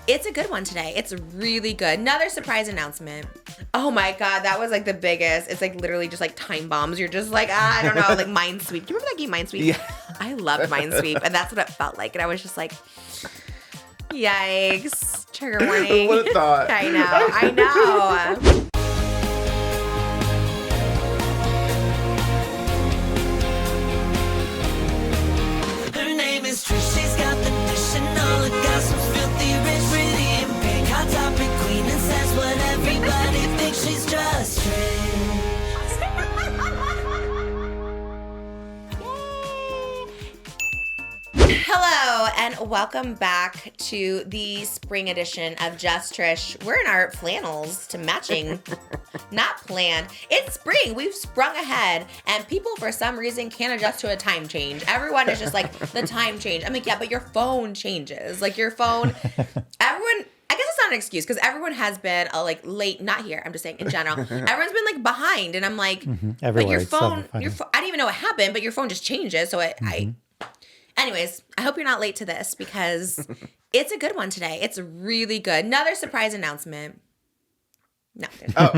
It's a good one today. It's really good. Another surprise announcement. Oh my God, that was like the biggest. It's like literally just like time bombs. You're just like, I don't know, like Minesweep. Do you remember that game Minesweep? Yeah. I loved Minesweep, and that's what it felt like. And I was just like, yikes. Trigger warning. Who would have thought? I know. Her name is Trish, she's got the dish and all the gossip's filthy rich, pretty and pink, hot topic queen, and says what everybody thinks. She's just Trish. Hello, and welcome back to the spring edition of Just Trish. We're in our flannels to matching, not planned. It's spring. We've sprung ahead, and people for some reason can't adjust to a time change. Everyone is just like, the time change. I'm like, yeah, but your phone changes. Like your phone, everyone, I guess it's not an excuse because everyone has been like late, not here, I'm just saying in general. Everyone's been like behind, and I'm like, but your phone, I didn't even know what happened, but your phone just changes. So anyways, I hope you're not late to this because it's a good one today. It's really good. Another surprise announcement. No. Oh.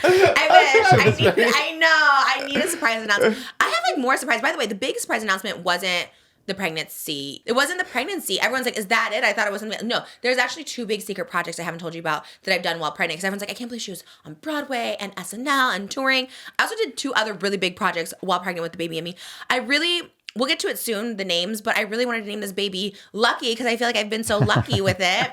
I need a surprise announcement. I have like more surprise. By the way, the big surprise announcement wasn't the pregnancy. It wasn't the pregnancy. Everyone's like, is that it? I thought it was something. No, there's actually two big secret projects I haven't told you about that I've done while pregnant. Because everyone's like, I can't believe she was on Broadway and SNL and touring. I also did two other really big projects while pregnant with the baby and me. We'll get to it soon, the names, but I really wanted to name this baby Lucky because I feel like I've been so lucky with it.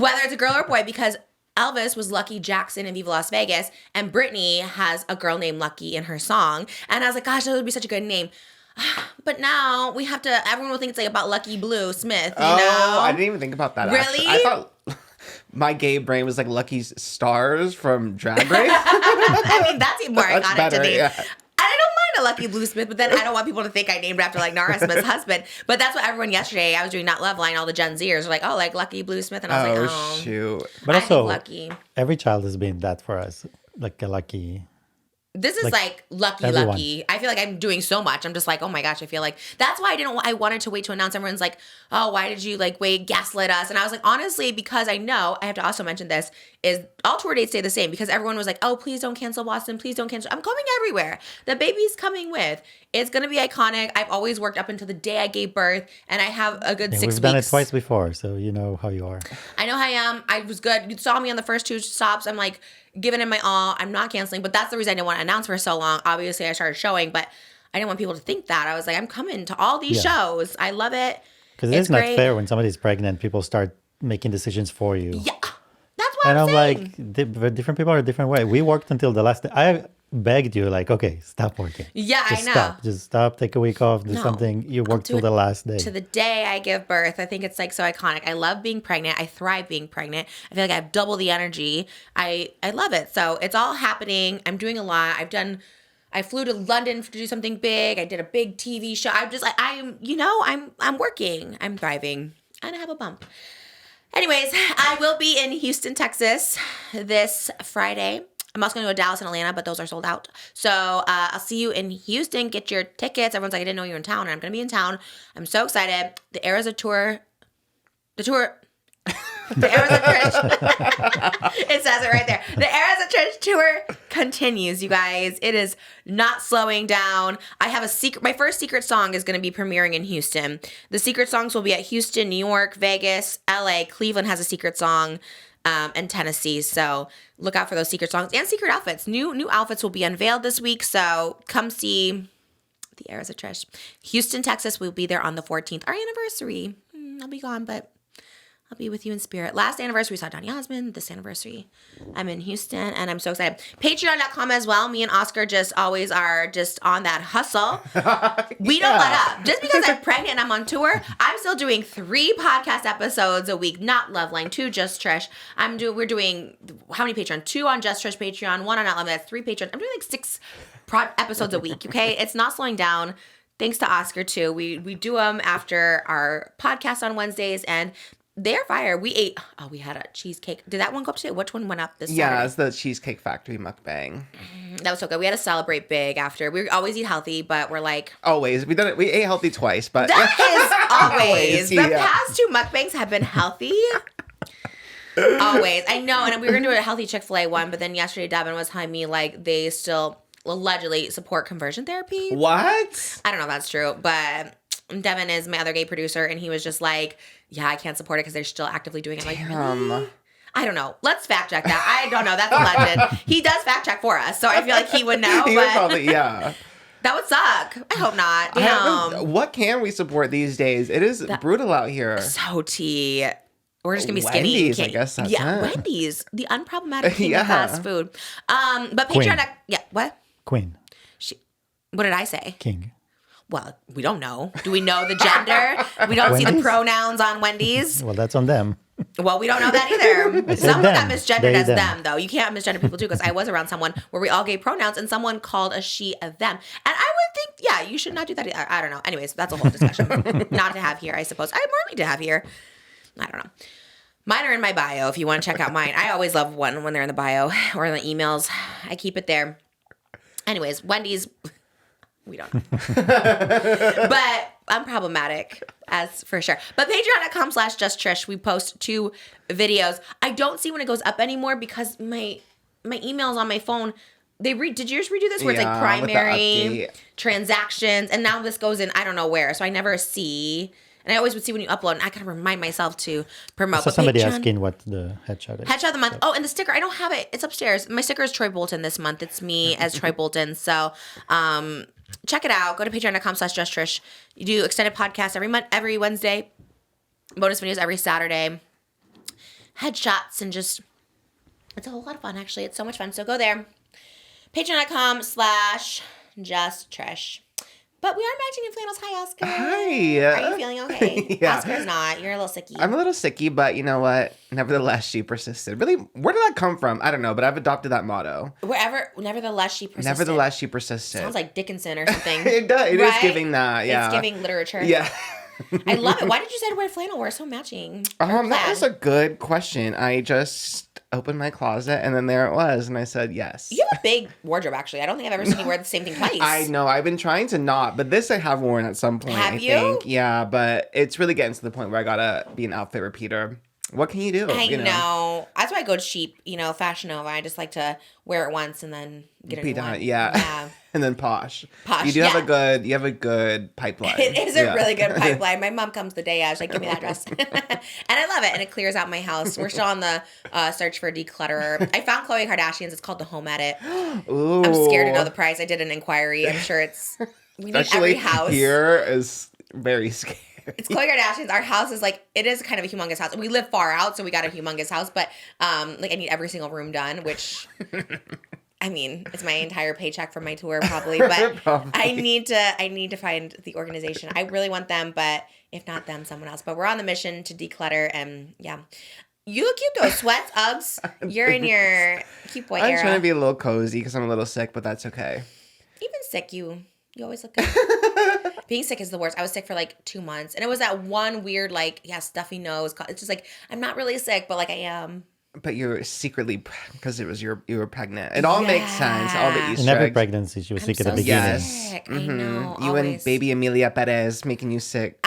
Whether it's a girl or a boy, because Elvis was Lucky Jackson in Viva Las Vegas, and Britney has a girl named Lucky in her song. And I was like, gosh, that would be such a good name. But now we have to, everyone will think it's like about Lucky Blue Smith, you know? I didn't even think about that. Really? Actually. I thought my gay brain was like Lucky Stars from Drag Race. I mean, that's even more iconic better, to me. yeah. I don't mind a Lucky Blue Smith, but then I don't want people to think I named it after like Nara Smith's husband. But that's what everyone yesterday, I was doing Not Loveline, all the Gen Zers were like, oh, like Lucky Blue Smith. And I was like, oh, shoot. But also, Lucky. Every child has been that for us, like a lucky. This is like lucky. I feel like I'm doing so much. I'm just like, oh my gosh, I feel like that's why I wanted to wait to announce. Everyone's like, oh, why did you like wait, gaslit us? And I was like, honestly, because I know, I have to also mention this, is all tour dates stay the same because everyone was like, oh, please don't cancel Boston. Please don't cancel. I'm coming everywhere. The baby's coming with. It's going to be iconic. I've always worked up until the day I gave birth, and I have a good 6 weeks. We've done it twice before, so you know how you are. I know how I am. I was good. You saw me on the first two stops. I'm like giving it my all. I'm not canceling, but that's the reason I didn't want to announce for so long. Obviously, I started showing, but I didn't want people to think that. I was like, I'm coming to all these shows. I love it. Because it's not fair when somebody's pregnant, people start making decisions for you. Yeah, that's what I'm saying. Like, different people are a different way. We worked until the last day. I begged you, like, okay, stop working. Yeah, Just I know. Stop. Just stop, take a week off, do something. You work till the last day. To the day I give birth. I think it's like so iconic. I love being pregnant. I thrive being pregnant. I feel like I have double the energy. I love it. So it's all happening. I'm doing a lot. I flew to London to do something big. I did a big TV show. I'm just like, I'm working. I'm thriving. And I have a bump. Anyways, I will be in Houston, Texas this Friday. I'm also going to go to Dallas and Atlanta, but those are sold out. So I'll see you in Houston. Get your tickets. Everyone's like, I didn't know you were in town, and I'm going to be in town. I'm so excited. The Eras of Trish. It says it right there. The Eras of Trish tour continues, you guys. It is not slowing down. I have a secret. My first secret song is going to be premiering in Houston. The secret songs will be at Houston, New York, Vegas, LA. Cleveland has a secret song. And Tennessee. So look out for those secret songs and secret outfits. New outfits will be unveiled this week. So come see the Eras of Trish. Houston, Texas. We'll be there on the 14th. Our anniversary. I'll be gone, but I'll be with you in spirit. Last anniversary, we saw Donny Osmond. This anniversary, I'm in Houston, and I'm so excited. Patreon.com as well. Me and Oscar just always are just on that hustle. We don't let up. Just because I'm pregnant and I'm on tour, I'm still doing 3 podcast episodes a week. Not Loveline, 2 Just Trish. We're doing, how many Patreon? 2 on Just Trish Patreon, 1 on Not Loveline. That's 3 Patreon. I'm doing like 6 episodes a week, okay? It's not slowing down. Thanks to Oscar, too. We do them after our podcast on Wednesdays, and They're fire. We ate. Oh, we had a cheesecake. Did that one go up today? Which one went up this Yeah, Saturday? it's the Cheesecake Factory mukbang. That was so good. We had to celebrate big after. We always eat healthy, but we're like, Always. We done it. We ate healthy twice, but that is always. The yeah. past 2 mukbangs have been healthy. Always. I know. And we were going to do a healthy Chick-fil-A one, but then yesterday Devin was telling me like they still allegedly support conversion therapy. what? I don't know if that's true, but Devin is my other gay producer, and he was just like, yeah, I can't support it because they're still actively doing it. I'm like, really? I don't know. Let's fact check that. I don't know. That's a legend. He does fact check for us, so I feel like he would know. He but would probably, yeah. that would suck. I hope not. What can we support these days? It is brutal out here. So tea. We're just gonna be skinny. Wendy's, I guess that's it. Wendy's, the unproblematic king Yeah. of fast food. But Queen. Patreon. Yeah, what? Queen, What did I say? king. Well, we don't know. Do we know the gender? We don't see the Wendy's? pronouns on Wendy's. Well, that's on them. Well, we don't know that either. Someone got them. misgendered They, as them. them, though. You can't misgender people, too, because I was around someone where we all gave pronouns, and someone called a she a them. And I would think, yeah, you should not do that. I don't know. Anyways, that's a whole discussion. Not to have here, I suppose. I have more to have here. I don't know. Mine are in my bio if you want to check out mine. I always love one when they're in the bio or in the emails. I keep it there. Anyways, Wendy's, we don't know. But I'm problematic, as for sure. But patreon.com/justtrish, we post 2 videos. I don't see when it goes up anymore because my emails on my phone, did yours redo this? Where it's like Yeah, with the primary, update. transactions, and now this goes in I don't know where. So I never see. And I always would see when you upload, and I gotta remind myself to promote. So But somebody Patreon- asking what the headshot is. Headshot of the month. Oh, and the sticker. I don't have it. It's upstairs. My sticker is Troy Bolton this month. It's me as Troy Bolton. So check it out. Go to patreon.com/justtrish. You do extended podcasts every Wednesday. Bonus videos every Saturday. Headshots and just, it's a whole lot of fun, actually. It's so much fun. So go there. Patreon.com/justtrish. But we are matching in flannels. Hi, Oscar. Hi. Are you feeling okay? Yeah. Oscar's not. You're a little sicky. I'm a little sicky, but you know what? Nevertheless, she persisted. Really, where did that come from? I don't know, but I've adopted that motto. Nevertheless, she persisted. Nevertheless, she persisted. Sounds like Dickinson or something. It does. It is Right? giving that. Yeah. It's giving literature. Yeah. I love it. Why did you say to wear flannel? We're so matching. That was a good question. I just opened my closet and then there it was, and I said yes. You have a big wardrobe, actually. I don't think I've ever seen you wear the same thing twice. I know. I've been trying to not, but this I have worn at some point. Have I you? think. Yeah, but it's really getting to the point where I gotta be an outfit repeater. What can you do? I You know. That's why I go cheap, Fashion Nova. I just like to wear it once and then get a Be new done. one. Yeah. And then posh. Posh, You do yeah. have a good pipeline. It is a Yeah. really good pipeline. My mom comes the day out. She's like, give me that dress. And I love it. And it clears out my house. We're still on the search for a declutterer. I found Khloe Kardashian's. It's called the Home Edit. Ooh. I'm scared to know the price. I did an inquiry. I'm sure we need Especially every house. here is very scary. It's Khloe Kardashian's. Our house is it is kind of a humongous house. We live far out, so we got a humongous house. But I need every single room done, which I mean, it's my entire paycheck from my tour probably. But Probably. I need to find the organization. I really want them, but if not them, someone else. But we're on the mission to declutter, and yeah. You look cute though. Sweats, Uggs. You're in your cute boy I'm era. trying to be a little cozy because I'm a little sick, but that's okay. Even sick, you always look good. Being sick is the worst. I was sick for 2 months, and it was that one weird stuffy nose. It's just I'm not really sick, but I am. But you're secretly, because you were pregnant. It all makes sense. All the Easter In every eggs. pregnancy, she was sick at the so beginning. Yes. sick. I know. You always. and baby Amelia Perez making you sick.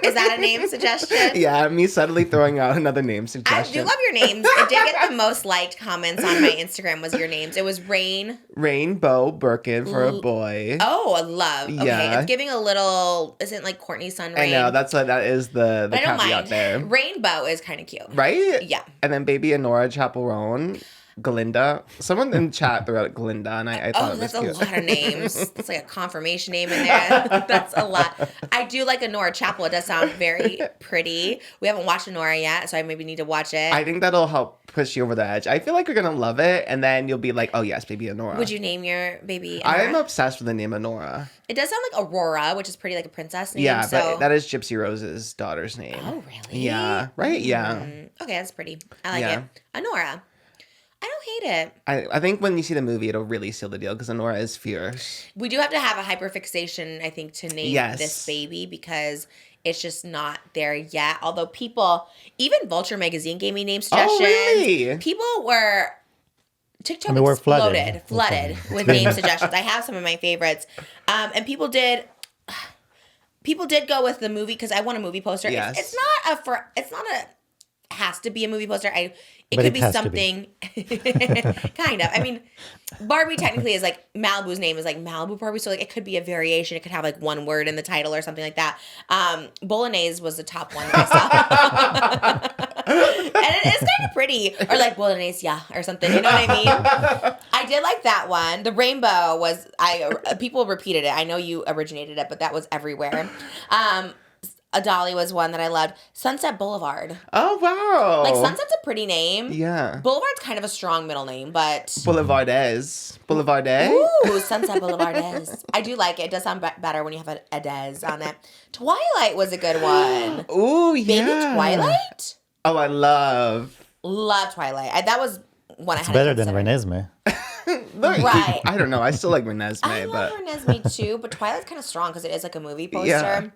Is that a name suggestion? Yeah, me suddenly throwing out another name I suggestion. do love your names. It did get the most liked comments on my Instagram was your names. It was Rain. Rainbow Birkin for a boy. Oh, love. Okay, Yeah. it's giving a little. Isn't Courtney's son Rain? I know, that is the But I don't caveat mind. there. Rainbow is kind of cute. Right? Yeah. And then baby Honora Chaperone, Glinda. Someone in chat threw out Glinda, and I thought it was That's a cute. lot of names. It's like a confirmation name in there. That's a lot. I do like Honora Chapel. It does sound very pretty. We haven't watched Honora yet, so I maybe need to watch it. I think that'll help push you over the edge. I feel like you're going to love it, and then you'll be like, oh, yes, baby Honora. Would you name your baby Honora? I'm obsessed with the name Honora. It does sound like Aurora, which is pretty like a princess name. Yeah, so. but that is Gypsy Rose's daughter's name. Oh, really? Yeah, right? Yeah. Okay, that's pretty. I like Yeah. it. Honora. I don't hate it. I think when you see the movie, it'll really seal the deal because Honora is fierce. We do have to have a hyperfixation, I think, to name Yes. this baby because it's just not there yet. Although people, even Vulture magazine gave me name suggestions. really? People were TikTok we're exploded, flooded with name suggestions. I have some of my favorites, and people did go with the movie because I want a movie poster. Yes. It's not a has to be a movie poster. It But could it be has to something kind of. I mean, Barbie technically is like Malibu's name is like Malibu Barbie, so like it could be a variation. It could have like one word in the title or something like that. Bolognese was the top one that I saw. And it is kind of pretty. Or like Bolognese, yeah, or something. You know what I mean? I did like that one. The rainbow was people repeated it. I know you originated it, but that was everywhere. A Dolly was one that I loved. Sunset Boulevard. Oh, wow. Like, Sunset's a pretty name. Yeah. Boulevard's kind of a strong middle name, but... Boulevardes. Boulevardes? Ooh, Sunset Boulevardes. I do like it. It does sound better when you have a des on it. Twilight was a good one. Ooh, yeah. Baby Twilight? Oh, I love Twilight. That was one I had to Better than consider. Renesmee. Right. I don't know. I still like Renesmee, I love Renesmee too, but Twilight's kind of strong because it is like a movie poster. Yeah.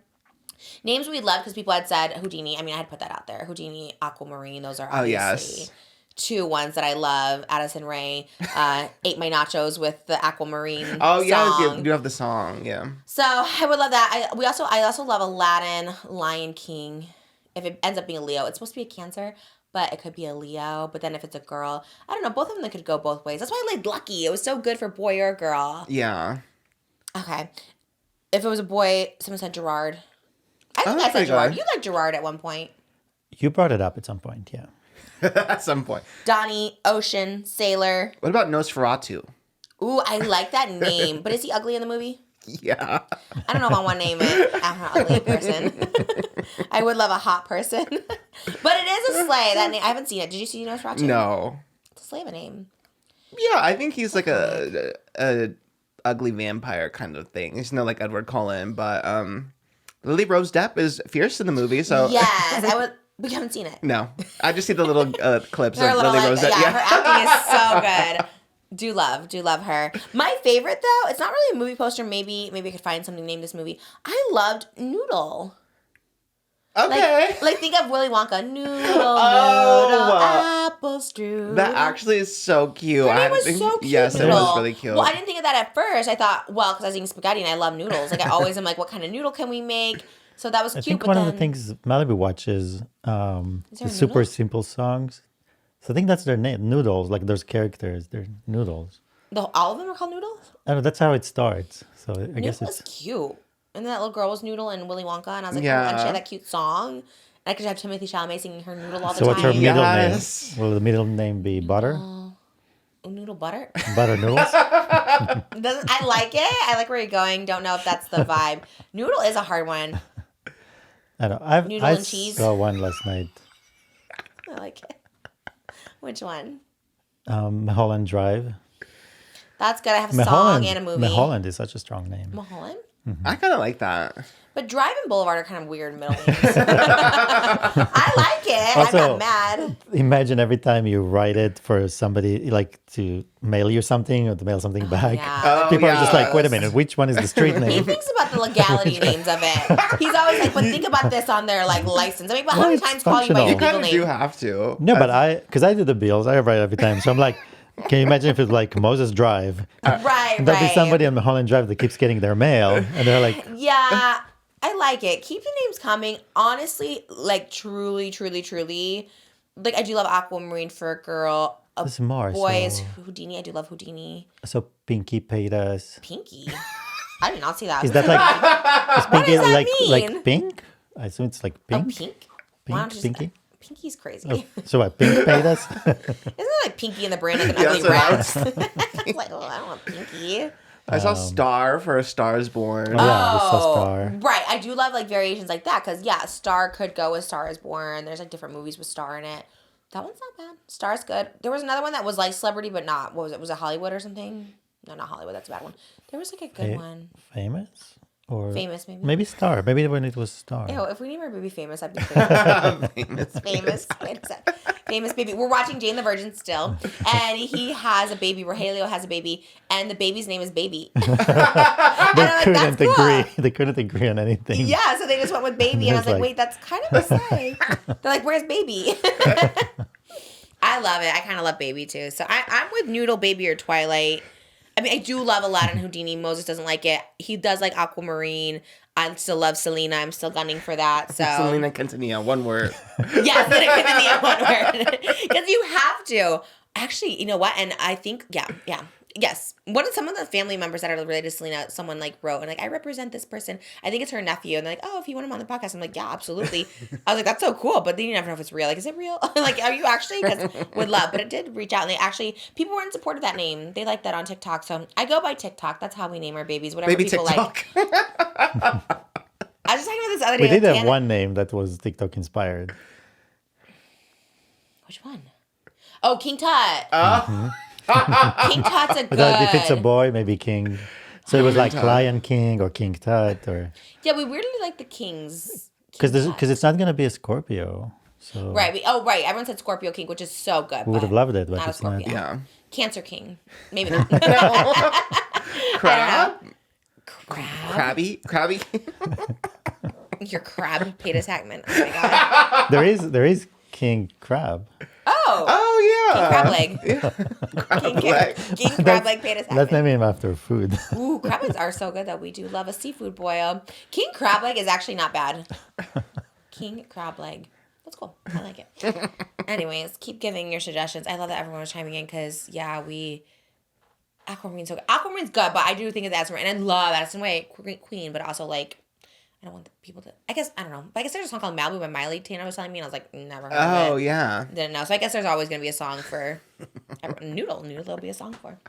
Names we love because people had said Houdini. I mean, I had to put that out there. Houdini, Aquamarine. Those are obviously two ones that I love. Addison Rae ate my nachos with the Aquamarine. Oh, yeah. song. You do have the song. Yeah. So I would love that. I also love Aladdin, Lion King. If it ends up being a Leo, it's supposed to be a Cancer, but it could be a Leo. But then if it's a girl, I don't know. Both of them could go both ways. That's why I laid Lucky. It was so good for boy or girl. Yeah. Okay. If it was a boy, someone said Gerard. I think Oh, I said Gerard. good. You liked Gerard at one point. You brought it up at some point, yeah. At some point. Donnie, Ocean, Sailor. What about Nosferatu? Ooh, I like that name. But is he ugly in the movie? Yeah. I don't know if I want to name it after an ugly person. I would love a hot person. But it is a sleigh. That name, I haven't seen it. Did you see Nosferatu? No. It's a sleigh of a name. Yeah, I think he's like a ugly vampire kind of thing. He's not like Edward Cullen, but Lily Rose Depp is fierce in the movie, so Yes, I would. We haven't seen it. no. I just see the little clips Her of little, Lily like, Rose Depp. yeah, her acting is so good. Do love her. My favorite though, it's not really a movie poster. Maybe I could find something named this movie. I loved Noodle. Okay. Like think of Willy Wonka. Noodle, apple strudel. That actually is so cute. Her name was so cute. Yes, it Noodle. was really cute. Well, I didn't think of that at first. I thought, well, because I was eating spaghetti and I love noodles. Like I always am like, what kind of noodle can we make? So that was I cute. think but one then, of the things Malibu watches, there the a super noodle? simple songs. So I think that's their name, Noodles. Like those characters, they're Noodles. all of them are called Noodles? I don't know, that's how it starts. So I guess Noodle was it's cute. And that little girl was Noodle and Willy Wonka. And I was like, Yeah. oh, and she had that cute song. And I could have Timothy Chalamet singing her Noodle all the so. time. What's her middle Yes. name? Will the middle name be Butter? Oh, Noodle Butter? Butter Noodles? I like it. I like where you're going. Don't know if that's the vibe. Noodle is a hard one. I don't know. Noodle I and cheese? saw one last night. I like it. Which one? Mulholland Drive. That's good. I have a song and a movie. Mulholland is such a strong name. Mulholland? I kind of like that. But Drive and Boulevard are kind of weird middle names. I like it. I'm Also- not mad. Imagine every time you write it for somebody, like to mail you something or to mail something back. yeah. Oh, People are just like, wait a yes. minute, which one is the street He name? thinks about the legality names of it. He's always like, but think about this on their like license. I mean, but how Well, many it's times call you by functional. your You kind legal of do name? have to. No, but because I do the bills, I write every time. So I'm like, can you imagine if it's like Moses Drive? Right, There'll be right. somebody on Mulholland Drive that keeps getting their mail, and they're like, Yeah, I like it. Keep the names coming. Honestly, like truly. Like I do love Aquamarine for a girl. A There's more, boy is so- Houdini. I do love Houdini. so Pinky Paytas. Pinky. I did not see that. Is that like, is Pinky does that like mean? pink? I assume it's like Oh, pink. pink? Why don't you just- Pinky? Pinky's crazy. Oh, so what, Pink Paytas? Isn't it like Pinky and the Brain like an Yeah, ugly that's rat? It's like, oh, I don't want Pinky. I saw Star for A Star Is Born. Oh, yeah, we saw Star. Right. I do love like variations like that because yeah, Star could go with Star is Born. There's like different movies with Star in it. That one's not bad. Star's good. There was another one that was like celebrity but not. What was it? Was it Hollywood or something? No, not Hollywood. That's a bad one. There was like a good one. Famous? Or Famous maybe. maybe Star. Maybe when it was Star. Ew, if we name our baby famous, I'd be famous. Famous. Famous. Wait a sec. famous baby. We're watching Jane the Virgin still, and he has a baby. Rogelio has a baby, and the baby's name is Baby. They couldn't agree. They couldn't agree on anything. Yeah, so they just went with Baby, and I was like, wait, that's kind of a say. They're like, where's Baby? I love it. I kind of love Baby too. So I'm with Noodle, Baby, or Twilight. I mean, I do love Aladdin Houdini. Moses doesn't like it. He does like Aquamarine. I still love Selena. I'm still gunning for that. So Selena Quintanilla, one word. yeah, Selena Quintanilla, one word. Because you have to. Actually, you know what? And I think, yes. Some of the family members that are related to Selena, someone like wrote and like, I represent this person. I think it's her nephew. And they're like, oh, if you want him on the podcast. I'm like, yeah, absolutely. I was like, that's so cool. But then you never know if it's real. Like, is it real? Like, are you actually? Because would love. But it did reach out. And they actually, people were in support of that name. They like that on TikTok. So I go by TikTok. That's how we name our babies. Whatever Baby people TikTok. like. I was just talking about this other day. We did with have one name that was TikTok inspired. Which one? Oh, King Tut. King Tut's a But good. if it's a boy, maybe King. So it was like Lion King or King Tut, or Yeah, we weirdly like the Kings. because it's not gonna be a Scorpio. So Right. Everyone said Scorpio King, which is so good. we would have loved it, but not a it's not. Scorpio. Yeah. Cancer King. Maybe not. Crab? Crab. Crabby? Your crab, Paytas Hackman. Oh my god. There is King Crab. Oh. Oh, yeah. Crab leg. King crab leg, Paytas Let's Hackman. name him after food. Ooh, crab legs are so good that we do love a seafood boil. King crab leg is actually not bad. King crab leg. That's cool. I like it. Anyways, keep giving your suggestions. I love that everyone was chiming in because, Aquamarine's so good. Aquamarine's good, but I do think it's Addison Rae. And I love Addison Rae, Queen, but also, like, I don't want the people to... I don't know. But I guess there's a song called Malibu by Miley. Tina was telling me, and I was like, never heard of it. Oh, yeah. Didn't know. So I guess there's always going to be a song for... Noodle there'll be a song for.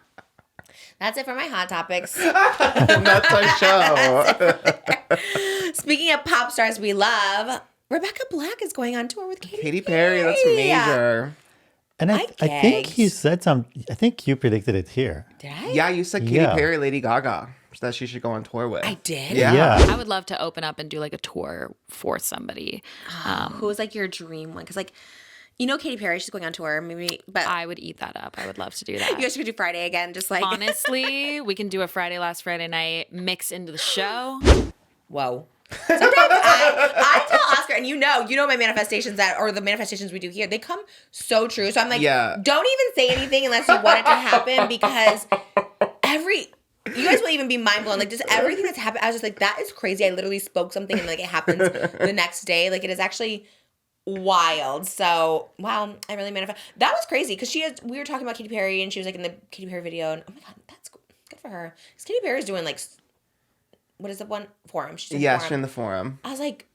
That's it for my hot topics. That's our show. Speaking of pop stars we love, Rebecca Black is going on tour with Katy Perry, that's major. And I think you said I think you predicted it here. Did I? Yeah, you said Katy Perry, Lady Gaga, that she should go on tour with. I did? Yeah. I would love to open up and do like a tour for somebody. Who was like your dream one? Because like, you know Katy Perry, she's going on tour, maybe, but I would eat that up. I would love to do that. you guys should do Friday again, just like Honestly, we can do a last Friday night mix into the show. Whoa. Sometimes I tell Oscar, and you know my manifestations or the manifestations we do here, they come so true. So I'm like, don't even say anything unless you want it to happen, because you guys will even be mind blown. Like, just everything that's happened, I was just like, that is crazy. I literally spoke something and like it happens the next day. Like, it is actually wild. So wow, I really manifest. That was crazy because we were talking about Katy Perry and she was like in the Katy Perry video, and oh my god, that's good for her. Because Katy Perry's doing like, what is the one? Forum. She's in the Forum. I was like,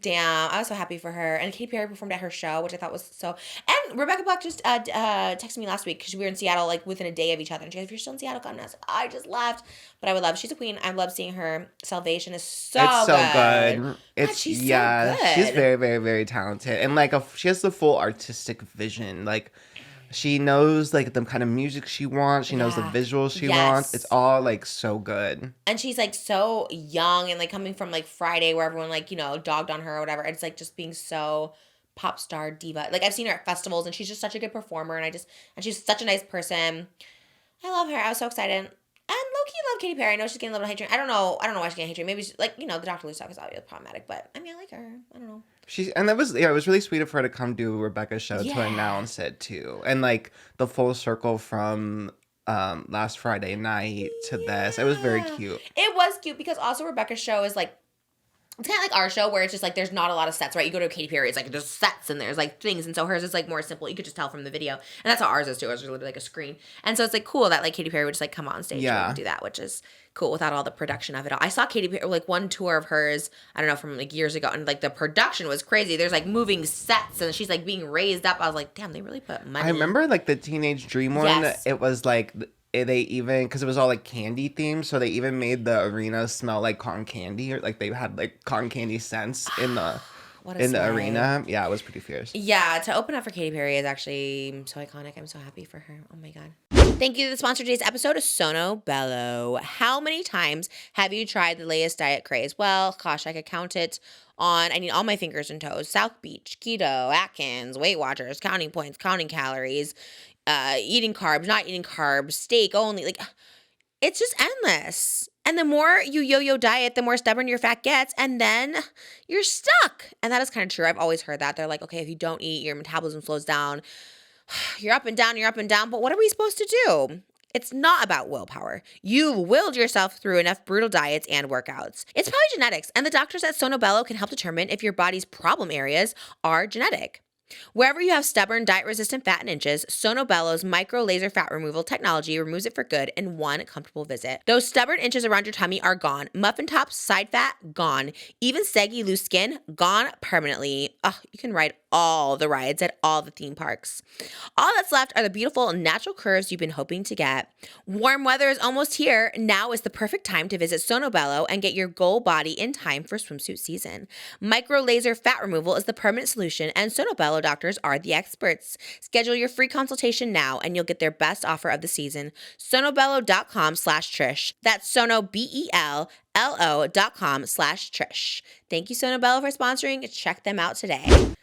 damn, I was so happy for her. And Katy Perry performed at her show, which I thought was so. And Rebecca Black just texted me last week because we were in Seattle like within a day of each other. And she goes, if you're still in Seattle, come. And I just laughed. But I would love. She's a queen. I love seeing her. Salvation is so good. It's so good. God, she's so good. She's very, very, very talented, and like she has the full artistic vision. Like, she knows like the kind of music she wants. She knows the visuals she wants. It's all like so good. And she's like so young and like coming from like Friday where everyone like, dogged on her or whatever. It's like just being so pop star diva. Like, I've seen her at festivals and she's just such a good performer, and she's such a nice person. I love her. I was so excited. And low-key love Katy Perry. I know she's getting a little hatred. I don't know why she's getting hatred. Maybe she's like, the Dr. Lou stuff is obviously problematic, but I mean, I like her. I don't know. It was really sweet of her to come do Rebecca's show to announce it too, and like the full circle from last Friday night to this. It was very cute. It was cute because also Rebecca's show is like, it's kind of like our show where it's just like there's not a lot of sets, right? You go to Katy Perry, it's like there's sets and there's like things, and so hers is like more simple. You could just tell from the video, and that's how ours is too. Ours is literally like a screen, and so it's like cool that like Katy Perry would just like come on stage and do that, which is cool without all the production of it all. I saw Katy Perry like one tour of hers, I don't know, from like years ago, and like the production was crazy. There's like moving sets and she's like being raised up. I was like, damn, they really put money. I remember like the Teenage Dream one. Yes. It was like they even, because it was all like candy themed, so they even made the arena smell like cotton candy, or like they had like cotton candy scents in the arena. Yeah, it was pretty fierce. Yeah, to open up for Katy Perry is actually so iconic. I'm so happy for her. Oh my god. Thank you to the sponsor of today's episode of Sono Bello. How many times have you tried the latest diet craze? Well, gosh, I could count it on, I need all my fingers and toes. South Beach, Keto, Atkins, Weight Watchers, counting points, counting calories, eating carbs, not eating carbs, steak only. Like, it's just endless. And the more you yo-yo diet, the more stubborn your fat gets, and then you're stuck. And that is kind of true. I've always heard that. They're like, okay, if you don't eat, your metabolism slows down. You're up and down, but what are we supposed to do? It's not about willpower. You've willed yourself through enough brutal diets and workouts. It's probably genetics, and the doctors at Sono Bello can help determine if your body's problem areas are genetic. Wherever you have stubborn, diet-resistant fat in inches, Sono Bello's micro laser fat removal technology removes it for good in one comfortable visit. Those stubborn inches around your tummy are gone. Muffin tops, side fat, gone. Even saggy, loose skin, gone permanently. Oh, you can ride all the rides at all the theme parks. All that's left are the beautiful natural curves you've been hoping to get. Warm weather is almost here. Now is the perfect time to visit Sono Bello and get your goal body in time for swimsuit season. Micro laser fat removal is the permanent solution, and Sono Bello doctors are the experts. Schedule your free consultation now and you'll get their best offer of the season. sonobello.com/Trish. That's sonobello.com/Trish. Thank you, Sono Bello, for sponsoring. Check them out today.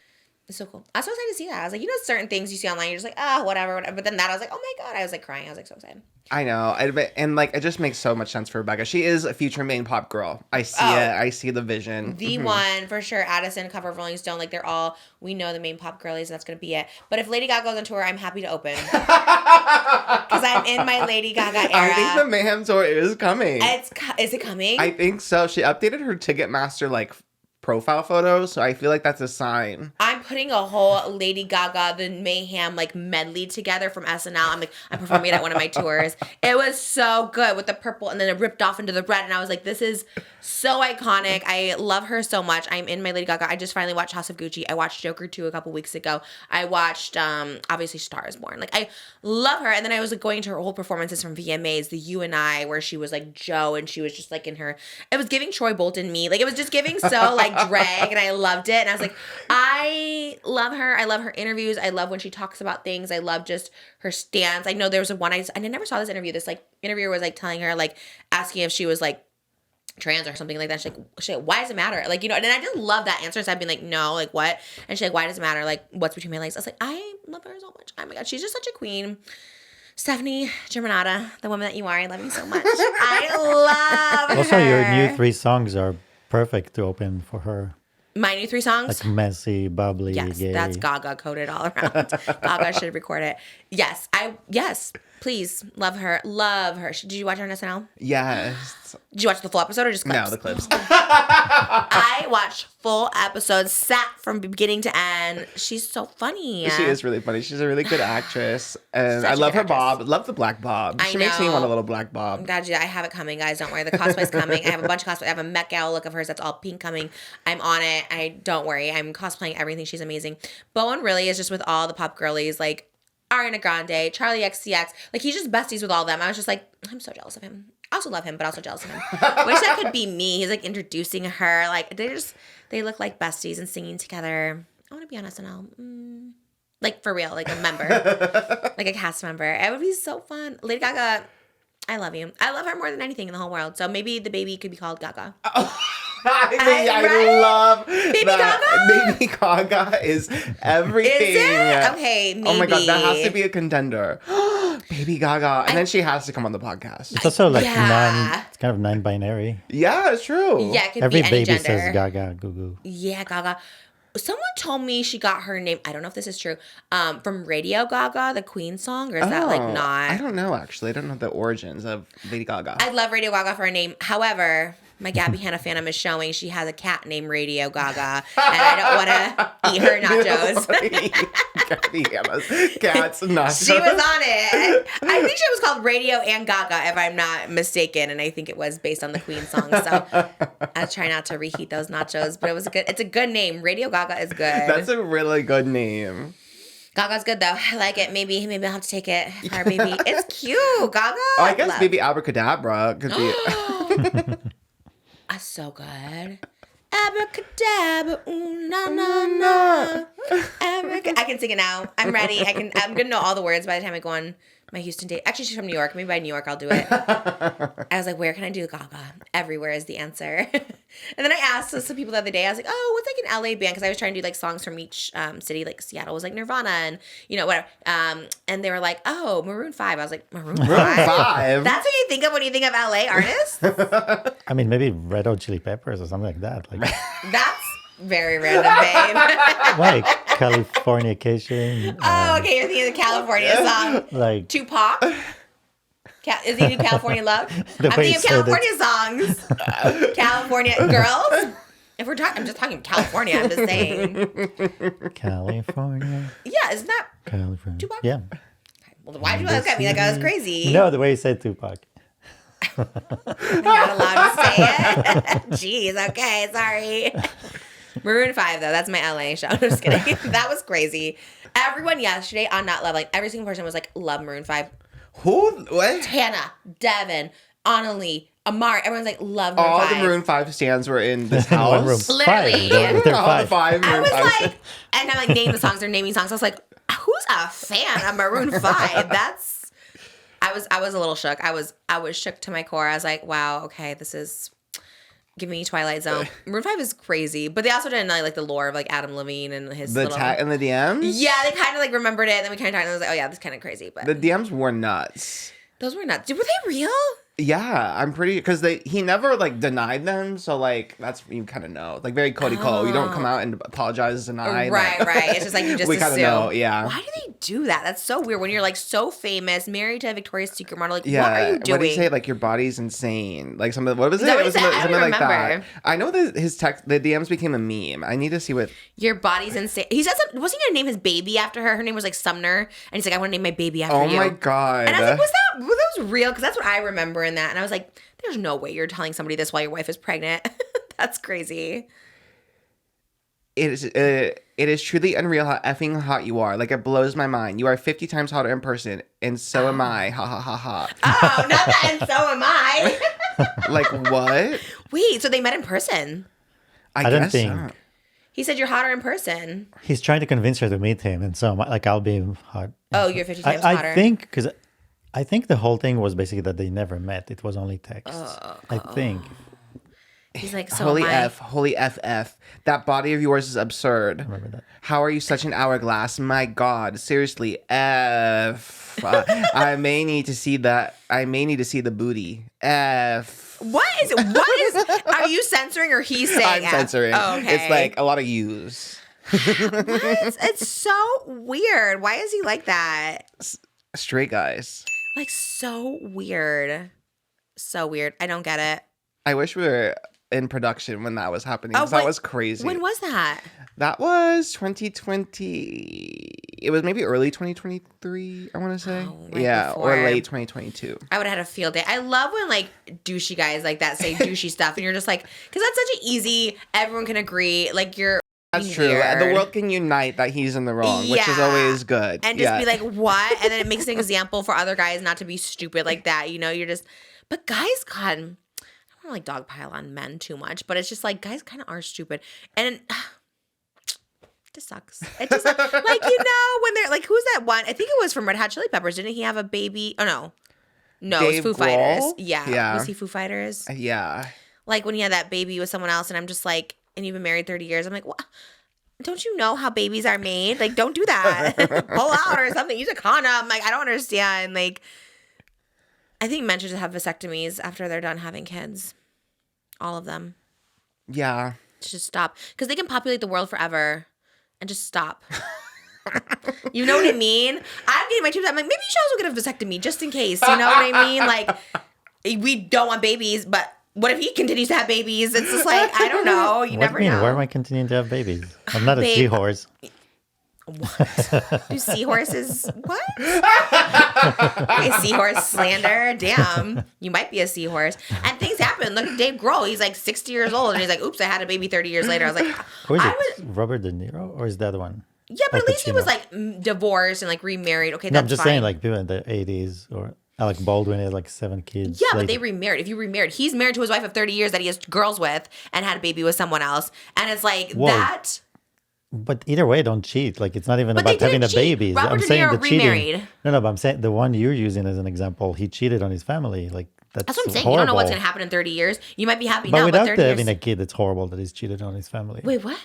It's so cool. I was so excited to see that. I was like, certain things you see online, you're just like, whatever. But then that, I was like, oh my God. I was like crying. I was like so excited. I know. And like, it just makes so much sense for Rebecca. She is a future main pop girl. I see it. I see the vision. The one, for sure. Addison, cover of Rolling Stone. Like, we know the main pop girlies, and that's going to be it. But if Lady Gaga goes on tour, I'm happy to open. Because I'm in my Lady Gaga era. I think the Mayhem tour is coming. Is it coming? I think so. She updated her Ticketmaster, like, profile photo, so I feel like that's a sign. I'm putting a whole Lady Gaga, the Mayhem, like, medley together from SNL. I'm performing it at one of my tours. It was so good with the purple, and then it ripped off into the red, and I was like, this is so iconic. I love her so much. I'm in my Lady Gaga. I just finally watched House of Gucci. I watched Joker 2 a couple weeks ago. I watched, obviously, Star is Born. Like, I love her, and then I was, like, going to her old performances from VMAs, the You and I, where she was, like, Joe, and she was just, like, in her, it was giving Troy Bolton me. Like, it was just giving so, like, drag, and I loved it. And I was like, I love her. I love her interviews. I love when she talks about things. I love just her stance. I know there was one I never saw this interview. This like interviewer was like telling her, like, asking if she was like trans or something like that. She's like, why does it matter? Like, and I just love that answer. So I'd be like, no, like what? And she's like, why does it matter? Like, what's between my legs? I was like, I love her so much. Oh my God, she's just such a queen. Stephanie Germanata, the woman that you are, I love you so much. I love her. Also, your new 3 songs are perfect to open for her. My new 3 songs? Like messy, bubbly, yes, gay. that's Gaga coded all around. Gaga should record it. Yes, please, love her. Love her. Did you watch her on SNL? Yes. Did you watch the full episode or just clips? No, the clips. I watched full episodes, sat from beginning to end. She's so funny. She is really funny. She's a really good actress. And I love her bob. Love the black bob. She makes me want a little black bob. God, I have it coming, guys. Don't worry. The cosplay's coming. I have a bunch of cosplay. I have a Met Gala look of hers that's all pink coming. I'm on it. Don't worry. I'm cosplaying everything. She's amazing. Bowen really is just with all the pop girlies, like Ariana Grande, Charlie XCX. Like, he's just besties with all of them. I was just like, I'm so jealous of him. I also love him, but also jealous of him. Wish that could be me. He's like introducing her. Like, they look like besties and singing together. I want to be on SNL. Like, for real, like a member, like a cast member. It would be so fun. Lady Gaga, I love you. I love her more than anything in the whole world. So maybe the baby could be called Gaga. I love Baby that. Gaga? Baby Gaga is everything. Is it? Okay, maybe. Oh my God, that has to be a contender. Baby Gaga. And then she has to come on the podcast. It's also like Yeah. it's kind of non-binary. Yeah, it's true. Yeah, it could Every be any baby gender. says Gaga, goo goo. Yeah, Gaga. Someone told me she got her name, I don't know if this is true, from Radio Gaga, the Queen song, or is that like not? I don't know, actually. I don't know the origins of Lady Gaga. I love Radio Gaga for a name. However, my Gabby Hanna Phantom is showing she has a cat named Radio Gaga, and I don't want to eat her nachos. Gabby Hanna's cat's nachos. She was on it. I think she was called Radio and Gaga, if I'm not mistaken, and I think it was based on the Queen song. So I try not to reheat those nachos, but it was a good. It's a good name. Radio Gaga is good. That's a really good name. Gaga's good though. I like it. Maybe I'll have to take it for our baby. It's cute, Gaga. Oh, I guess maybe Abracadabra could be. That's so good. Abracadabra, ooh, na na na. I can sing it now. I'm ready. I'm gonna know all the words by the time I go on my Houston date. Actually, she's from New York. Maybe by New York, I'll do it. I was like, where can I do Gaga? Everywhere is the answer. And then I asked some people the other day, I was like, oh, what's like an LA band? Because I was trying to do like songs from each city. Like Seattle was like Nirvana and, whatever. And they were like, oh, Maroon 5. I was like, Maroon 5? That's what you think of when you think of LA artists? I mean, maybe Red Hot Chili Peppers or something like that. Like, That's very random, babe. like Californication. Oh, okay. You're thinking of the California song. Like Tupac. Is he do California Love? The I'm way thinking you of said California songs. California girls. If we're talking, I'm just talking California. I'm just saying. California. Yeah, isn't that California. Tupac? Yeah. Well, why did you look at me like I was crazy? No, the way you said Tupac. I'm not allowed to say it. Jeez. Okay. Sorry. Maroon 5, though. That's my LA show. I'm just kidding. That was crazy. Everyone yesterday on Not Love, like every single person was like, love Maroon 5. Who? What? Tana, Devin, Annalie, Amar. Everyone's like, love Maroon All 5. the Maroon 5 stands were in this One house. room. Literally. They're All the five. five I Maroon was 5 like, and I'm like, name the songs. They're naming songs. I was like, who's a fan of Maroon 5? I was a little shook. I was shook to my core. I was like, wow, okay, this is give me Twilight Zone. Maroon 5 is crazy, but they also didn't know like the lore of like Adam Levine and his The little tag and the DMs? Yeah, they kind of like remembered it, and then we kind of talked, and I was like, oh yeah, this is kind of crazy, but The DMs were nuts. those were nuts. Were they real? Yeah, I'm pretty because he never like denied them, so like that's you kind of know, like very Cody Cole. You don't come out and apologize, deny. Right. It's just like you just we kind of assume. know, yeah. Why do they do that? That's so weird. When you're like so famous, married to a Victoria's Secret model, like Yeah, what are you doing? what did he say? Like your body's insane. Like some of what was Is that it? what It was he said? I something don't like that. remember. I know that his text, the DMs became a meme. I need to see what. Your body's insane. He said something. Wasn't he gonna name his baby after her? Her name was like Sumner, and he's like, I want to name my baby after Oh you. my god! And I was like, were those real? Because that's what I remember in that. And I was like, there's no way you're telling somebody this while your wife is pregnant. That's crazy. It is truly unreal how effing hot you are. Like it blows my mind. You are 50 times hotter in person, and so am I. Ha ha ha ha. Oh, not that, and so am I. Like what? Wait, so they met in person? I don't guess think. so. He said you're hotter in person. He's trying to convince her to meet him, and so like I'll be hot. Oh, you're 50 times hotter. I think because I think the whole thing was basically that they never met. It was only text. I think. He's like, so Holy am I. F, holy FF. That body of yours is absurd. Remember that. How are you such an hourglass? My God, seriously, F. I may need to see that. I may need to see the booty. F. What is? Are you censoring or he's saying? I'm F? censoring. Oh, okay. It's like a lot of U's. What? It's so weird. Why is he like that? Straight guys. Like so weird. So weird. I don't get it. I wish we were in production when that was happening. 'Cause that was crazy. When was that? That was 2020. It was maybe early 2023, I want to say. right yeah, before. or late 2022. I would have had a field day. I love when like douchey guys like that say douchey stuff, and you're just like, because that's such an easy. Everyone can agree. Like you're. That's true. Weird. The world can unite that he's in the wrong, which is Yeah. always good. And just be like, what? And then it makes an example for other guys not to be stupid like that. You know, you're just. But guys, God, I don't want to like dogpile on men too much, but it's just like guys kind of are stupid, and it just sucks. It just like when they're like, who's that one? I think it was from Red Hot Chili Peppers. Didn't he have a baby? Oh no, Dave it's Foo Grohl? Fighters. Yeah, Yeah. was he Foo Fighters? Yeah. Like when he had that baby with someone else, and I'm just like, and you've been married 30 years. I'm like, what? Don't you know how babies are made? Like, don't do that. Pull out or something. Use a condom. Like, I don't understand. Like, I think men should have vasectomies after they're done having kids. All of them. Yeah. Just stop. Because they can populate the world forever and just stop. You know what I mean? I'm getting my tubes. I'm like, maybe you should also get a vasectomy just in case. You know what I mean? Like, we don't want babies, but what if he continues to have babies? It's just like, I don't know. You What never do you mean? know. Why am I continuing to have babies? I'm not a Babe. seahorse. What? Do seahorses? What? Okay, seahorse slander. Damn. You might be a seahorse. And things happen. Look at Dave Grohl. He's like 60 years old. And he's like, oops, I had a baby 30 years later. I was like, Who is I it? was. Robert De Niro? Or is that one? Yeah, but Al at least he was Pacino. like divorced and like remarried. Okay, No, that's I'm just fine. saying, like, people in the 80s or Alec Baldwin had like 7 kids. Yeah, but like, they remarried. If you remarried, he's married to his wife of 30 years that he has girls with and had a baby with someone else. And it's like Whoa. that. But either way, don't cheat. Like it's not even But they about having didn't the cheat. babies. Robert I'm De saying Niro the cheating. remarried. No, but I'm saying the one you're using as an example. He cheated on his family. Like that's That's what I'm saying. horrible. You don't know what's going to happen in 30 years. You might be happy But now, but without 30 years. having a kid, it's horrible that he's cheated on his family. Wait, what?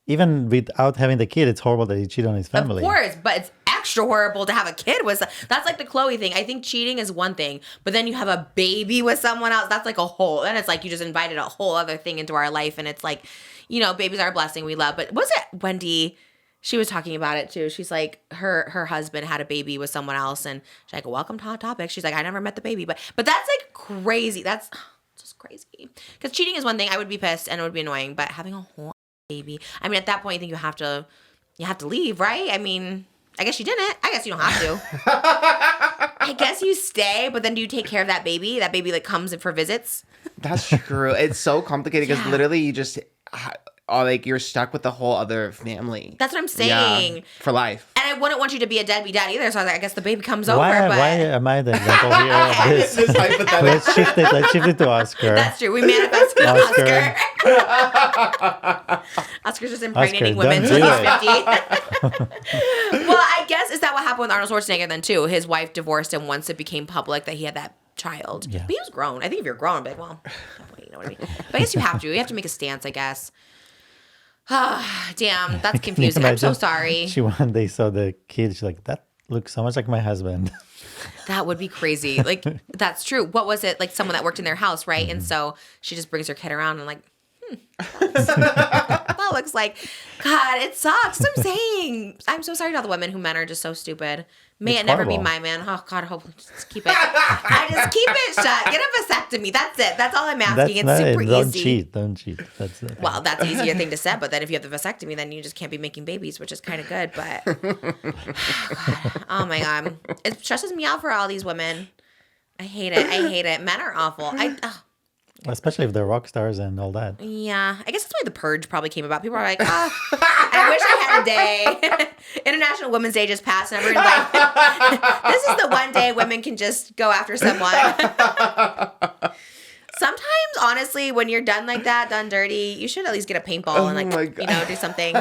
Even without having the kid, it's horrible that he cheated on his family. Of course, but it's extra horrible to have a kid with. That's like the Chloe thing. I think cheating is one thing, but then you have a baby with someone else. That's like a whole. Then it's like you just invited a whole other thing into our life, and it's like, you know, babies are a blessing we love. But was it Wendy? She was talking about it too. She's like, her husband had a baby with someone else, and she's like, welcome to Hot Topic. She's like, I never met the baby, but that's like crazy. That's just crazy. Because cheating is one thing. I would be pissed and it would be annoying, but having a whole baby. I mean, at that point, I think you have to leave, right? I mean, I guess you didn't. I guess you don't have to. I guess you stay, but then do you take care of that baby? That baby like comes in for visits. That's true. It's so complicated because literally you just like you're stuck with the whole other family. That's what I'm saying. Yeah, for life. And I wouldn't want you to be a deadbeat dad either. So I was like, I guess the baby comes over. Why But am I the example here of this? This hypothetical. Let's shift it to Oscar. that's true. We manifested Oscar. Oscar. Oscar's just impregnating Oscar, women don't till do he's 50. Well, I guess is that what happened with Arnold Schwarzenegger then too? His wife divorced him once it became public that he had that child. Yeah. But he was grown. I think if you're grown, I'd be like, well, you know what I mean. But I guess you have to. You have to make a stance, I guess. Damn, that's confusing. I'm so Imagine sorry. She one day saw the kid. She's like, that looks so much like my husband. That would be crazy. Like, that's true. What was it? Like someone that worked in their house, right? And so she just brings her kid around and like, that looks like, God, it sucks. That's what I'm saying. I'm so sorry to all the women who men are just so stupid. May It's it never be horrible. my man. Oh, God, I hope just keep it. I just keep it shut. Get a vasectomy. That's it. That's all I'm asking. It's super Don't easy. cheat. Don't cheat. That's it. Well, that's an easier thing to say, but then if you have the vasectomy, then you just can't be making babies, which is kind of good. But oh my God, it stresses me out for all these women. I hate it. I hate it. Men are awful. Especially if they're rock stars and all that. Yeah, I guess that's why the purge probably came about. People are like, I wish I had a day. International Women's Day just passed, and everyone's like, this is the one day women can just go after someone. Sometimes, honestly, when you're done like that, done dirty, you should at least get a paintball and like, you know, do something.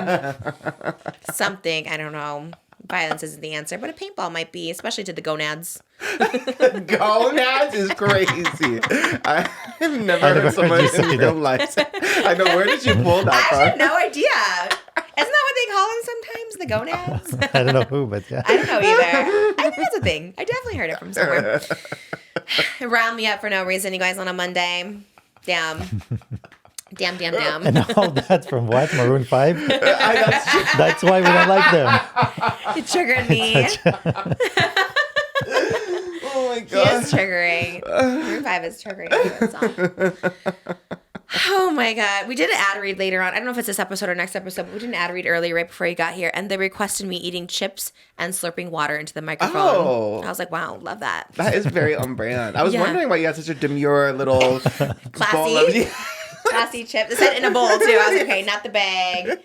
I don't know. Violence isn't the answer, but a paintball might be, especially to the gonads. Gonads is crazy. I've never heard someone in real life. I know. Where did you pull that I from? have no idea. Isn't that what they call them sometimes? The gonads? I don't know who, but yeah. I don't know either. I think that's a thing. I definitely heard it from somewhere. Round me up for no reason, you guys, on a Monday. Damn. Damn. And all that from what? Maroon 5? That's why we don't like them. It triggered me. Oh my He God. is triggering. Maroon 5 is triggering. That song. Oh my God. We did an ad read later on. I don't know if it's this episode or next episode, but we did an ad read early right before you got here. And they requested me eating chips and slurping water into the microphone. Oh. I was like, wow, love that. That is very on brand. I was Yeah. wondering why you had such a demure little bowl of Classy chip. It said in a bowl too. I was like, okay, not the bag.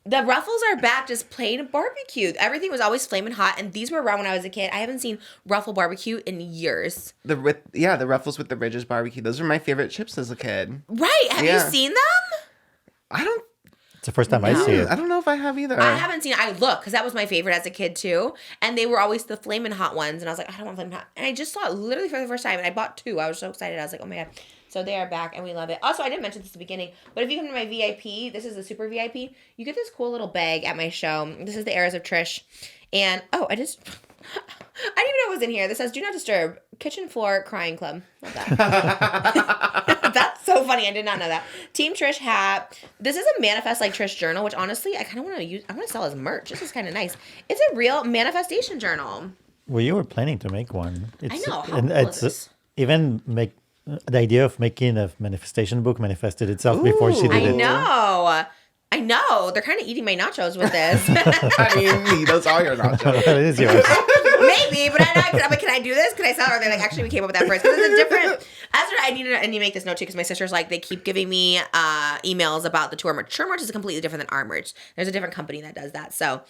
The Ruffles are back, just plain barbecue. Everything was always flaming hot, and these were around when I was a kid. I haven't seen Ruffle barbecue in years. the Ruffles with the Ridges barbecue. Those were my favorite chips as a kid. Right? Have you seen them? I don't. It's the first time I see it. I don't know if I have either. I haven't seen it. I look because that was my favorite as a kid too, and they were always the flaming hot ones. And I was like, I don't want flaming hot. And I just saw it literally for the first time, and I bought 2. I was so excited. I was like, oh my God. So they are back, and we love it. Also, I didn't mention this at the beginning, but if you come to my VIP, this is the super VIP, you get this cool little bag at my show. This is the Eras of Trish. And, I didn't even know it was in here. This says, do not disturb, kitchen floor crying club. Love that. That's so funny. I did not know that. Team Trish hat. This is a Manifest Like Trish journal, which honestly, I kind of want to use. I want to sell as merch. This is kind of nice. It's a real manifestation journal. Well, you were planning to make one. I know. How And cool it's is this? even make the idea of making a manifestation book manifested itself before she did I it. know. They're kind of eating my nachos with this. I mean, those are your nachos. It is yours. Maybe, but I'm like, can I do this? Can I sell it? Or they're like, actually, we came up with that first. Because it's a different. I need to make this note too, because my sister's like, they keep giving me emails about the tour merch. Tour merch is completely different than our merch. There's a different company that does that. So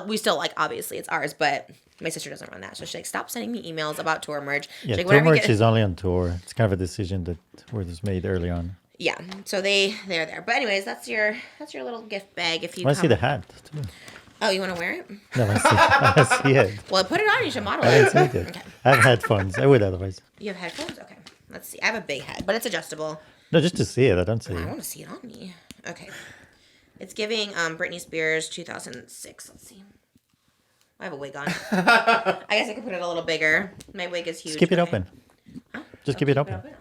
we still like, obviously it's ours, but my sister doesn't run that. So she's like, stop sending me emails about tour merch. Yeah, She's like, tour whatever you merch get- is only on tour. It's kind of a decision that was made early on. Yeah, so they're there. But anyways, that's your little gift bag. If you I want to see the hat too. Oh, you want to wear it? No, I want to see it. Well, put it on. You should model I it. haven't seen it. Okay. I have headphones. I would otherwise. You have headphones? Okay. Let's see. I have a big head, but it's adjustable. No, just to see it. I don't see I it. want to see it on me. Okay. It's giving Britney Spears 2006. Let's see. I have a wig on. I guess I could put it a little bigger. My wig is huge. Just keep it okay. open. Just keep it open. Okay.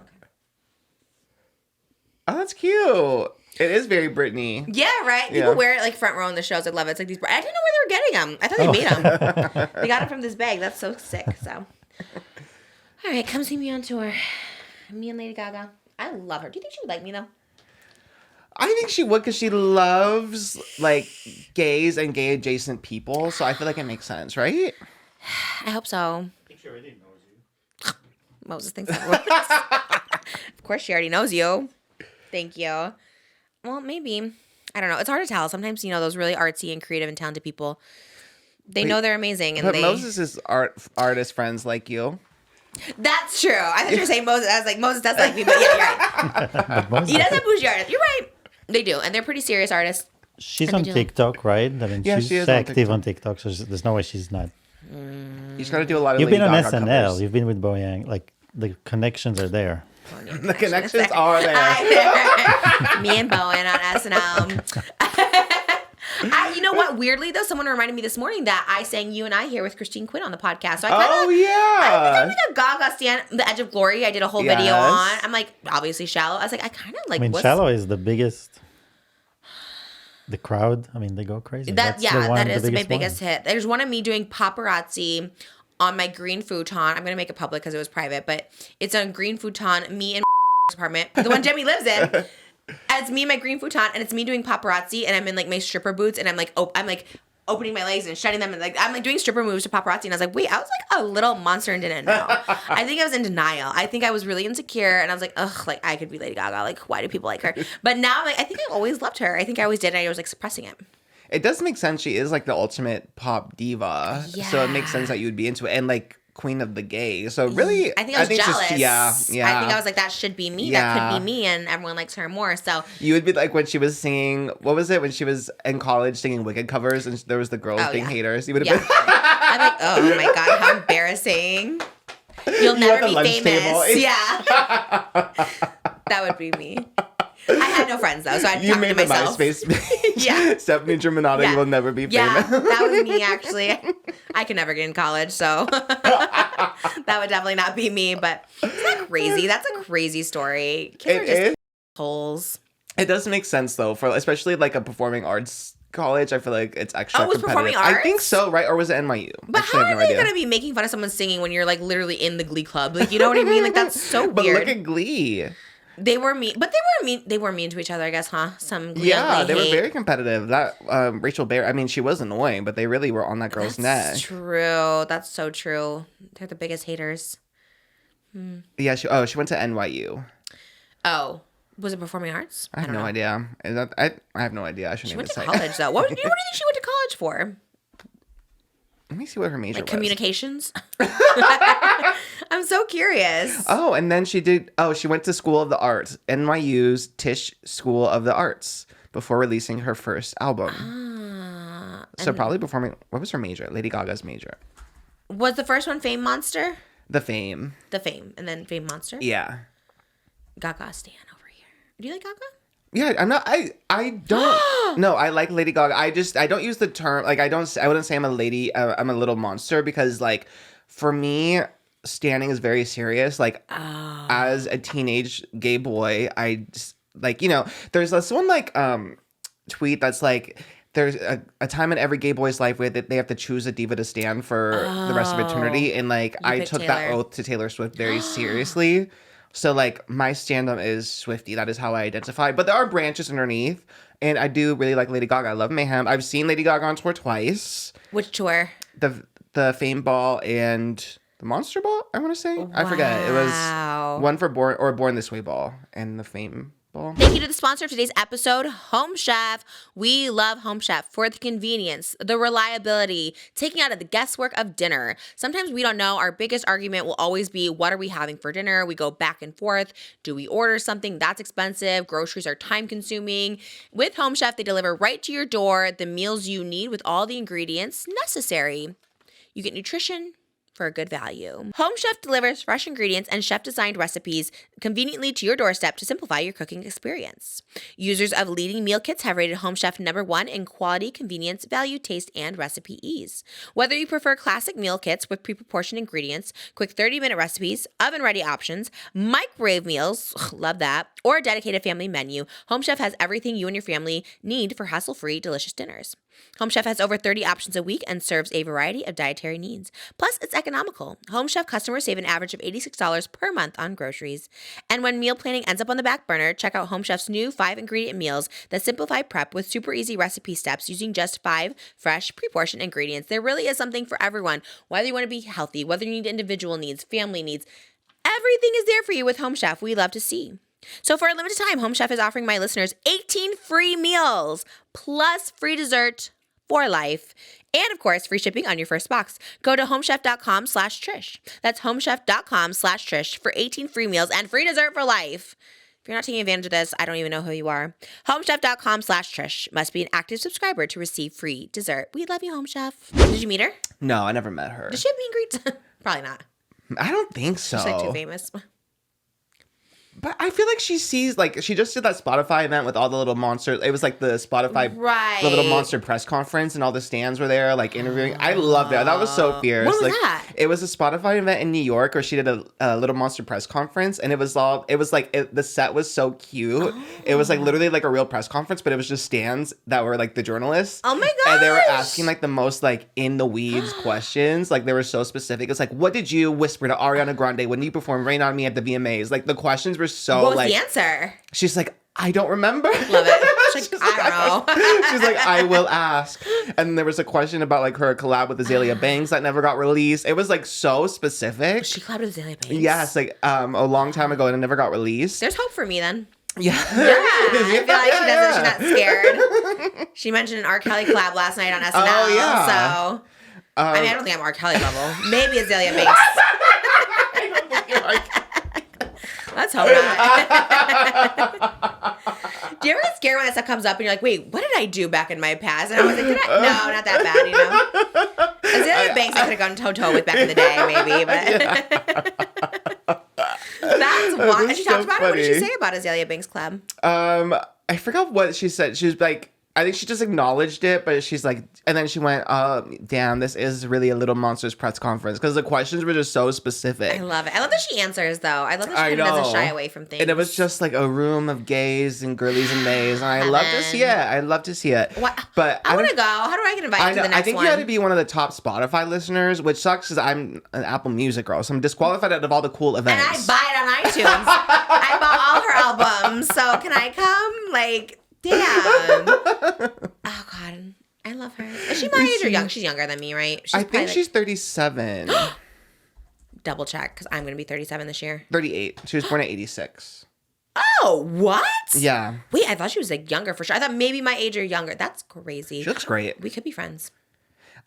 Oh, that's cute. It is very Britney. Yeah, right. People Yeah. wear it like front row in the shows. I love it. It's like these. I didn't know where they were getting them. I thought they made them. They got it from this bag. That's so sick. So, all right, come see me on tour. Me and Lady Gaga. I love her. Do you think she would like me though? I think she would because she loves like gays and gay adjacent people. So I feel like it makes sense, right? I hope so. I think she already knows you. Moses thinks that. Of course, she already knows you. Thank you. Well, maybe. I don't know. It's hard to tell. Sometimes, those really artsy and creative and talented people, they know they're amazing. And But Moses is artist friends like you. That's true. I thought you were saying Moses. I was like, Moses does like me, but yeah, you're right. He does have bougie artists. You're right. They do. And they're pretty serious artists. She's on TikTok, right? I mean, Yeah, she's she is on active on TikTok, so there's no way she's not. He's got to do a lot of You've been on Lady Gaga SNL. covers. You've been with Boyang. Like, the connections are there. The connections are there. Me and Bowen on SNL. You know what? Weirdly, though, someone reminded me this morning that I sang "You and I" here with Christine Quinn on the podcast. So I kind of, yeah. I'm like a Gaga stan. The Edge of Glory. I did a whole video Yes. on. I'm like, obviously shallow. I was like, I kind of like. I mean, what's... Shallow is the biggest. The crowd, I mean, they go crazy. That is my one. biggest hit. There's one of me doing paparazzi on my green futon. I'm gonna make it public because it was private, but it's on green futon. Me in apartment, the one Jemmy lives in. And it's me in my green futon, and it's me doing paparazzi, and I'm in like my stripper boots, and I'm like opening my legs and shutting them, and like I'm like doing stripper moves to paparazzi, and I was like, wait, I was like a little monster and didn't know. I think I was in denial. I think I was really insecure, and I was like, ugh, like I could be Lady Gaga. Like, why do people like her? But now I'm like, I think I've always loved her. I think I always did, and I was like suppressing it. It does make sense. She is like the ultimate pop diva. So it makes sense that you would be into it. And like Queen of the Gays. So really, I think I was jealous. Yeah. I think I was like, that should be me. Yeah. That could be me, and everyone likes her more. So You would be like when she was singing, what was it? When she was in college singing Wicked covers and there was the girls being haters. You would have been. I'm like, oh my God, how embarrassing. You'll never be famous. Table. Yeah. That would be me. I had no friends though, so I'd You talk made to the myself. MySpace page. Yeah. Stephanie Germanotta, Yeah. you will never be famous. Yeah, that was me actually. I could never get in college, so that would definitely not be me. But isn't that crazy? That's a crazy story. Kids are just holes. It does make sense though, for especially like a performing arts college. I feel like it's extra Oh, it was competitive. performing I think arts? so, right? Or was it NYU? But Actually, how I are have no they idea. going to be making fun of someone singing when you're like literally in the Glee Club? Like, you know what I mean? Like, that's so But weird. look at Glee. They were mean, but they were mean to each other, I guess, huh? Some Glee Yeah, they were hate. very competitive. That Rachel Bear, I mean, she was annoying, but they really were on that girl's neck. That's true. That's so true. They're the biggest haters. Yeah, she went to NYU. Oh, was it performing arts? I have don't no know. idea. I have no idea. I shouldn't She even went to say. college though. What do you think she went to college for? Let me see what her major Like was. communications? I'm so curious. Oh, and then she went to School of the Arts, NYU's Tisch School of the Arts, before releasing her first album. So probably performing. What was her major? Lady Gaga's major. Was the first one Fame Monster? The Fame. The Fame, and then Fame Monster. Yeah. Gaga stan over here. Do you like Gaga? Yeah, I'm not. I don't. No, I like Lady Gaga. I don't use the term like I wouldn't say I'm a lady. I'm a little monster because like for me, standing is very serious. Like as a teenage gay boy, I just, like there's this one like tweet that's like. There's a time in every gay boy's life where they have to choose a diva to stand for the rest of eternity, and like I picked took that Taylor. oath to Taylor Swift very seriously. So like my stand-up is Swiftie. That is how I identify. But there are branches underneath, and I do really like Lady Gaga. I love Mayhem. I've seen Lady Gaga on tour twice. Which tour? The Fame Ball and the Monster Ball. I want to say I forget. It Wow. was one for Born This Way Ball and the Fame Ball. people. Thank you to the sponsor of today's episode, Home Chef. We love Home Chef for the convenience, the reliability, taking out of the guesswork of dinner. Sometimes we don't know. Our biggest argument will always be, what are we having for dinner? We go back and forth. Do we order something that's expensive? Groceries are time consuming. With Home Chef, they deliver right to your door the meals you need with all the ingredients necessary. You get nutrition for a good value. Home Chef delivers fresh ingredients and chef-designed recipes conveniently to your doorstep to simplify your cooking experience. Users of leading meal kits have rated Home Chef #1 in quality, convenience, value, taste, and recipe ease. Whether you prefer classic meal kits with pre-proportioned ingredients, quick 30-minute recipes, oven-ready options, microwave meals, love that, or a dedicated family menu, Home Chef has everything you and your family need for hassle-free, delicious dinners. Home Chef has over 30 options a week and serves a variety of dietary needs. Plus, it's economical. Home Chef customers save an average of $86 per month on groceries. And when meal planning ends up on the back burner, check out Home Chef's new 5-ingredient meals that simplify prep with super easy recipe steps using just 5 fresh, pre-portioned ingredients. There really is something for everyone. Whether you want to be healthy, whether you need individual needs, family needs, everything is there for you with Home Chef. We love to see. So for a limited time, Home Chef is offering my listeners 18 free meals plus free dessert for life. And of course, free shipping on your first box. Go to homechef.com/Trish. That's homechef.com/Trish for 18 free meals and free dessert for life. If you're not taking advantage of this, I don't even know who you are. Homechef.com/Trish. Must be an active subscriber to receive free dessert. We love you, Home Chef. Did you meet her? No, I never met her. Does she have meet and greets? Probably not. I don't think so. She's like too famous. But I feel like she sees, like, she just did that Spotify event with all the little monsters. It was like the Spotify, Right. the little monster press conference, and all the stands were there, like, interviewing. I loved it. That was so fierce. What was like, that? It was a Spotify event in New York where she did a little monster press conference, and it was the set was so cute. Oh. It was like literally like a real press conference, but it was just stands that were like the journalists. Oh my And they were gosh. asking like the most like in the weeds questions. Like they were so specific. It's like, what did you whisper to Ariana Grande when you performed Rain on Me at the VMAs? Like the questions were so What was like. the answer? She's like, I don't remember. Love it. She's like, I don't know. She's like, I will ask. And there was a question about like her collab with Azalea Banks that never got released. It was like so specific. She collabed with Azalea Banks. Yes, like a long time ago and it never got released. There's hope for me then. Yeah. Yeah, I feel like she doesn't. She's not scared. She mentioned an R. Kelly collab last night on SNL. Oh, yeah. So, I mean, I don't think I'm R. Kelly level. Maybe Azalea Banks. I don't think you're like. Let's hope not. Do you ever get scared when that stuff comes up and you're like, wait, what did I do back in my past? And I was like, no, not that bad, you know? Azalea Banks I could have gone toe-to-toe with back in the day, maybe, but... That's why. And she so talked about it. What did she funny. say about Azalea Banks Club? I forgot what she said. She was like, I think she just acknowledged it, but she's like, and then she went, damn, this is really a Little Monsters press conference. Because the questions were just so specific. I love it. I love that she answers, though. I love that I she kind of doesn't know. shy away from things. And it was just like a room of gays and girlies and mays. And I love to see it. I love to see it. What? But I want don't- to go. How do I get invited I to know. the next I think one? you had to be one of the top Spotify listeners, which sucks because I'm an Apple Music girl. So I'm disqualified out of all the cool And I events. buy it on iTunes. I bought all her albums. So can I come? Like, damn. Oh, God. I love her. Is she my age or young? She's younger than me, right? I think she's 37. Double check because I'm going to be 37 this year. 38. She was born in 86. Oh, what? Yeah. Wait, I thought she was like younger for sure. I thought maybe my age or younger. That's crazy. She looks great. We could be friends.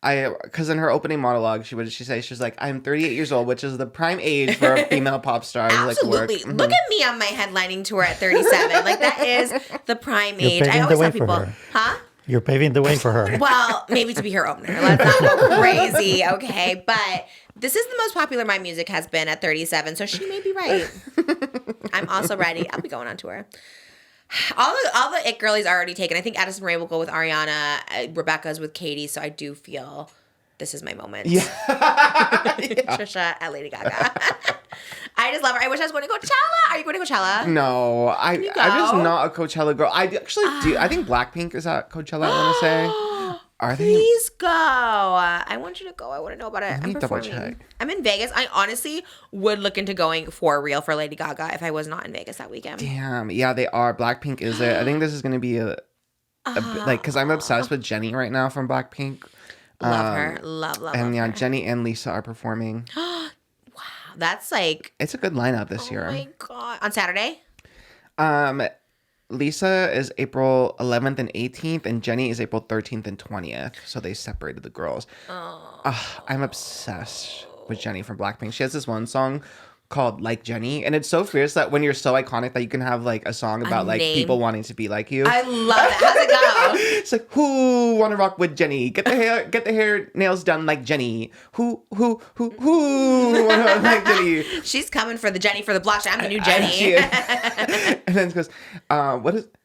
Because in her opening monologue, she was like, I'm 38 years old, which is the prime age for a female pop star. to, like, work. Absolutely. Look at me on my headlining tour at 37. Like, that is the prime You're age. I paving always the way tell for people, her. huh? You're paving the way for her. Well, maybe to be her opener. Let's not go crazy, okay? But this is the most popular my music has been at 37, so she may be right. I'm also ready. I'll be going on tour. All the it girlies are already taken. I think Addison Rae will go with Ariana. Rebecca's with KATY, so I do feel this is my moment. Yeah. Trisha at Lady Gaga. I just love her. I wish I was going to Coachella. Are you going to Coachella? No, I'm you just go? not a Coachella girl. I actually do. I think Blackpink is at Coachella, I want to say. Are they? Please go. I want you to go. I want to know about it. me I'm double performing. check. I'm in Vegas. I honestly would look into going for real for Lady Gaga if I was not in Vegas that weekend. Damn. Yeah, they are. Blackpink is it. I think this is going to be a like, because I'm obsessed with Jennie right now from Blackpink. Love her. Love And yeah, her. Jennie and Lisa are performing. That's like, It's a good lineup this oh year. my God. On Saturday? Lisa is April 11th and 18th, and Jenny is April 13th and 20th. So they separated the girls. I'm obsessed with Jenny from Blackpink. She has this one song called Like Jenny, and it's so fierce that when you're so iconic that you can have like a song about like name. people wanting to be like you. I love it. How's it go? It's like, who wanna rock with Jenny? Get the hair nails done like Jenny. Who wanna rock like Jenny? She's coming for the Jenny for the block. I'm the new Jenny. She is. And then it goes,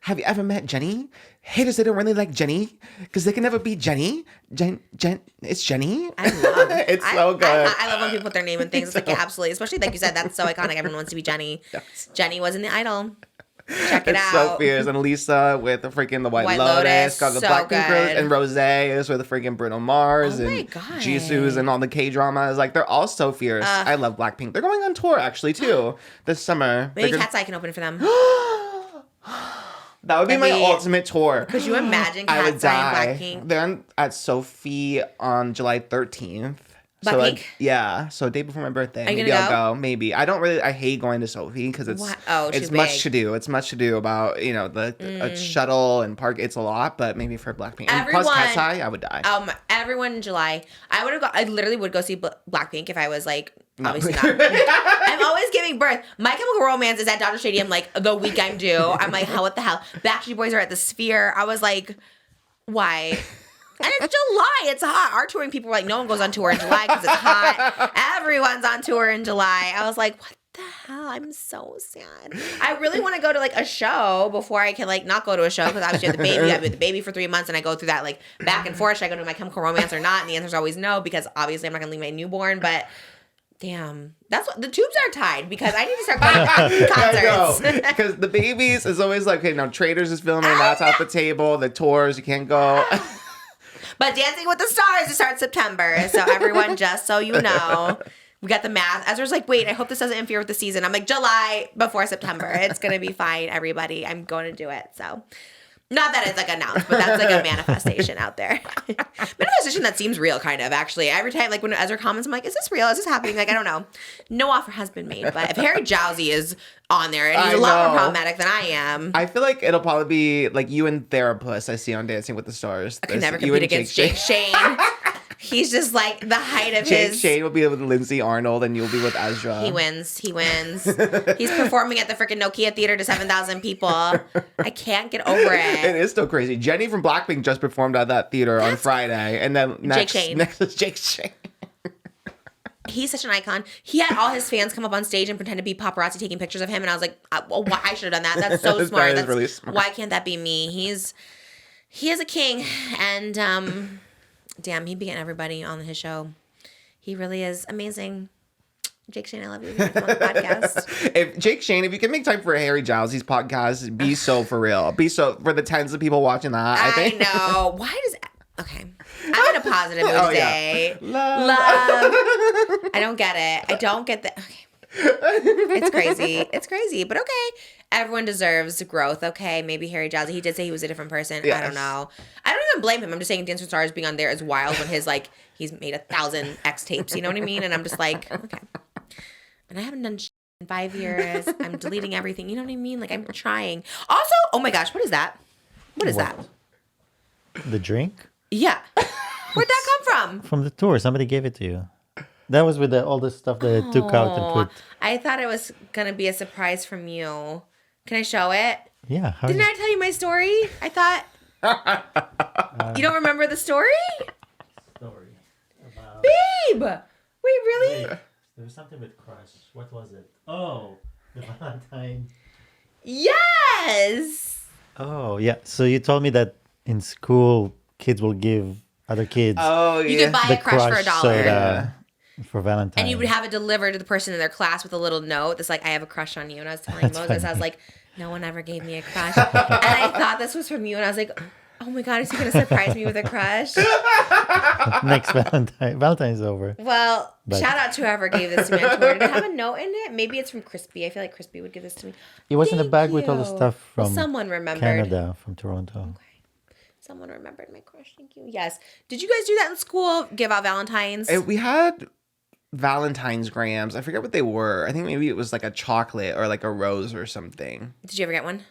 have you ever met Jenny? Haters, they don't really like Jenny because they can never be Jenny. It's Jenny. I love it. It's so good. I love when people put their name in things. It's like, yeah, absolutely. Especially like you said, that's so iconic. Everyone wants to be Jenny. Yes. Jenny was in The Idol. Check it It's out. so fierce. And Lisa with the freaking the White Lotus. Got the so Blackpink girls. good. And Rose is with the freaking Bruno Mars. Oh my and God. Jisoo's and all the K-dramas. Like, they're all so fierce. I love Blackpink. They're going on tour, actually, too, this summer. Maybe They're KATY can open for them. That would be my That'd be- ultimate tour. Could you imagine I would KATY die. and Blackpink? They're at Sophie on July 13th. So Blackpink? like, yeah, so day before my birthday. Are you Maybe gonna I'll go. Maybe. I hate going to Sophie because it's What? Oh, it's too much big. to do. It's much to do about, the shuttle and park. It's a lot, but maybe for Blackpink. And plus Everyone- KATY, I would die. Everyone in July. I literally would go see Blackpink if I was like, No. obviously not. I'm always giving birth. My Chemical Romance is at Dodger Stadium like the week I'm due. I'm like, what the hell? Backstreet Boys are at the Sphere. I was like, why? And it's July. It's hot. Our touring people were like, no one goes on tour in July because it's hot. Everyone's on tour in July. I was like, what the hell? I'm so sad. I really want to go to like a show before I can like not go to a show because obviously I have the baby. I've been with the baby for 3 months and I go through that like back and forth. Should I go to My Chemical Romance or not? And the answer is always no because obviously I'm not going to leave my newborn. But damn, that's what the tubes are tied because I need to start going to concerts. Because the babies is always like, okay, now Traitors is filming. That's off the table. The tours, you can't go. But Dancing with the Stars, it starts September. So everyone, just so you know, we got the math. Ezra's like, wait, I hope this doesn't interfere with the season. I'm like, July before September. It's going to be fine, everybody. I'm going to do it. So not that it's like announced, but that's like a manifestation out there. Manifestation that seems real, kind of, actually. Every time, like when Ezra comments, I'm like, is this real? Is this happening? Like, I don't know. No offer has been made. But if Harry Jowsey is on there, and he's a lot more problematic than I am. I feel like it'll probably be like you and Therapist I see on Dancing with the Stars. I could never You compete and against Jake Shane. He's just like the height of Jake his. Shane will be with Lindsay Arnold and you'll be with Ezra. He wins. He wins. He's performing at the freaking Nokia Theater to 7,000 people. I can't get over It it. is still crazy. Jenny from Blackpink just performed at that theater on Friday. And then next Shane. is Jake Shane. He's such an icon. He had all his fans come up on stage and pretend to be paparazzi taking pictures of him. And I was like, well, I should have done that. That's so That smart. is That's, really smart. Why can't that be me? He is a king. And damn, he'd be getting everybody on his show. He really is amazing. Jake Shane, I love you. You're on the podcast. If Jake Shane, if you can make time for Harry Jowsey's podcast, be so for real. Be so for the tens of people watching that. I think. know. Why does... Okay. I'm in a positive mood Oh, today. yeah. Love. I don't get it. I don't get the... Okay. It's crazy. It's crazy. But okay. Everyone deserves growth. Okay. Maybe Harry Jowsey. He did say he was a different person. I Yes. don't know. I don't even blame him. I'm just saying Dance with Stars being on there is wild when his like... He's made 1,000 X tapes. You know what I mean? And I'm just like, okay. And I haven't done shit in 5 years. I'm deleting everything. You know what I mean? Like I'm trying. Also, oh my gosh, what is that? What is that? The drink Yeah. Where'd that come from? from the tour. Somebody gave it to you. That was with all the stuff that they took out and Aw, put. I thought it was gonna be a surprise from you. Can I show it? Yeah. How Didn't is- I tell you my story? I thought you don't remember the story? Story about... Babe! Wait, really? There was something with Crush. What was it? Oh, the Valentine. Yes! Oh, yeah. So you told me that in school, kids will give other kids Oh yeah. You could buy the a crush for $1. soda for Valentine's. And you would have it delivered to the person in their class with a little note that's like, I have a crush on you. And I was telling That's Moses, I was funny. like, no one ever gave me a crush. And I thought this was from you. And I was like, oh my God, is he going to surprise me with a crush? Next Valentine. Valentine's over. Well, But- shout out to whoever gave this to me on tour. Did it have a note in it? Maybe it's from Crispy. I feel like Crispy would give this to me. It was in the Thank bag with all the you. stuff Well, from someone remembered. Canada, from Toronto. Someone remembered my crush. Thank you. Yes. Did you guys do that in school? Give out Valentines? We had Valentine's grams. I forget what they were. I think maybe it was like a chocolate or like a rose or something. Did you ever get one?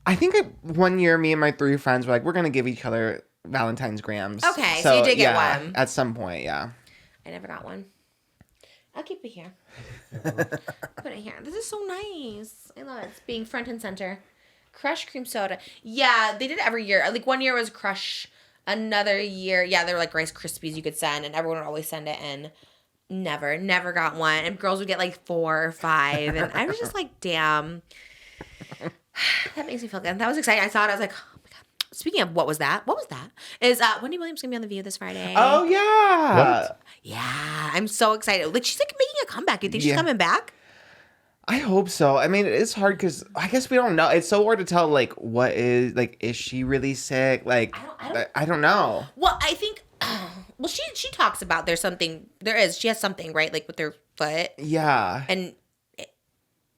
I think one year, me and my 3 friends were like, we're gonna give each other Valentine's grams. Okay, so you did get one. At some point, yeah. I never got one. I'll keep it here. Put it here. This is so nice. I love it. It's being front and center. Crush cream soda. Yeah, they did it every year. Like one year was Crush. Another year, yeah, they were like Rice Krispies you could send, and everyone would always send it in. Never got one. And girls would get like 4 or 5. And I was just like, damn. That makes me feel good. That was exciting. I saw it. I was like, oh my God. Speaking of what was that? Is Wendy Williams going to be on The View this Friday? Oh, yeah. What? Yeah. I'm so excited. Like, she's like making a comeback. You think she's coming back? I hope so. I mean, it's hard because I guess we don't know. It's so hard to tell, like, what is she really sick? Like, I don't know. Well, I think, well, she talks about she has something, right? Like with her foot. Yeah. And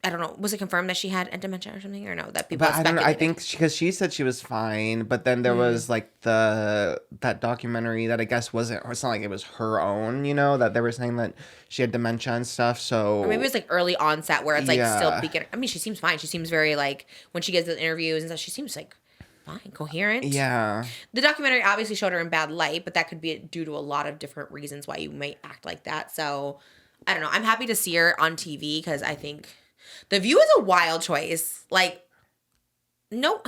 I don't know. Was it confirmed that she had dementia or something, or no? That people. But I don't know. I think because she said she was fine, but then there was like that documentary that I guess wasn't. Or it's not like it was her own. You know that they were saying that she had dementia and stuff. So or maybe it was like early onset where it's like still beginning. I mean, she seems fine. She seems very like when she gives the interviews and stuff. She seems like fine, coherent. Yeah. The documentary obviously showed her in bad light, but that could be due to a lot of different reasons why you might act like that. So I don't know. I'm happy to see her on TV because I think. The View is a wild choice. Like, no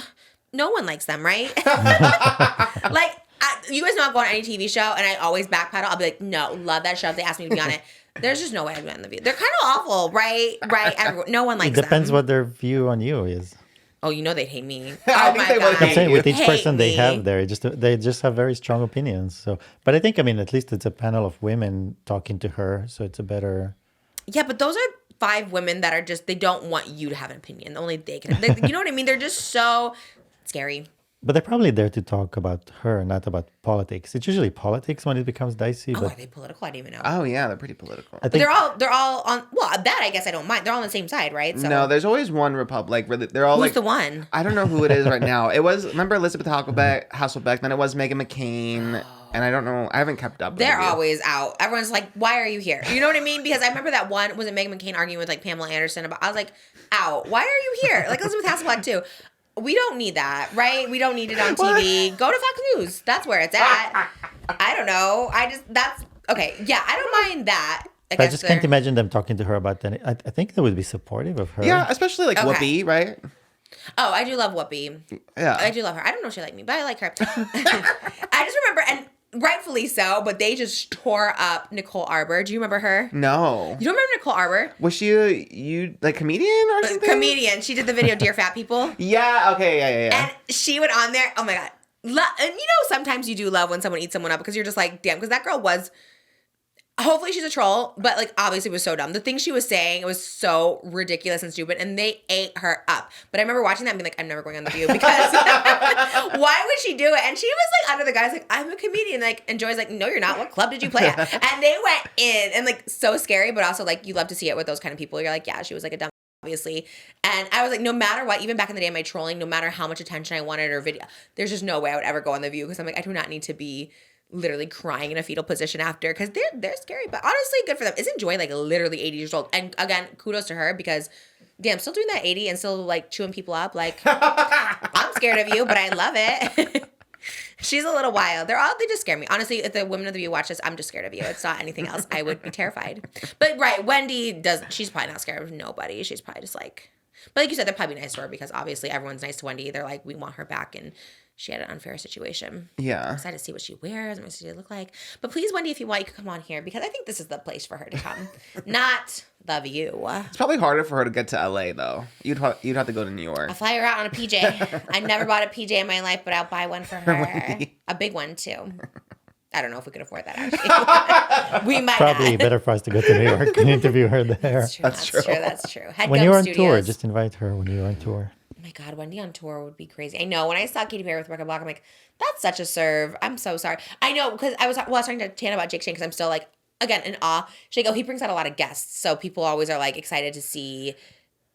one likes them, right? Like, you guys know I'm going on any TV show, and I always backpedal. I'll be like, no, love that show. If they ask me to be on it, there's just no way I'd be on The View. They're kind of awful, right? No one likes them. It depends what their view on you is. Oh, you know they'd hate me. I Oh think my they would God. I'm saying with each Hate person they me. have there, they just have very strong opinions. So, but I think at least it's a panel of women talking to her, so it's a better. Yeah, but those are 5 women that are just, they don't want you to have an opinion. Only they can. You know what I mean? They're just so scary. But they're probably there to talk about her, not about politics. It's usually politics when it becomes dicey. Oh, but are they political? I didn't even know. Oh yeah, they're pretty political. I But think they're all on, well, that I guess I don't mind. They're all on the same side, right? So No, there's always one Republic. Really, they're all who's like the one? I don't know who it is right now. It was remember Elizabeth Hasselbeck. Then it was Meghan McCain, and I don't know. I haven't kept up. with They're it. always out. Everyone's like, why are you here? You know what I mean? Because I remember that one, was it Meghan McCain arguing with like Pamela Anderson about, I was like, ow, why are you here? Like Elizabeth Hasselbeck too. We don't need that, right? We don't need it on TV. Go to Fox News. That's where it's at. I don't know. That's, okay. Yeah, I don't mind that. I just can't imagine them talking to her about that. I think they would be supportive of her. Yeah, especially like Okay. Whoopi, right? Oh, I do love Whoopi. Yeah. I do love her. I don't know if she like me, but I like her. I just remember, and rightfully so, but they just tore up Nicole Arbor. Do you remember her? No. You don't remember Nicole Arbor? Was she you like comedian or something? Comedian. She did the video Dear Fat People. Yeah. Okay. Yeah. And she went on there. Oh my God. And you know, sometimes you do love when someone eats someone up because you're just like, damn, because that girl was, hopefully she's a troll, but like obviously was so dumb. The things she was saying, it was so ridiculous and stupid, and they ate her up. But I remember watching that and being like, I'm never going on The View because why would she do it? And she was like under the guise like, I'm a comedian. Like, and Joy's like, no, you're not. What club did you play at? And they went in and like so scary, but also like you love to see it with those kind of people. You're like, yeah, she was like a dumb. Obviously. And I was like, no matter what, even back in the day of my trolling, no matter how much attention I wanted or video, there's just no way I would ever go on The View because I'm like, I do not need to be literally crying in a fetal position after because they're scary. But honestly, good for them. Isn't Joy like literally 80 years old? And again, kudos to her because damn, still doing that 80 and still like chewing people up. Like, I'm scared of you, but I love it. She's a little wild. They just scare me. Honestly, if the women of The View watch this, I'm just scared of you. It's not anything else. I would be terrified. But right, Wendy she's probably not scared of nobody. She's probably just like, but like you said, they're probably nice to her because obviously everyone's nice to Wendy. They're like, we want her back and she had an unfair situation. Yeah. I'm excited to see what she wears. I'm excited to see what she look like. But please, Wendy, if you want, you can come on here because I think this is the place for her to come. Not The View. It's probably harder for her to get to LA though. You'd have to go to New York. I'll fly her out on a PJ. I never bought a PJ in my life, but I'll buy one for her. A big one too. I don't know if we could afford that actually. We might Probably not. better for us to go to New York and interview her there. That's true. That's true. When you're on tour, just invite her when you're on tour. Oh my God, Wendy on tour would be crazy. I know. When I saw Katy Perry with Rebecca Block, I'm like, that's such a serve. I'm so sorry. I know because I was talking to Tana about Jake Shane because I'm still like, again, in awe. She's like, oh, he brings out a lot of guests. So people always are like excited to see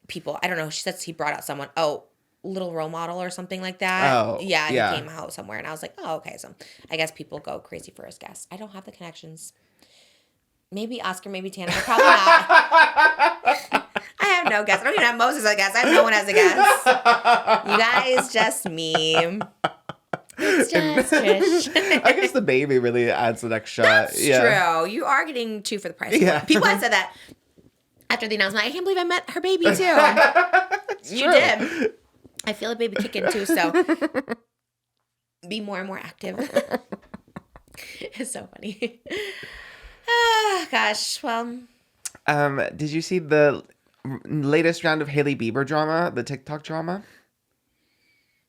people. I don't know. She says he brought out someone. Oh, little role model or something like that. Oh, yeah. yeah. He came out somewhere and I was like, oh, okay. So I guess people go crazy for his guests. I don't have the connections. Maybe Oscar, maybe Tana, but probably not. I have have no guess. I don't even have Moses as a guess. I have no one as a guess. You guys, just me. It's just Trish. I guess the baby really adds the next shot. That's true. You are getting 2 for the price. Yeah. People had said that after the announcement. I can't believe I met her baby too. You true. did. I feel a baby kicking too, so be more and more active. It's so funny. Ah, gosh. Well, did you see the latest round of Hailey Bieber drama, the TikTok drama?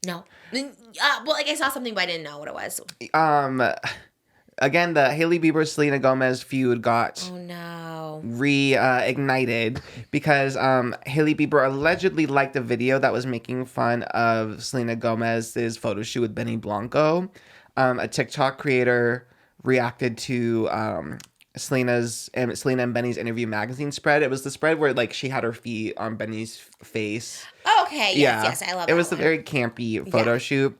no. Well, like I saw something, but I didn't know what it was. Again, the Hailey Bieber Selena Gomez feud got Oh no. reignited because Hailey Bieber allegedly liked a video that was making fun of Selena Gomez's photo shoot with Benny Blanco. A TikTok creator reacted to Selena and Benny's interview magazine spread. It was the spread where like she had her feet on Benny's face. Oh, okay. Yes, I love it. It was that a one. very campy photo shoot.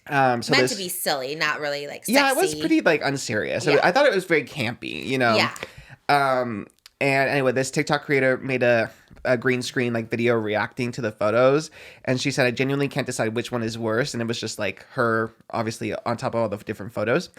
So Meant to be silly, not really like sexy. yeah, it was pretty like unserious. Yeah. I thought it was very campy, you know. Yeah. And anyway, this TikTok creator made a green screen like video reacting to the photos, and she said, "I genuinely can't decide which one is worse." And it was just like her, obviously, on top of all the different photos.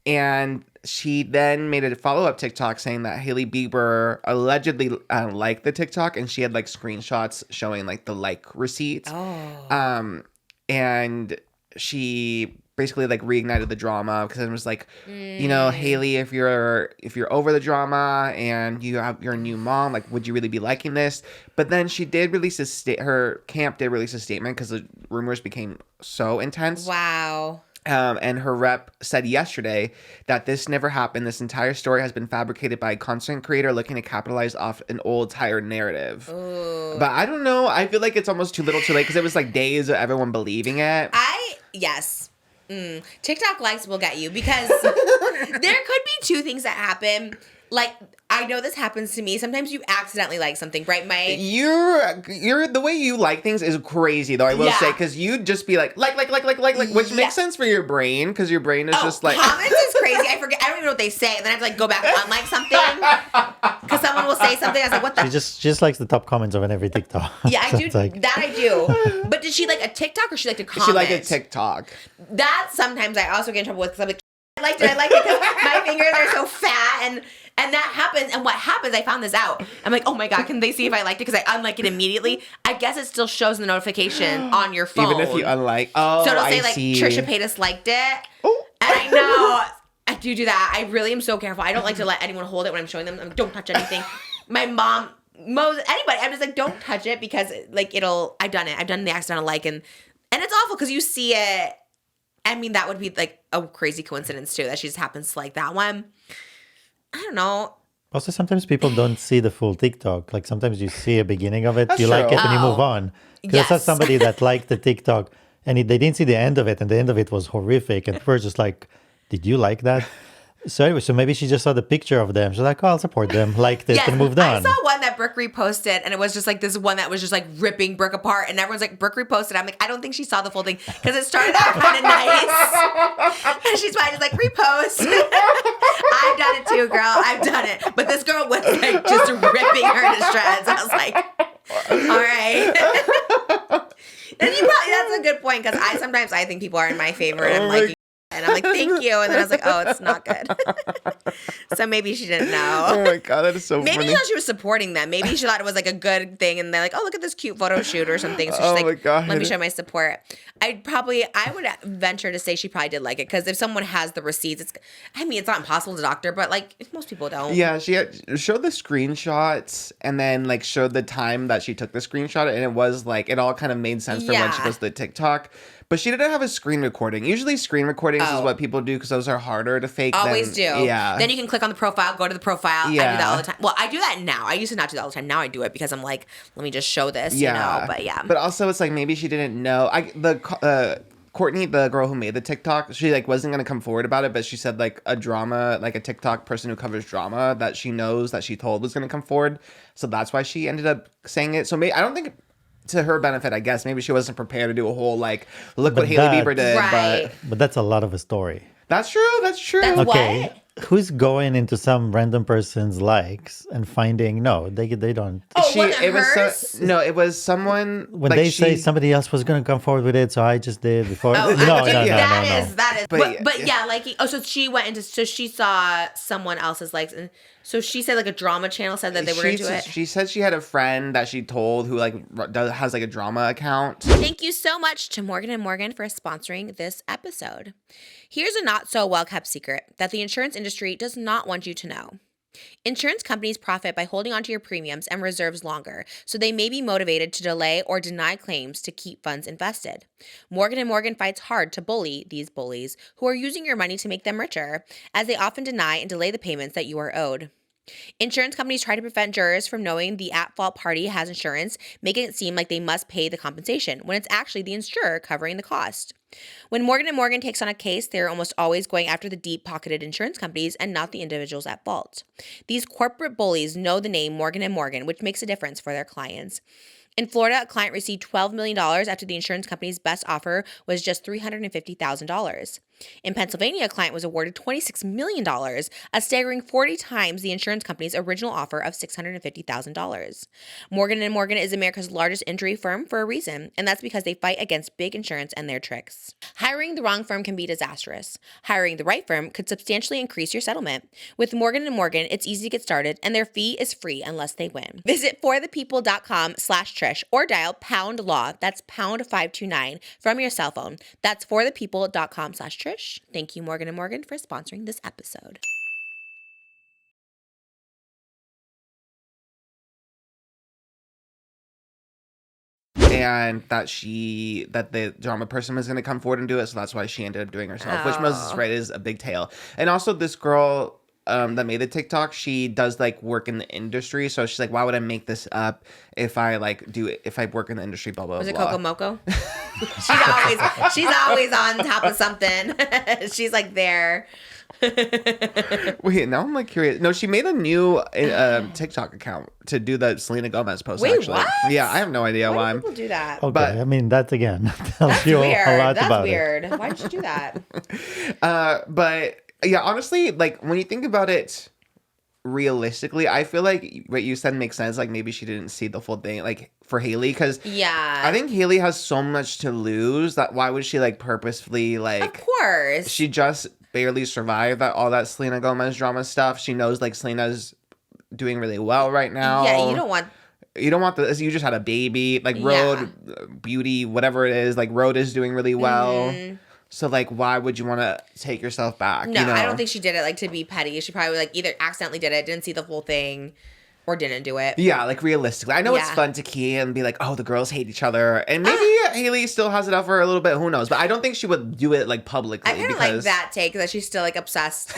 And she then made a follow-up TikTok saying that Hailey Bieber allegedly liked the TikTok, and she had like screenshots showing like the like receipts. Oh. And she basically like reignited the drama because it was like, you know, Hailey, if you're over the drama and you're a new mom, like, would you really be liking this? But then she did release her camp did release a statement because the rumors became so intense. Wow. And her rep said yesterday that this never happened. This entire story has been fabricated by a content creator looking to capitalize off an old, tired narrative. Ooh. But I don't know. I feel like it's almost too little too late because it was like days of everyone believing it. Yes. TikTok likes will get you because there could be 2 things that happen. Like, I know this happens to me. Sometimes you accidentally like something, right? You're the way you like things is crazy though. I will say because you'd just be like, which makes sense for your brain because your brain is just like comments is crazy. I forget. I don't even know what they say, and then I have to like go back and unlike something because someone will say something. I was like, what the? She just likes the top comments of every TikTok. Yeah, I So do. it's like- That I do. But did she like a TikTok or she like to comment? she liked a TikTok. That sometimes I also get in trouble with because I'm like, I liked it because my fingers are so fat and that happens. And what happens, I found this out. I'm like, oh my God, can they see if I liked it? Because I unlike it immediately. I guess it still shows in the notification on your phone. Even if you unlike. Oh, so it'll say I like see. Trisha Paytas liked it. Oh. And I know I do that. I really am so careful. I don't like to let anyone hold it when I'm showing them. I'm like, don't touch anything. My mom, Moses, anybody. I'm just like, don't touch it because like I've done it. I've done the accidental like and it's awful because you see it. I mean, that would be like a crazy coincidence too that she just happens to like that one. I don't know. Also, sometimes people don't see the full TikTok. Like sometimes you see a beginning of it, That's you like true. it, and you move on. Because I saw Yes. somebody that liked the TikTok, and they didn't see the end of it, and the end of it was horrific. And we're just like, "Did you like that?" So anyway, so maybe she just saw the picture of them. She's like, "Oh, I'll support them," liked it, and moved on. I saw one that Brooke reposted, and it was just like this one that was just like ripping Brooke apart, and everyone's like, Brooke reposted. I'm like, I don't think she saw the full thing because it started out kind of nice, and she's probably just like repost. I've done it too, girl. I've done it, but this girl was like just ripping her to shreds. I was like, all right. And that's a good point because sometimes I think people are in my favor, and I'm like. And I'm like, thank you. And then I was like, oh, it's not good. So maybe she didn't know. Oh my God, that is so Maybe funny. she thought she was supporting them. Maybe she thought it was like a good thing. And they're like, oh, look at this cute photo shoot or something. So she's Oh like, my God. let me show my support. I would venture to say she probably did like it. Because if someone has the receipts, it's not impossible to doctor, but like most people don't. Yeah, she showed the screenshots and then like showed the time that she took the screenshot, and it was like it all kind of made sense for when she Yeah. posted the TikTok. But she didn't have a screen recording. Usually screen recordings is what people do because those are harder to fake. Always do. Yeah. Then you can click on the profile, go to the profile. I do Yeah. that all the time. Well, I do that now. I used to not do that all the time. Now I do it because I'm like, let me just show this, you know? But yeah. But also it's like maybe she didn't know. Courtney, the girl who made the TikTok, she like wasn't gonna come forward about it, but she said like a drama, like a TikTok person who covers drama that she knows that she told was gonna come forward. So that's why she ended up saying it. So maybe I don't think to her benefit, I guess maybe she wasn't prepared to do a whole like look what But Hailey that- Bieber did. Right. But But that's a lot of a story. that's true. That's true. That's Okay. what? who's going into some random person's likes and finding they don't. Oh, was it it was hers? no, it was someone When like they say somebody else was going to come forward with it, so I just did before. Oh, no. that is. But- But yeah, like, so she went into, so she saw someone else's likes, and so she said like a drama channel said that they were into it. She said she had a friend that she told who like has like a drama account. Thank you so much to Morgan & Morgan for sponsoring this episode. Here's a not so well kept secret that the insurance industry does not want you to know. Insurance companies profit by holding onto your premiums and reserves longer, so they may be motivated to delay or deny claims to keep funds invested. Morgan & Morgan fights hard to bully these bullies who are using your money to make them richer, as they often deny and delay the payments that you are owed. Insurance companies try to prevent jurors from knowing the at-fault party has insurance, making it seem like they must pay the compensation, when it's actually the insurer covering the cost. When Morgan & Morgan takes on a case, they're almost always going after the deep-pocketed insurance companies and not the individuals at fault. These corporate bullies know the name Morgan & Morgan, which makes a difference for their clients. In Florida, a client received $12 million after the insurance company's best offer was just $350,000. In Pennsylvania, a client was awarded $26 million, a staggering 40 times the insurance company's original offer of $650,000. Morgan & Morgan is America's largest injury firm for a reason, and that's because they fight against big insurance and their tricks. Hiring the wrong firm can be disastrous. Hiring the right firm could substantially increase your settlement. With Morgan & Morgan, it's easy to get started, and their fee is free unless they win. Visit forthepeople.com/Trish or dial #law, that's #529 from your cell phone. That's forthepeople.com/Trish. Thank you, Morgan & Morgan, for sponsoring this episode. And that the drama person was going to come forward and do it, so that's why she ended up doing it herself, which Moses right is a big tale. And also this girl that made the TikTok, she does like work in the industry, so she's like, why would I make this up if I work in the industry, blah blah Was it blah. Coco Moco? she's always on top of something. She's like there. Wait, now I'm like curious. No, she made a new TikTok account to do the Selena Gomez post. Wait, actually. what? Yeah, I have no idea why. Why do people do that? Okay, But- I mean that again tells That's you weird. a lot That's about weird. Why did you do that? But yeah, honestly, like when you think about it realistically, I feel like what you said makes sense. Like maybe she didn't see the full thing, like for Hayley, because Yeah. I think Hayley has so much to lose that why would she like purposefully Of like course. she just barely survived all that Selena Gomez drama stuff. She knows like Selena's doing really well right now. Yeah, you don't want this. You just had a baby, like Yeah. Road Beauty, whatever it is. Like Road is doing really well. So like, why would you want to take yourself back? No, you know? I don't think she did it like to be petty. She probably like either accidentally did it, didn't see the full thing, or didn't do it. Yeah, like realistically, I know it's Yeah. fun to key and be like, oh, the girls hate each other, and maybe Hayley still has it up for her a little bit. Who knows? But I don't think she would do it like publicly. I kind of like that take that she's still like obsessed.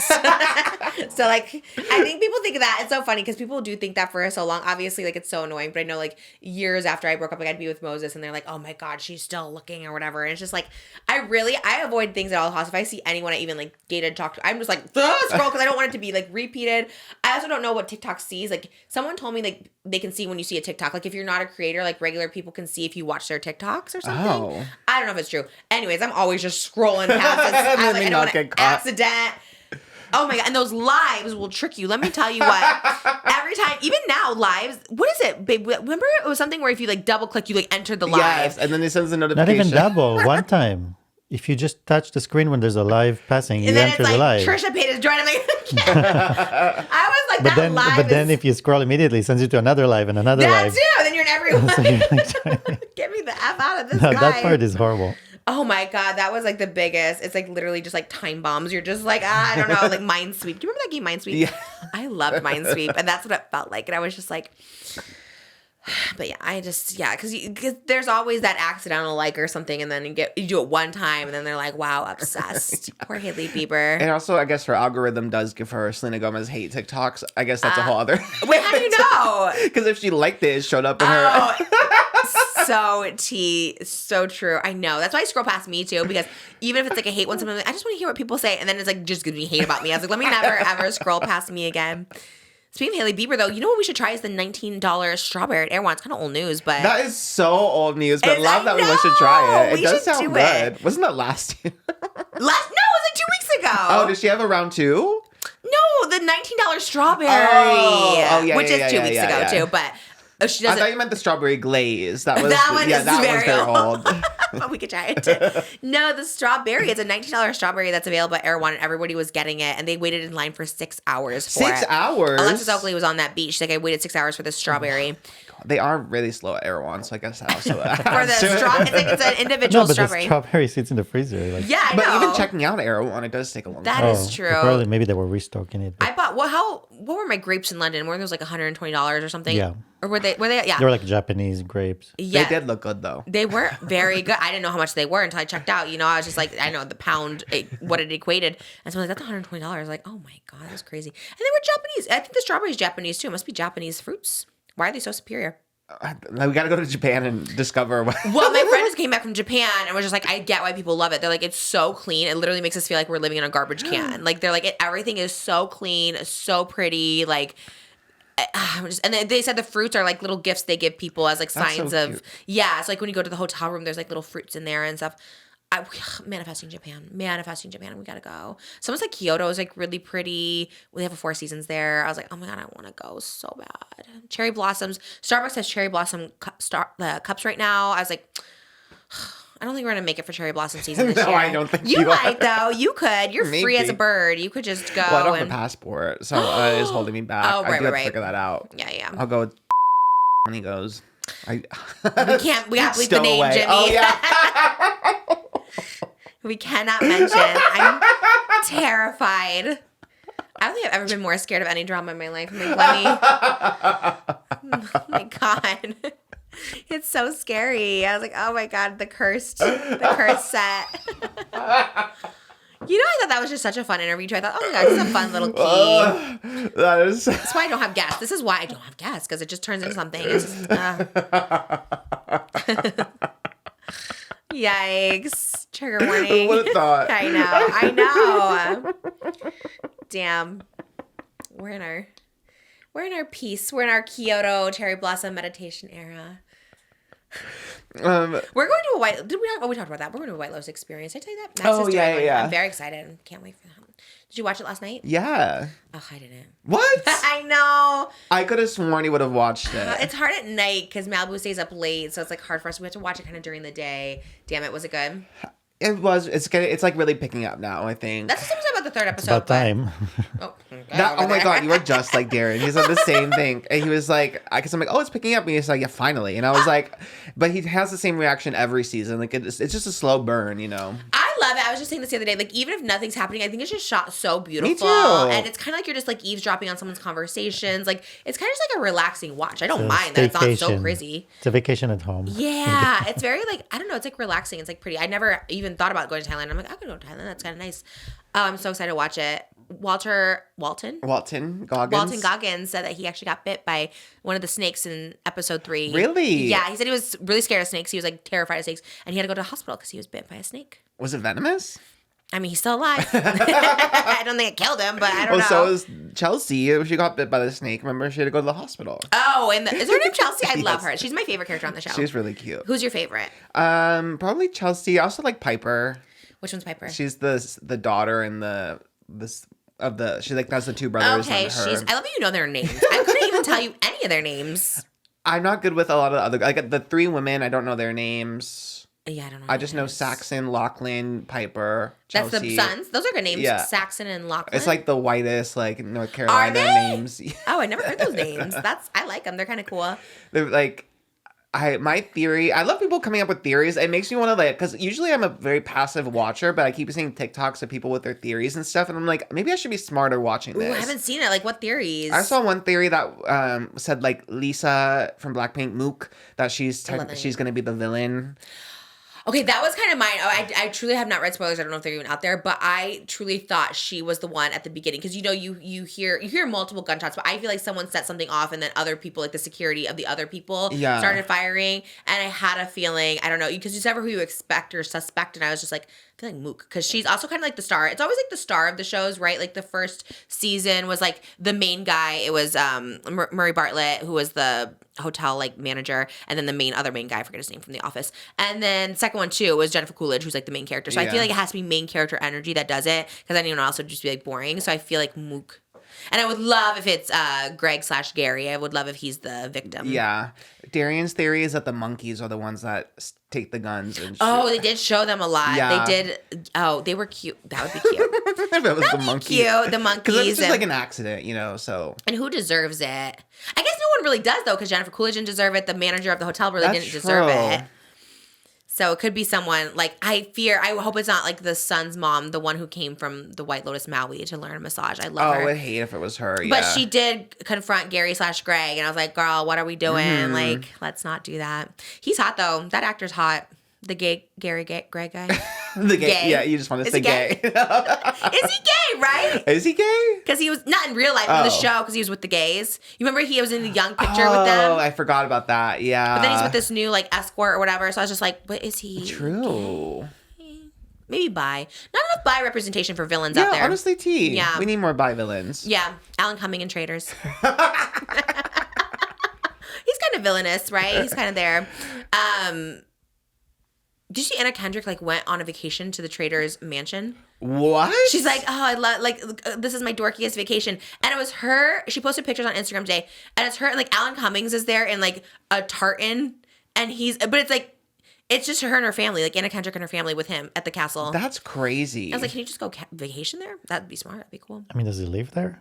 So like, I think people think of that. It's so funny because people do think that for so long. Obviously, like it's so annoying. But I know like years after I broke up, like I'd be with Moses, and they're like, "Oh my God, she's still looking" or whatever. And it's just like, I avoid things at all costs. If I see anyone I even like dated, talk to, I'm just like scroll because I don't want it to be like repeated. I also don't know what TikTok sees. Like someone told me like they can see when you see a TikTok. Like if you're not a creator, like regular people can see if you watch their TikToks or something. Oh. I don't know if it's true. Anyways, I'm always just scrolling past this. Let I me don't not want get to caught. accident. Oh my God. And those lives will trick you. Let me tell you what. Every time, even now, lives, what is it, babe? Remember it was something where if you like double click, you like entered the live. Yes, and then it sends a Not notification. even double. One time, if you just touch the screen when there's a live passing, you And then enter it's the like live. Trisha Paytas joined. I'm like, I was like, but that live but then is, if you scroll immediately, it sends you to another live and another that live. too. Then you're in everyone. So you're like trying- Get me the F out of this No, live. that part is horrible. Oh my God, that was like the biggest. It's like literally just like time bombs. You're just like, I don't know, like Minesweep. Do you remember that game Minesweep? Yeah. I loved Minesweep, and that's what it felt like. And I was just like, but yeah, because there's always that accidental like or something, and then you do it one time, and then they're like, wow, obsessed. Poor Hailey Bieber. And also, I guess her algorithm does give her Selena Gomez hate TikToks. I guess that's a whole other. Wait, how do you know? Because if she liked it, it showed up in her. Oh, so true. I know. That's why I scroll past me too, because even if it's like a hate one, sometimes I'm like, I just want to hear what people say, and then it's like just gives me hate about me. I was like, let me never ever scroll past me again. Speaking of Hailey Bieber, though, you know what we should try is the $19 strawberry air one. It's kind of old news, but That is so old news, but It's- love I that we should try it. know! It We does should sound do good. it. Wasn't that last year? no, it was like 2 weeks ago. Oh, did she have a round two? No, $19 strawberry. Yeah, which yeah, is 2 yeah, weeks yeah, ago yeah. too. But she I doesn't. thought you meant the strawberry glaze. That was That one is that very one's very old. But we could try it too. No, the strawberry. It's a $19 strawberry that's available at Erewhon, and everybody was getting it, and they waited in line for 6 hours for it. 6 hours. Alexis Oakley was on that beach. She's like, I waited 6 hours for this strawberry. They are really slow at Erewhon, so I guess that also For the straw, it's an individual No, but strawberry. the strawberry sits in the freezer. Like, Yeah, I But know. even checking out Erewhon, it does take a long That time. is true. Probably maybe they were restocking it. But I bought what were my grapes in London? Weren't those like $120 or something? Yeah. Or were they yeah. they were like Japanese grapes. Yeah. They did look good though. They were very good. I didn't know how much they were until I checked out. You know, I was just like, I know the pound, what it equated. And so I was like, that's $120. Like, oh my God, that's crazy. And they were Japanese. I think the strawberry's Japanese too. It must be Japanese fruits. Why are they so superior? We got to go to Japan and discover what. Well, my friend just came back from Japan and was just like, I get why people love it. They're like, it's so clean. It literally makes us feel like we're living in a garbage can. Like, they're like, everything is so clean, so pretty. Like, and they said the fruits are like little gifts they give people as like That's signs so of, cute. yeah. It's like when you go to the hotel room, there's like little fruits in there and stuff. Manifesting Japan. We gotta go. Someone said Kyoto is like really pretty. We have a 4 Seasons there. I was like, oh my God, I want to go so bad. Cherry blossoms. Starbucks has cherry blossom cups right now. I was like, I don't think we're gonna make it for cherry blossom season this No, year. I don't think you you might are. though. You could. You're free as a Maybe. bird. You could just go. Well, I don't have and a passport, so it is holding me back. Oh, I right, do have right, to figure that out. yeah. I'll go with when he goes. We can't bleep the Stow name, away. Jimmy. Oh yeah. We cannot mention. I'm terrified. I don't think I've ever been more scared of any drama in my life. I'm like, let me. Oh my God. It's so scary. I was like, oh my God, the cursed set. You know, I thought that was just such a fun interview too. I thought, oh my God, this is a fun little key. That is. That's why I don't have guests. This is why I don't have guests, because it just turns into something. It's just, Yikes. Trigger warning. Who would have thought? I know. Damn. We're in our peace. We're in our Kyoto cherry blossom meditation era. We're going to a White. We talked about that. We're going to a White Lotus experience. Did I tell you that? Max Oh, is doing yeah, one. yeah. I'm very excited. Can't wait for that. Did you watch it last night? Yeah. Oh, I didn't. What? I know. I could have sworn you would have watched it. It's hard at night because Malibu stays up late, so it's like hard for us. We have to watch it kind of during the day. Damn it, was it good? It was. It's like really picking up now. I think. That's what someone said about the third It's episode. about time. Oh, Oh my God, you are just like Darren. He said the same thing. And he was like, because I'm like, oh, it's picking up. And he's like, yeah, finally. And I was like, but he has the same reaction every season. Like, it's just a slow burn, you know? I love it. I was just saying this the other day. Like, even if nothing's happening, I think it's just shot so beautiful. too. And it's kind of like you're just like eavesdropping on someone's conversations. Like, it's kind of just like a relaxing watch. I don't It's a mind that it's not so staycation. crazy. It's a vacation at home. Yeah, it's very like, I don't know, it's like relaxing. It's like pretty. I never even thought about going to Thailand. I'm like, I could go to Thailand. That's kind of nice. I'm so excited to watch it. Walton Goggins said that he actually got bit by one of the snakes in episode 3. Really? Yeah, he said he was really scared of snakes. He was like terrified of snakes, and he had to go to the hospital because he was bit by a snake. Was it venomous? I mean, he's still alive. I don't think it killed him, but I don't know. So is Chelsea. She got bit by the snake. Remember, she had to go to the hospital. Oh, and is her name Chelsea? I love Yes. her. She's my favorite character on the show. She's really cute. Who's your favorite? Probably Chelsea. I also like Piper. Which one's Piper? She's the daughter and she like that's the two brothers. Okay, and her. I love that you know their names. I couldn't even tell you any of their names. I'm not good with a lot of other like the 3 women. I don't know their names. Yeah, I don't know. I just know Saxon, Lachlan, Piper, That's Chelsea. the sons. Those are good names. Yeah. Saxon and Lachlan. It's like the whitest like North Carolina they? names. Oh, I never heard those names. I like them. They're kind of cool. They're like. My theory, I love people coming up with theories. It makes me want to like, because usually I'm a very passive watcher, but I keep seeing TikToks of people with their theories and stuff. And I'm like, maybe I should be smarter watching this. Ooh, I haven't seen it. Like, what theories? I saw one theory that said like Lisa from BLACKPINK, Mook, that she's love that going to be the villain. Okay, that was kind of mine. I truly have not read spoilers. I don't know if they're even out there, but I truly thought she was the one at the beginning because you hear multiple gunshots, but I feel like someone set something off, and then other people, like the security of the other people, started firing, and I had a feeling, I don't know, because it's never who you expect or suspect, and I was just like, I feel like Mook, because she's also kind of like the star. It's always like the star of the shows, right? Like the first season was like the main guy. It was Murray Bartlett, who was the hotel like manager, and then the other main guy, I forget his name, from The Office. And then second one too was Jennifer Coolidge, who's like the main character. So I feel like it has to be main character energy that does it, because anyone else would just be like boring. So I feel like Mook. And I would love if it's Greg/Gary. I would love if he's the victim. Yeah. Darian's theory is that the monkeys are the ones that take the guns and shoot. Oh, they did show them a lot. Yeah. They did. Oh, they were cute. That would be cute. if it was the monkey. Cute. The monkeys. Because it's just like an accident, you know, so. And who deserves it? I guess no one really does, though, because Jennifer Coolidge didn't deserve it. The manager of the hotel really That's didn't deserve true. it. So it could be someone, like, I hope it's not, like, the son's mom, the one who came from the White Lotus Maui to learn a massage. I love Oh, her. I'd hate if it was her, yeah. But she did confront Gary/Greg, and I was like, girl, what are we doing? Mm-hmm. Like, let's not do that. He's hot, though. That actor's hot. The Greg guy. The gay. Gay. Yeah, you just want to Is say he gay? gay. Is he gay, right? Is he gay? Because he was, not in real life, in the Oh. show, because he was with the gays. You remember he was in the young picture Oh, with them? I forgot about that, yeah. But then he's with this new, like, escort or whatever. So I was just like, what is he? True. Maybe bi. Not enough bi representation for villains out Yeah, there. honestly, T. Yeah. We need more bi villains. Yeah. Alan Cumming and Traitors. He's kind of villainous, right? He's kind of there. Did you see Anna Kendrick, like, went on a vacation to the Traitors mansion? What? She's like, oh, I love, like, this is my dorkiest vacation. And it was her. She posted pictures on Instagram today. And it's her, and, like, Alan Cummings is there in, like, a tartan. And but it's, like, it's just her and her family, like, Anna Kendrick and her family with him at the castle. That's crazy. I was like, can you just go vacation there? That'd be smart. That'd be cool. I mean, does he live there?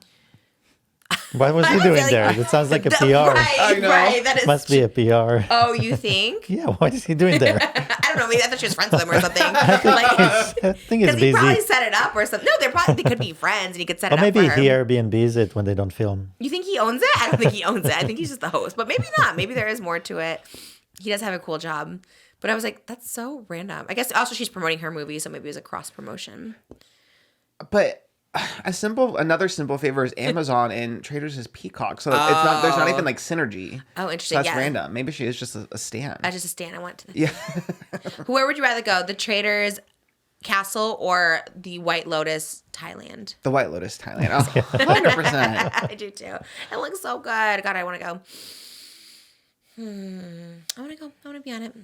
What was I he don't doing feel there? like- That sounds like a PR. Right, I know. right. That is Must be a PR. Oh, you think? Yeah, what is he doing there? I don't know. Maybe I thought she was friends with him or something. I think Because he's he busy. probably set it up or something. No, they could be friends and he could set Or it maybe up for he her. Airbnbs it when they don't film. You think he owns it? I don't think he owns it. I think he's just the host. But maybe not. Maybe there is more to it. He does have a cool job. But I was like, that's so random. I guess also she's promoting her movie, so maybe it was a cross promotion. But another simple favor is Amazon and Traders is Peacock. So it's not, there's not even like synergy. Oh, So interesting. that's Yeah. random. Maybe she is just a stan. I just a stand. I went to the. Yeah. Where would you rather go? The Traitors Castle or the White Lotus Thailand? The White Lotus Thailand. Oh, 100%. I do too. It looks so good. God, I want to go. I want to go. I want to be on it.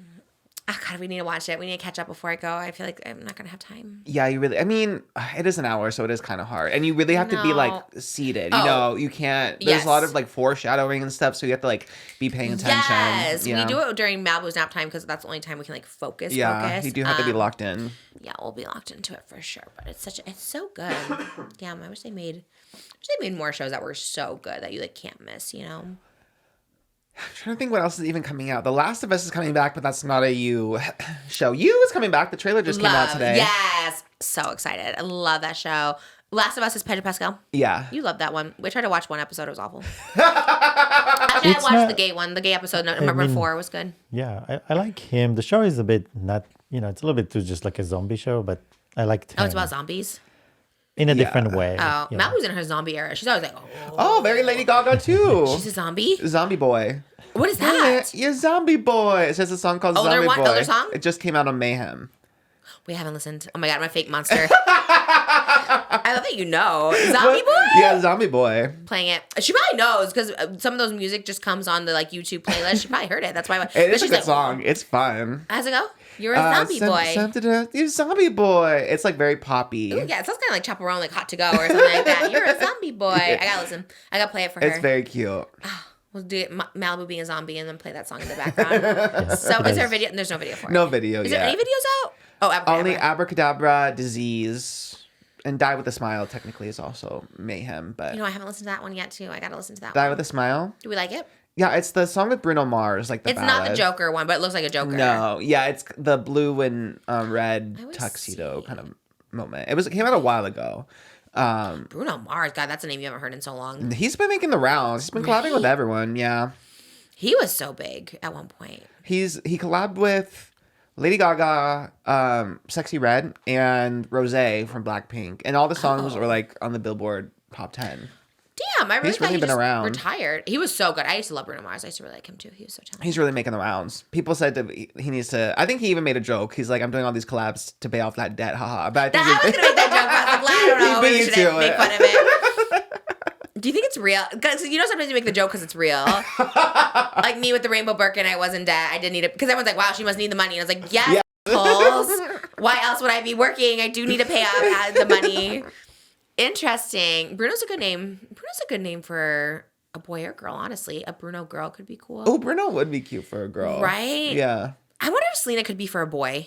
Oh, God, we need to watch it. We need to catch up before I go. I feel like I'm not going to have time. Yeah, you really, I mean, it is an hour, so it is kind of hard. And you really have to be like seated. You Oh. know, you can't, there's a lot of like foreshadowing and stuff, so you have to like be paying attention. Yes. Yeah. We do it during Malibu's nap time because that's the only time we can like focus. Yeah, you do have to be locked in. Yeah, we'll be locked into it for sure. But it's so good. Damn, I wish they made more shows that were so good that you like can't miss, you know? I'm trying to think what else is even coming out. The Last of Us is coming back, but that's not a You show. You is coming back. The trailer just came out today. Yes. So excited. I love that show. Last of Us is Pedro Pascal. Yeah. You love that one. We tried to watch one episode. It was awful. Actually, I watched the gay one. The gay episode, number 4 was good. Yeah, I like him. The show is a bit not, it's a little bit too just like a zombie show, but I liked him. Oh, it's about zombies? in a different way. Oh, you know. Malibu's in her zombie era. She's always like, Oh, very Lady Gaga too. she's a zombie? Zombie Boy. What is that? Yeah, Zombie Boy. It says a song called Older Zombie one? Boy. Older song? It just came out on Mayhem. We haven't listened. Oh my God, I'm a fake monster. I love that you know. Zombie Boy? Yeah, Zombie Boy. Playing it. She probably knows because some of those music just comes on the like YouTube playlist. She probably heard it. That's why. It but is a she's good like, song. It's fun. How's it go? You're a zombie boy. You're Zombie Boy. It's like very poppy. Ooh, yeah, it sounds kind of like Chaperone, like Hot to Go or something like that. You're a zombie boy. I gotta listen. I gotta play it for her. It's very cute. We'll do it, Malibu being a zombie, and then play that song in the background. So, is there a video? There's no video for it. No video Is yet. there any videos out? Oh, Abracadabra. Only Abracadabra, Disease, and Die with a Smile technically is also Mayhem, but You know, I haven't listened to that one yet, too. I gotta listen to that Die one. with a Smile? Do we like it? Yeah, it's the song with Bruno Mars, like the It's ballad. not the Joker one, but it looks like a Joker. No, yeah, it's the blue and red I would tuxedo see. kind of moment. It came out a while ago. Bruno Mars. God, that's a name you haven't heard in so long. He's been making the rounds. He's been collabing with everyone. Yeah, He was so big at one point. he collabed with Lady Gaga, Sexy Red, and Rosé from BLACKPINK, and all the songs were like on the Billboard Top 10. Damn, I really He's thought really he been just around. retired. He was so good. I used to love Bruno Mars. I used to really like him too. He was so talented. He's really making the rounds. People said that he needs to. I think he even made a joke. He's like, I'm doing all these collabs to pay off that debt, haha. But I I was think gonna make that joke. But I was like, well, I don't know. He Maybe we beat should to make it. fun of it. Do you think it's real? Because you know sometimes you make the joke because it's real. Like me with the rainbow Birkin, I was in debt. I didn't need it because everyone's like, "Wow, she must need the money." And I was like, "Yes, Pulse. Why else would I be working? I do need to pay off the money." Interesting. Bruno's a good name. Bruno's a good name for a boy or girl, honestly. A Bruno girl could be cool. Oh, Bruno would be cute for a girl. Right? Yeah. I wonder if Selena could be for a boy.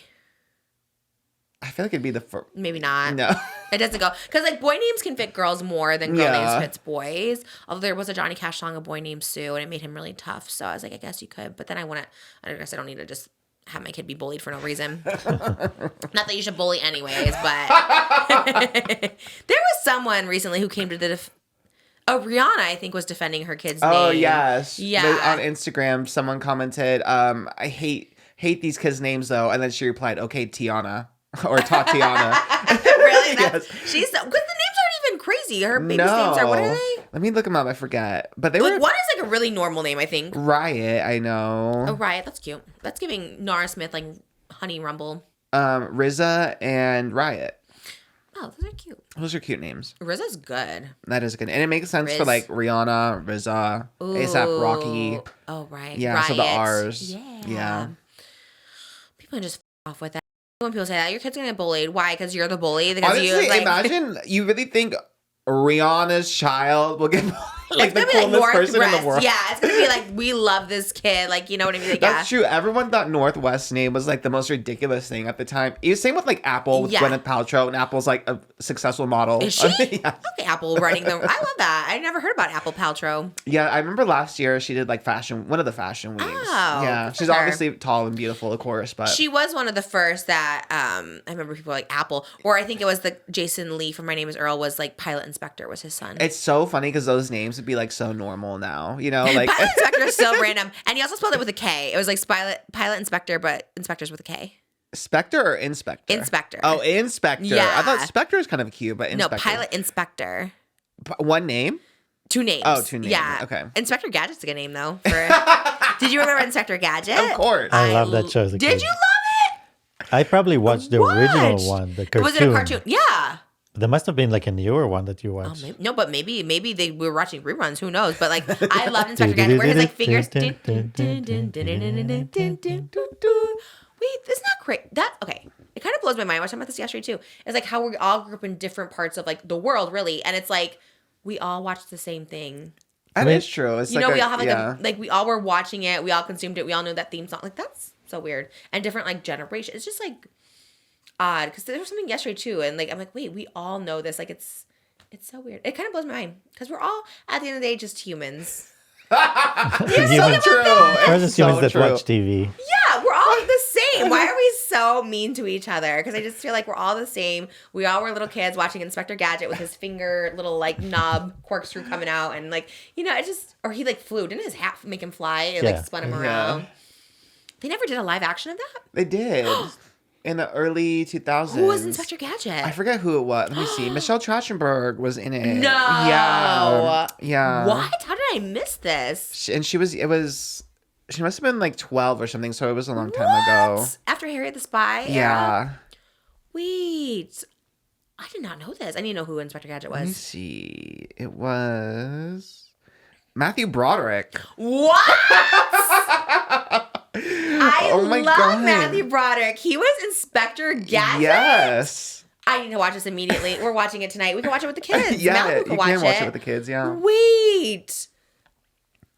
I feel like it'd be the first. Maybe not. No. It doesn't go. Because, like, boy names can fit girls more than girl Yeah. names fits boys. Although there was a Johnny Cash song, A Boy Named Sue, and it made him really tough. So I was like, I guess you could. But then I guess I don't need to just have my kid be bullied for no reason. Not that you should bully anyways, but there was someone recently who came to the Rihanna, I think, was defending her kid's name. Oh, yes. Yeah. On Instagram, someone commented, I hate these kids' names, though. And then she replied, okay, Tiana. Or Tatiana. Really? Yes. She's because the names aren't even crazy. Her baby's names are, what are they? Let me look them up. I forget. But they Like, were... one is like a really normal name, I think. Riot, I know. Oh, Riot. That's cute. That's giving Nara Smith, like, Honey Rumble. RZA and Riot. Oh, those are cute. Those are cute names. RZA's good. That is good. And it makes sense for, Riz. like, Rihanna, RZA, ASAP Rocky. Oh, right. Yeah, Riot. so the R's. Yeah. Yeah. People can just off with that. When people say that, your kid's gonna get bullied. Why? Because you're the bully? Because Honestly, you, like, imagine you really think Rihanna's child will get like it's the gonna be like coolest person in the Northwest. world. Yeah, it's gonna be like, we love this kid. Like, you know what I mean? Like, That's true. Everyone thought Northwest's name was like the most ridiculous thing at the time. It was same with like Apple with Yeah. Gwyneth Paltrow, and Apple's like a successful model. Is she? Yeah. Okay, Apple running them. I love that. I never heard about Apple Paltrow. Yeah, I remember last year she did like one of the fashion weeks. Oh, Yeah, good for she's her. obviously tall and beautiful, of course, but She was one of the first that I remember people were like Apple, or I think it was the Jason Lee from My Name Is Earl was like Pilot Inspector was his son. it's so funny because those names would be like so normal now, you know, like Pilot Inspector is so random, and he also spelled it with a K. It was like Pilot Inspector, but Inspector's with a K. Spectre or Inspector? Inspector. Oh, Inspector. Yeah. I thought Spectre is kind of cute, but Inspector. No, Pilot Inspector. One name? 2 names. Oh, 2 names. Yeah. Okay. Inspector Gadget's a good name though. Did you remember Inspector Gadget? Of course. I love that show as a Did kid. you love I probably watched the original one, the it? cartoon. Was it a cartoon? Yeah. There must have been like a newer one that you Oh, watched. maybe, no, but maybe they were watching reruns. Who knows? But like, I loved Inspector Gadget, where his like fingers. Wait, isn't that great? That okay. It kind of blows my mind. I was talking about this yesterday too. It's like how we all grew up in different parts of like the world, really, and it's like we all watched the same thing. That is true. It's You like know, we all have like yeah. like we all were watching it. We all consumed it. We all knew that theme song. Like that's so weird. And different like generations. It's just like odd because there was something yesterday too, and like I'm like, wait, we all know this. Like it's so weird. It kind of blows my mind because we're all at the end of the day just humans. Humans, True. we're It's just humans so that true. watch TV. Yeah, we're all the same. Why are we so mean to each other? Because I just feel like we're all the same. We all were little kids watching Inspector Gadget with his finger little like knob corkscrew coming out, and like it just or he like flew. Didn't his hat make him fly? It like Yeah. spun him Yeah. around. They never did a live action of that. They did. In the early 2000s. Who was Inspector Gadget? I forget who it was. Let me see. Michelle Trachtenberg was in it. No. Yeah. Yeah. What? How did I miss this? She must have been like 12 or something, so it was a long time ago. What? After Harriet the Spy? era? Yeah. Wait. I did not know this. I need to know who Inspector Gadget Let me was. see. It was Matthew Broderick. What? I Oh my love God. Matthew Broderick. He was Inspector Gadget. Yes. I need to watch this immediately. We're watching it tonight. We can watch it with the kids. Yeah, Malibu you can watch can watch it. it with the kids, yeah. Wait.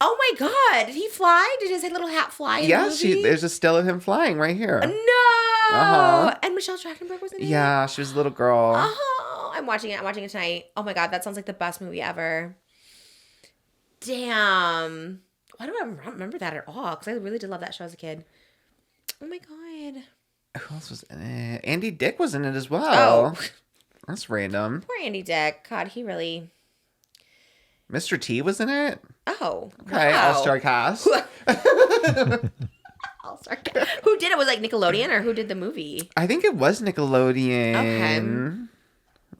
Oh my God. Did he fly? Did his little hat fly in Yeah, the movie? there's a still of him flying right here. No. Uh-huh. And Michelle Trachtenberg was in it? Yeah, she was a little girl. Oh, I'm watching it. I'm watching it tonight. Oh my God. That sounds like the best movie ever. Damn. Why do I not remember that at all? Because I really did love that show as a kid. Oh my God. Who else was in it? Andy Dick was in it as well. Oh. That's random. Poor Andy Dick. God, he really. Mr. T was in it? Oh. Okay, wow. all-star cast. All-star cast. Who did it? Was it like Nickelodeon or who did the movie? I think it was Nickelodeon. Okay.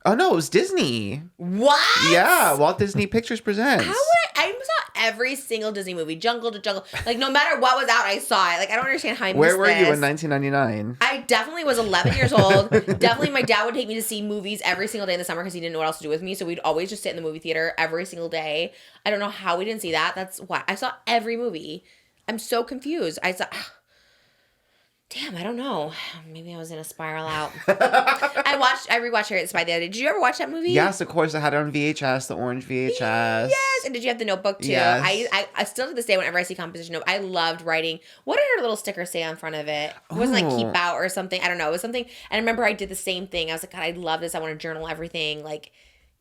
Oh, no, it was Disney. What? Yeah, Walt Disney Pictures Presents. How would I saw every single Disney movie, Jungle to Jungle. Like, no matter what was out, I saw it. Like, I don't understand how I missed Where were you this. in 1999? I definitely was 11 years old. Definitely my dad would take me to see movies every single day in the summer because he didn't know what else to do with me. So we'd always just sit in the movie theater every single day. I don't know how we didn't see that. That's why. I saw every movie. I'm so confused. Damn, I don't know. Maybe I was in a spiral out. I rewatched Harriet Spy the other day. Did you ever watch that movie? Yes, of course. I had it on VHS, the orange VHS. Yes, and did you have the notebook too? Yes. I still to this day, whenever I see composition note, I loved writing. What did her little sticker say on front of it? It wasn't like keep out or something. I don't know. It was something. And I remember I did the same thing. I was like, God, I love this. I want to journal everything. Like,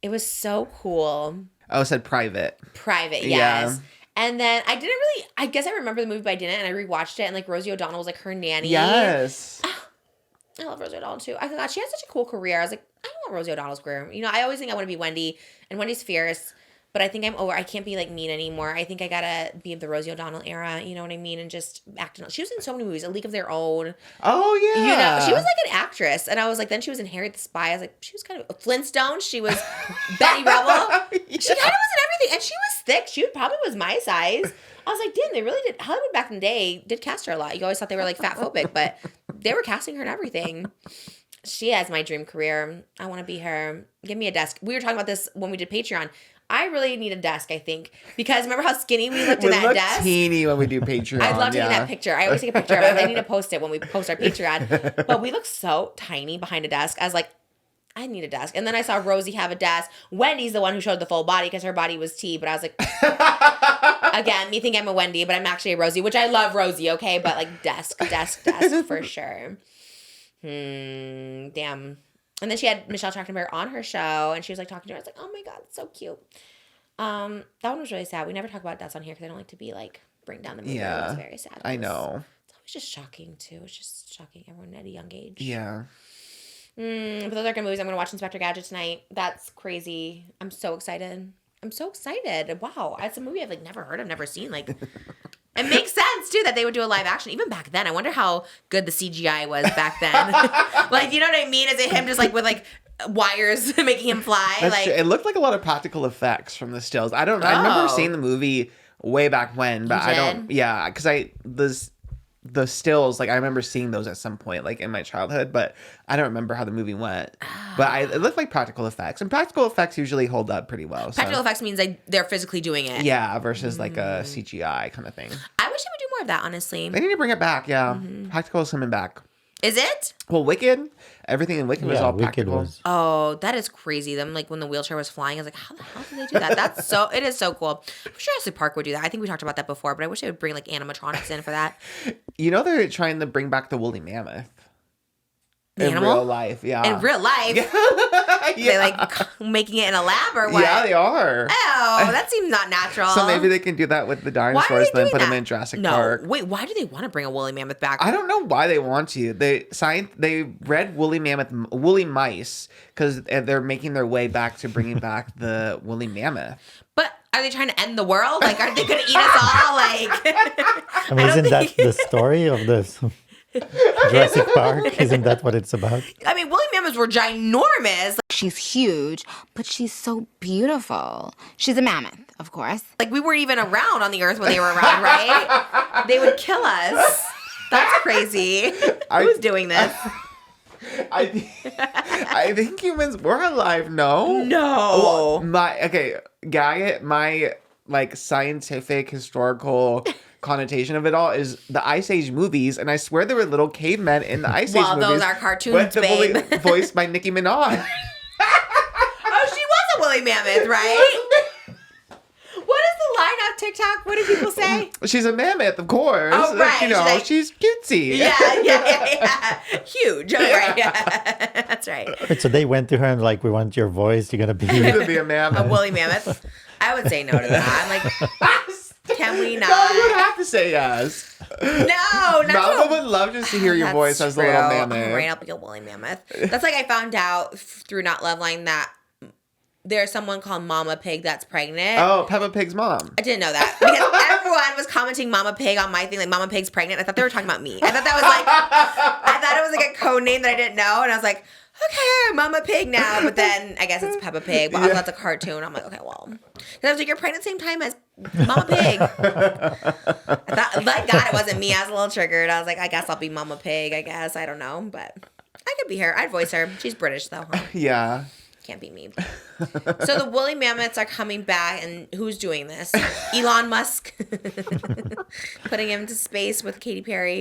it was so cool. Oh, it said private. Private, yes. Yeah. And then I guess I remember the movie, but I didn't. And I rewatched it, and like Rosie O'Donnell was like her nanny. Yes. I love Rosie O'Donnell too. I thought she had such a cool career. I was like, I want Rosie O'Donnell's career. You know, I always think I want to be Wendy, and Wendy's fierce, but I think I'm over. I can't be like mean anymore. I think I gotta be of the Rosie O'Donnell era. You know what I mean? And just acting. She was in so many movies. A League of Their Own. Oh yeah. You know, she was like an actress, and I was like, then she was in Harriet the Spy. I was like, she was kind of Flintstones. She was Betty Rubble. Yeah. She kind of was in everything, and she was thick. She probably was my size. I was like, damn, they really did. Hollywood back in the day did cast her a lot. You always thought they were like fat phobic, but they were casting her in everything. She has my dream career. I want to be her. Give me a desk. We were talking about this when we did Patreon. I really need a desk, I think, because remember how skinny we looked in that look desk? teeny when we do Patreon. I'd love to get that picture. I always take a picture of it. I need to post it when we post our Patreon. But we look so tiny behind a desk. I was like, I need a desk. And then I saw Rosie have a desk. Wendy's the one who showed the full body because her body was T. But I was like, again, me think I'm a Wendy, but I'm actually a Rosie, which I love Rosie, okay? But like desk for sure. Damn. And then she had Michelle Trachtenberg on her show, and she was like talking to her. I was like, oh my God, it's so cute. That one was really sad. We never talk about deaths on here because I don't like to be like, bring down the mood. Yeah. It was very sad. I know. It's always just shocking, too. It's just shocking. Everyone at a young age. Yeah. But those are good movies. I'm going to watch Inspector Gadget tonight. That's crazy. I'm so excited. Wow. It's a movie I've like never heard of, never seen. Like, it makes sense too that they would do a live action. Even back then, I wonder how good the CGI was back then. Like, you know what I mean? Is it him just like with like wires making him fly? That's like true. It looked like a lot of practical effects from the stills. I remember seeing the movie way back when, but I don't. Yeah, because the stills, like I remember seeing those at some point, like in my childhood, but I don't remember how the movie went. But it looked like practical effects, and practical effects usually hold up pretty well. practical effects means like they're physically doing it. Yeah, versus like a CGI kind of thing. I wish they would do more of that, honestly. They need to bring it back. Yeah, practical is coming back. Is it? Well, Wicked, everything in Wicked was all Wicked practical. was. Oh, that is crazy. Them like when the wheelchair was flying, I was like, how the hell did they do that? It is so cool. I'm sure Jurassic Park would do that. I think we talked about that before, but I wish they would bring like animatronics in for that. You know they're trying to bring back the woolly mammoth. The in animal? real life, yeah. In real life? Yeah. They like making it in a lab or what? Yeah, they are. Oh, that seems not natural. So maybe they can do that with the Why are dinosaurs, they then doing put them that? in Jurassic No, Park. wait, why do they want to bring a woolly mammoth back? I don't know why they want to. They read woolly mice because they're making their way back to bringing back the woolly mammoth. But are they trying to end the world? Like, are they going to eat us all? Like, I mean, isn't that the story of this Jurassic Park? Isn't that what it's about? I mean, woolly mammoths were ginormous. She's huge, but she's so beautiful. She's a mammoth, of course. Like, we weren't even around on the earth when they were around, right? They would kill us. That's crazy. Who's doing this? I think humans were alive. No. No. Gaga, my like scientific historical connotation of it all is the Ice Age movies, and I swear there were little cavemen in the Ice Age movies. Well, those are cartoons, babe. Voiced by Nicki Minaj. Oh, she was a woolly mammoth, right? What is the line on TikTok? What do people say? She's a mammoth, of course. Oh, right. You know, she's cutesy. Yeah. Huge. Oh, right. Yeah. That's right. Wait, so they went to her and like, we want your voice. You're gonna be To be a mammoth. A woolly mammoth. I would say no to that. I'm like, can we not? No, you would have to say yes. No, Malva would love just to hear your voice as the little mammoth. Right, I'll be a woolly mammoth. That's like I found out through Not Loveline that there's someone called Mama Pig that's pregnant. Oh, Peppa Pig's mom. I didn't know that because everyone was commenting Mama Pig on my thing, like Mama Pig's pregnant. I thought they were talking about me. I thought it was like a code name that I didn't know, and I was like, okay, Mama Pig now. But then I guess it's Peppa Pig. But also that's a cartoon. I'm like, okay, well, and I was like, you're pregnant same time as Mama Pig. I thought, thank God it wasn't me. I was a little triggered. I was like, I guess I'll be Mama Pig. I guess I don't know, but I could be her. I'd voice her. She's British though. Huh? Yeah. can't be me. So the woolly mammoths are coming back, and who's doing this? Elon Musk putting him to space with Katy Perry.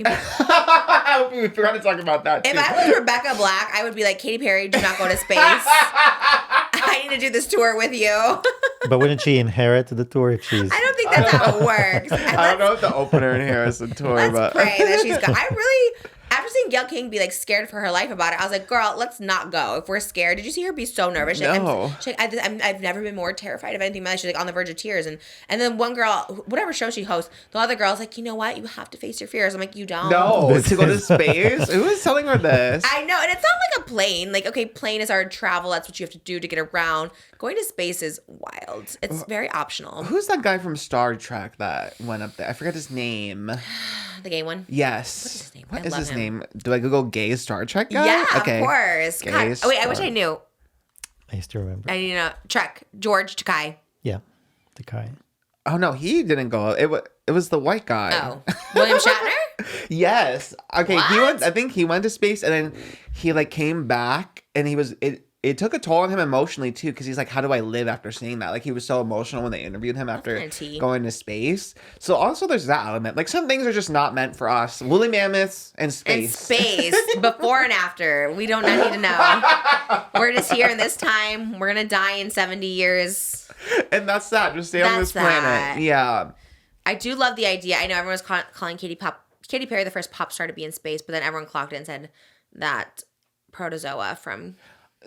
We forgot to talk about that. If Too. I was Rebecca Black, I would be like, Katy Perry, do not go to space. I need to do this tour with you. But wouldn't she inherit the tour if she's? I don't think that's how it works. I don't know if the opener in Harrison tour, Let's but pray that she's gone. I really, after seeing Gayle King be like scared for her life about it, I was like, girl, let's not go. If we're scared, did you see her be so nervous? She's like, No. I've never been more terrified of anything in my life. She's like on the verge of tears. And then one girl, whatever show she hosts, the other girl's like, you know what? You have to face your fears. I'm like, you don't. no, to go to space. Who is telling her this? I know, and it's not like a plane. Like, okay, plane is our travel. That's what you have to do to get around. Going to space is wild. It's very optional. Who's that guy from Star Trek that went up there? I forget his name. The gay one. Yes. What is his name? What I is love his him. name? Do I Google gay Star Trek guy? Yeah, Okay. of course. Gay God. Oh, wait, I wish Star- I knew. I used to remember. I need to know. Trek. George Takei. Yeah, the kind. Oh no, he didn't go. It was the white guy. Oh. William Shatner? Yes. Okay. He What? went. I think he went to space, and then he like came back, and he was it. It took a toll on him emotionally too, because he's like, "How do I live after seeing that?" Like he was so emotional when they interviewed him after kinda tea. going to space. So also there's that element. Like some things are just not meant for us. Woolly mammoths and And space. space. Before and after. We don't need to know. We're just here in this time. We're going to die in 70 years. And that's that. Just stay on this That's planet. that. Yeah. I do love the idea. I know everyone was calling Katy Perry the first pop star to be in space, but then everyone clocked it and said that protozoa from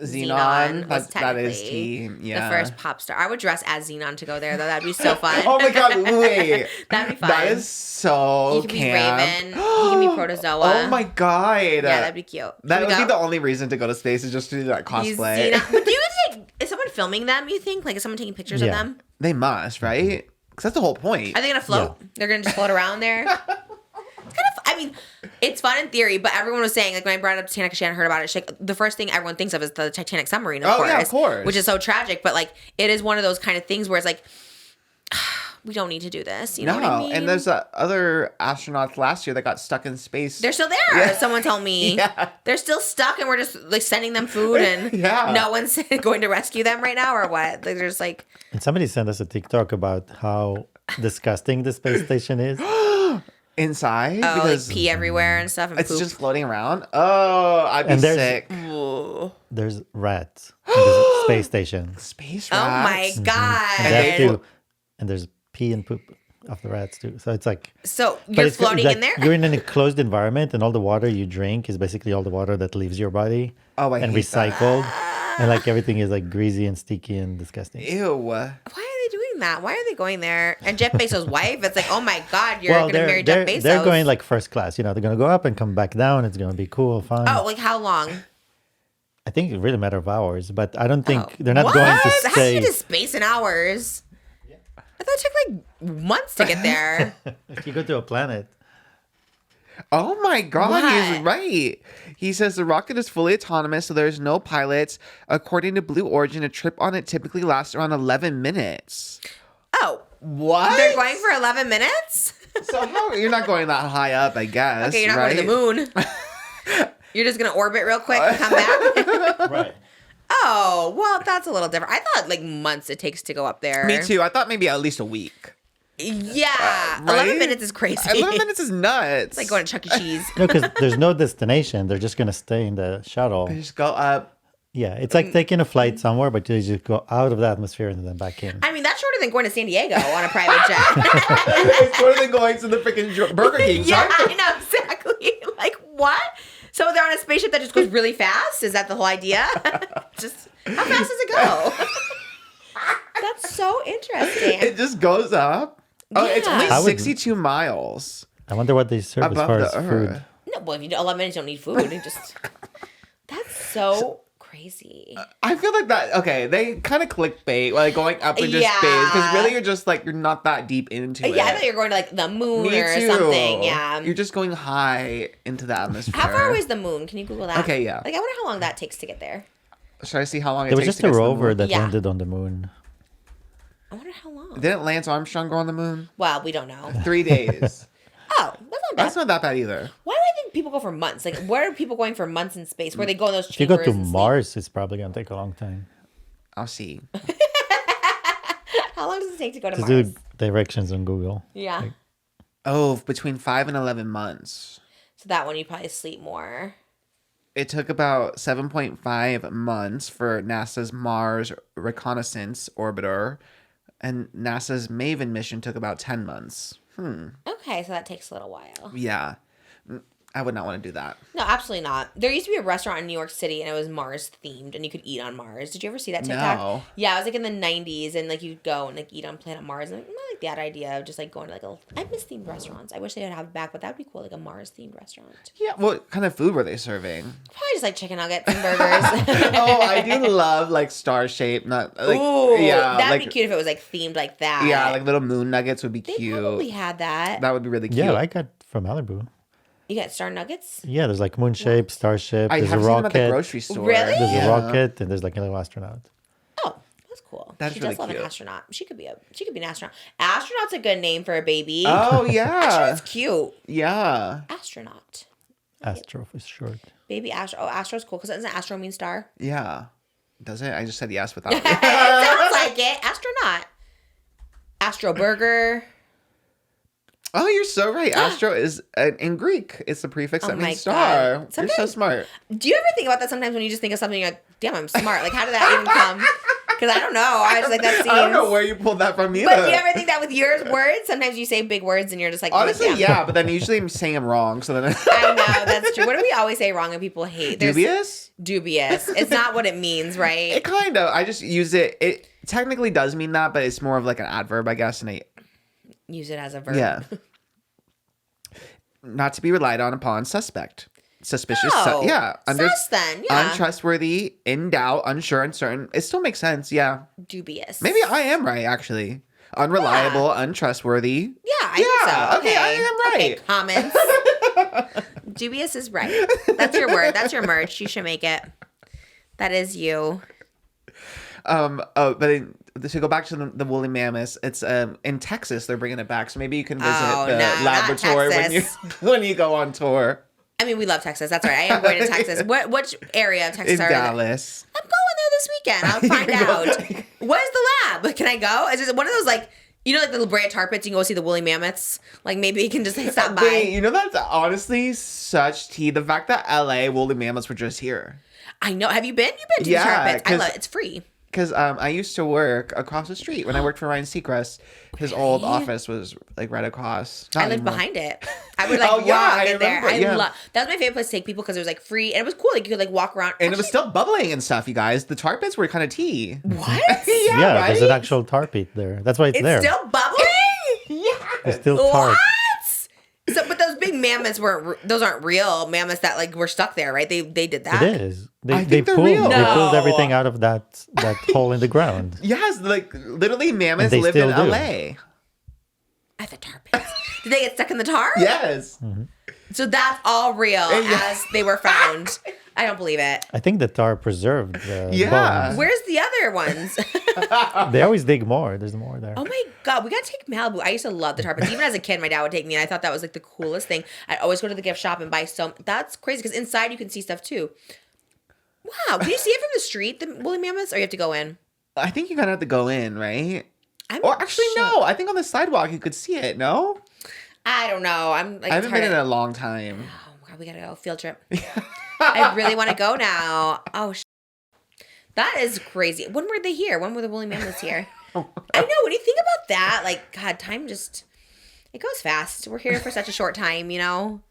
Xenon was that is technically tea. Yeah. the first pop star. I would dress as Xenon to go there, though. That'd be so fun. Oh my god, wait. That'd be fun. That is so You could be camp. Raven. You can be Protozoa. Oh my god. Yeah, that'd be cute. That Should would we be go? the only reason to go to space is just to do that He's cosplay. Xenon. But do you guys is someone filming them, you think? Like, is someone taking pictures of Yeah. them? They must, right? Because that's the whole point. Are they going to float? They're going to just float around there? It's kind of, I mean, it's fun in theory, but everyone was saying, like, when I brought it up to Titanic, Shannon heard about it, she's like, the first thing everyone thinks of is the Titanic submarine, of course. Yeah, of course. Which is so tragic, but, like, it is one of those kind of things where it's like, we don't need to do this. You know what I mean? And there's other astronauts last year that got stuck in space. They're still there. Yeah. Someone told me. Yeah. They're still stuck, and we're just like sending them food, and Yeah. no one's going to rescue them right now, or what? Like, there's like, And somebody sent us a TikTok about how disgusting the space station is. Inside? oh, because like pee everywhere and stuff, and it's poop. just floating around. Oh, I'd be And there's- sick. Ooh. There's rats in the space station. Space Oh rats. my god! And, that too. And there's pee and poop of the rats too. So it's like So but you're it's floating like in there. You're in an enclosed environment, and all the water you drink is basically all the water that leaves your body Oh, I and hate that. recycled. And like everything is like greasy and sticky and disgusting. Ew. Why are they doing that? Why are they going there? And Jeff Bezos' wife, it's like, oh my god, you're Well, gonna marry Jeff Bezos. they're going like first class. You know, they're gonna go up and come back down. It's gonna be cool, fun. oh, like how long? I think it's really a matter of hours, but I don't think Oh. they're not What? going to How do you stay. get to space in hours? I thought it took like months to get there. You go to a planet. Oh my god, he's What? right. He says the rocket is fully autonomous, so there's no pilots. According to Blue Origin, a trip on it typically lasts around 11 minutes. Oh, What? they're going for 11 minutes? So how you're not going that high up, I guess. Okay, you're not right? going to the moon. You're just gonna orbit real quick and come back. Right. Oh, well, that's a little different. I thought like months it takes to go up there. Me too. I thought maybe at least a week. Yeah, Right? 11 minutes is crazy. 11 minutes is nuts. It's like going to Chuck E. Cheese. No, because there's no destination. They're just gonna stay in the shuttle. They just go up. Yeah, it's like taking a flight somewhere, but you just go out of the atmosphere and then back in. I mean, that's shorter than going to San Diego on a private jet. It's shorter than going to the freaking Burger King. Yeah, son. I know, exactly. Like, what? So they're on a spaceship that just goes really fast? Is that the whole idea? Just, how fast does it go? That's so interesting. It just goes up. Oh, it's only Yeah. I would- 62 miles I wonder what they serve as above far the as earth. food. No, well, if you do 11 minutes, you don't need food. You just, that's so crazy. I feel like that. Okay, they kind of clickbait, like going up into Yeah. space, because really you're just like you're not that deep into it. Yeah, I thought you were going to like the moon Me or too. something. Yeah. You're just going high into the atmosphere. How far away is the moon? Can you Google that? Okay, yeah. Like, I wonder how long that takes to get there. Should I see how long it There was takes just to a get to the rover moon? that Yeah. landed on the moon. I wonder how long. Didn't Lance Armstrong go on the moon? Well, we don't know. 3 days. Oh, that's not bad. That's not that bad either. Why do I think people go for months? Like, where are people going for months in space? Where they go in those If you go chambers to and sleep? Mars, it's probably gonna take a long time. I'll see. How long does it take to go to Just Mars? do directions on Google. Yeah. Oh, between 5 and 11 months. So that one you probably sleep more. It took about 7.5 months for NASA's Mars Reconnaissance Orbiter, and NASA's MAVEN mission took about 10 months. Okay, so that takes a little while. Yeah. I would not want to do that. No, absolutely not. There used to be a restaurant in New York City, and it was Mars themed, and you could eat on Mars. Did you ever see that TikTok? No. Yeah, it was like in the 90s, and like you'd go and like eat on Planet Mars. And I like that idea of just like going to like I miss themed restaurants. I wish they would have it back, but that would be cool, like a Mars themed restaurant. Yeah, what kind of food were they serving? Probably just like chicken nuggets and burgers. Oh, I do love like star shaped, not like Ooh, yeah, that'd like, be cute if it was like themed like that. Yeah, like little moon nuggets would be they cute. probably had that. That would be really cute. Yeah, I got from Malibu. You got star nuggets? Yeah, there's like moon shape, star shape. I There's a have seen them at the rocket. grocery store. Really? There's Yeah. a rocket, and there's like a little astronaut. Oh, that's cool. That's she really does love cute. an astronaut. She could be an astronaut. Astronaut's a good name for a baby. Oh yeah. Astronaut's cute. Yeah. Astronaut. Astro for short. Baby Astro. Oh, Astro's cool because doesn't Astro mean star? Yeah. Does it? I just said yes without It sounds like it. Astronaut. Astro Burger. Oh, you're so right. Astro is in Greek. It's the prefix Oh that my means star. God. You're so Sometimes- smart. Do you ever think about that sometimes when you just think of something, you're like, damn, I'm smart. Like, how did that even come? Because I don't know. I was like, that seems. I don't know where you pulled that from either. But do you ever think that with your words? Sometimes you say big words and you're just like, Honestly, damn. yeah, but then usually I'm saying them wrong. So then I know, that's true. What do we always say wrong and people hate? There's- dubious. Dubious. It's not what it means, right? It kind of. I just use it. It technically does mean that, but it's more of like an adverb, I guess. And Use it as a verb. yeah, not to be relied on upon. Suspect, suspicious. Oh, yeah, sus then, yeah. untrustworthy, in doubt, unsure, uncertain. It still makes sense. Yeah, Dubious. maybe I am right actually. Unreliable, untrustworthy. Yeah, I think so. okay, I am right. Okay, comments. Dubious is right. That's your word. That's your merch. You should make it. That is you. To go back to the woolly mammoths, it's in Texas. They're bringing it back, so maybe you can visit Oh, the no, not laboratory Texas. when you go on tour. I mean, we love Texas. That's right. I am going to Texas. Which area of Texas In are they? Dallas. I'm going there this weekend. I'll find out. Where's the lab? Can I go? Is it one of those like, you know, like the La Brea tar pits? You can go see the woolly mammoths. Like maybe you can just like stop by. Wait, you know that's honestly such tea. The fact that LA woolly mammoths were just here. I know. Have you been? You've been to Yeah, the tar pits. I 'cause- love it. It's free. Because I used to work across the street when I worked for Ryan Seacrest. His old office was like right across. I lived behind it. I would like Oh, yeah, walk I in there. remember, yeah. That was my favorite place to take people because it was like free and it was cool. Like you could like walk around. And it was still bubbling and stuff, you guys. The tar pits were kind of tea. What? Yeah, there's an right? actual tar pit there. That's why it's there. It's still bubbling. It's still tar. What? So, but those big mammoths those aren't real mammoths that like were stuck there, right? They did that. It is. I They think they're pulled real. they pulled No. everything out of that hole in the ground. Yes, like literally mammoths they lived in still do. LA. At the tar pits. Did they get stuck in the tar? Yes. So that's all real Yeah. as they were found. I don't believe it. I think the tar preserved the Yeah. bones. Where's the other ones? They always dig more. There's more there. Oh my God, we gotta take Malibu. I used to love the tar pits. Even as a kid, my dad would take me, and I thought that was like the coolest thing. I'd always go to the gift shop and buy That's crazy because inside you can see stuff too. Wow, can you see it from the street, the woolly mammoths, or you have to go in? I think you kind of have to go in, right? I'm Or actually, shook. no. I think on the sidewalk you could see it. No, I don't know. I'm like, I haven't been in tired a of- long time. Oh God, we gotta go field trip. I really want to go now. Oh, that is crazy. When were they here? When were the woolly mammoths here? I know. When you think about that, like God, time just it goes fast. We're here for such a short time, you know.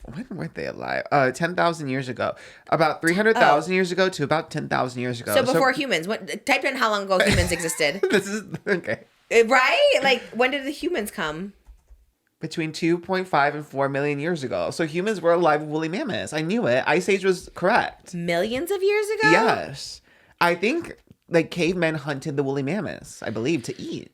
When were they alive? 10,000 years ago. About 300,000 years ago to about 10,000 years ago. So before humans, type in how long ago humans existed, This is okay. right? Like when did the humans come? Between 2.5 and 4 million years ago. So humans were alive with woolly mammoths. I knew it. Ice Age was correct. Millions of years ago? Yes. I think like cavemen hunted the woolly mammoths, I believe, to eat.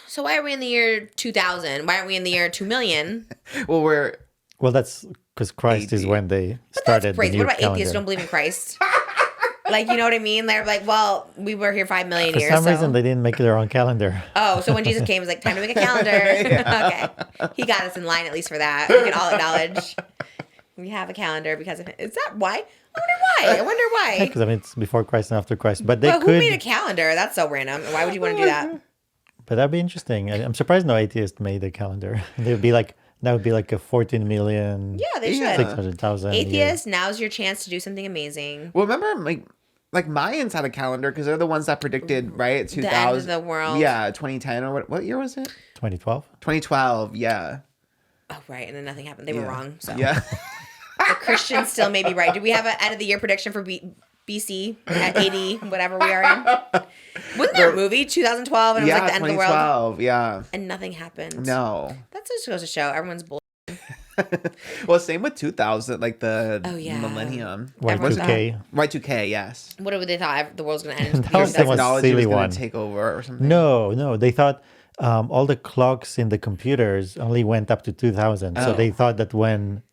So why are we in the year 2000? Why aren't we in the year 2 million? Well, we're Well, that's because Christ is 80. when they But started that's the crazy. new What about calendar. atheists who don't believe in Christ? Like, you know what I mean? They're like, well, we were here 5 million For years. some so. reason, they didn't make their own calendar. Oh, so when Jesus came, it was like, time to make a calendar. Okay. He got us in line at least for that. We can all acknowledge. We have a calendar because of it. Is that why? I wonder why. Because I mean, it's before Christ and after Christ. But they But could. who made a calendar? That's so random. Why would you want to do that? But that'd be interesting. I'm surprised no atheist made a calendar. They'd be like, that would be like a 14 million. Yeah, they should. Yeah. 600,000. Atheists, now's your chance to do something amazing. Well, remember, like Mayans had a calendar because they're the ones that predicted, right? 2000. The end of the world. Yeah, 2010 or what year was it? 2012. 2012. Yeah. Oh, right. And then nothing happened. They were wrong. So Yeah. the Christians still may be right. Do we have an end of the year prediction for BC at 80, whatever we are in? Wasn't there a movie, 2012, and it was like the end of the world? 2012. Yeah. And nothing happened. No. That just goes to show everyone's bull. Well, same with 2000, like the Oh, yeah. millennium. Y2K. Y2K, yes. What did they thought the world's going to end? That was the most Technology silly was going one. to take over or something. No. They thought all the clocks in the computers only went up to 2000. So they thought that when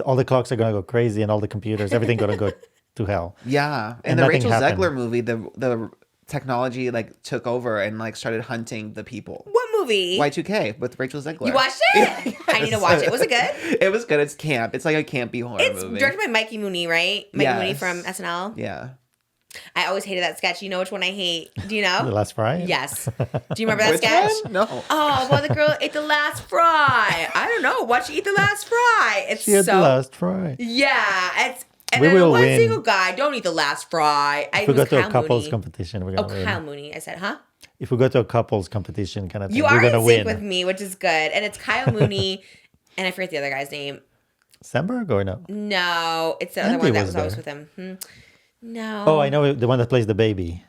all the clocks are going to go crazy and all the computers, everything going to go to hell. Yeah. In And the nothing Rachel happened. Zegler movie, the technology like took over and like started hunting the people. What movie? Y2K with Rachel Zegler. You watched it? I need to watch it. Was it good? It was good. It's camp. It's like a campy horror It's movie. directed by Mikey Mooney, right? Mikey Mooney Yes. from SNL. Yeah. I always hated that sketch. You know which one I hate? Do you know? The last fry? Yes. Do you remember that Which sketch? one? No. Oh, well, the girl ate the last fry. I don't know. Watch her eat the last fry. It's She had so the last fry. yeah. It's and We then will one win. single guy don't eat the last fry. If we go to a Kyle couples Mooney. competition, we're Oh, going to win. Kyle Mooney. I said, huh? If we go to a couples competition kind of thing, You we're are going to in win. sync with me, which is good. And it's Kyle Mooney, and I forget the other guy's name. Sandberg or no? No, it's the other Andy one that was was always there. with him. No. Oh, I know the one that plays the baby.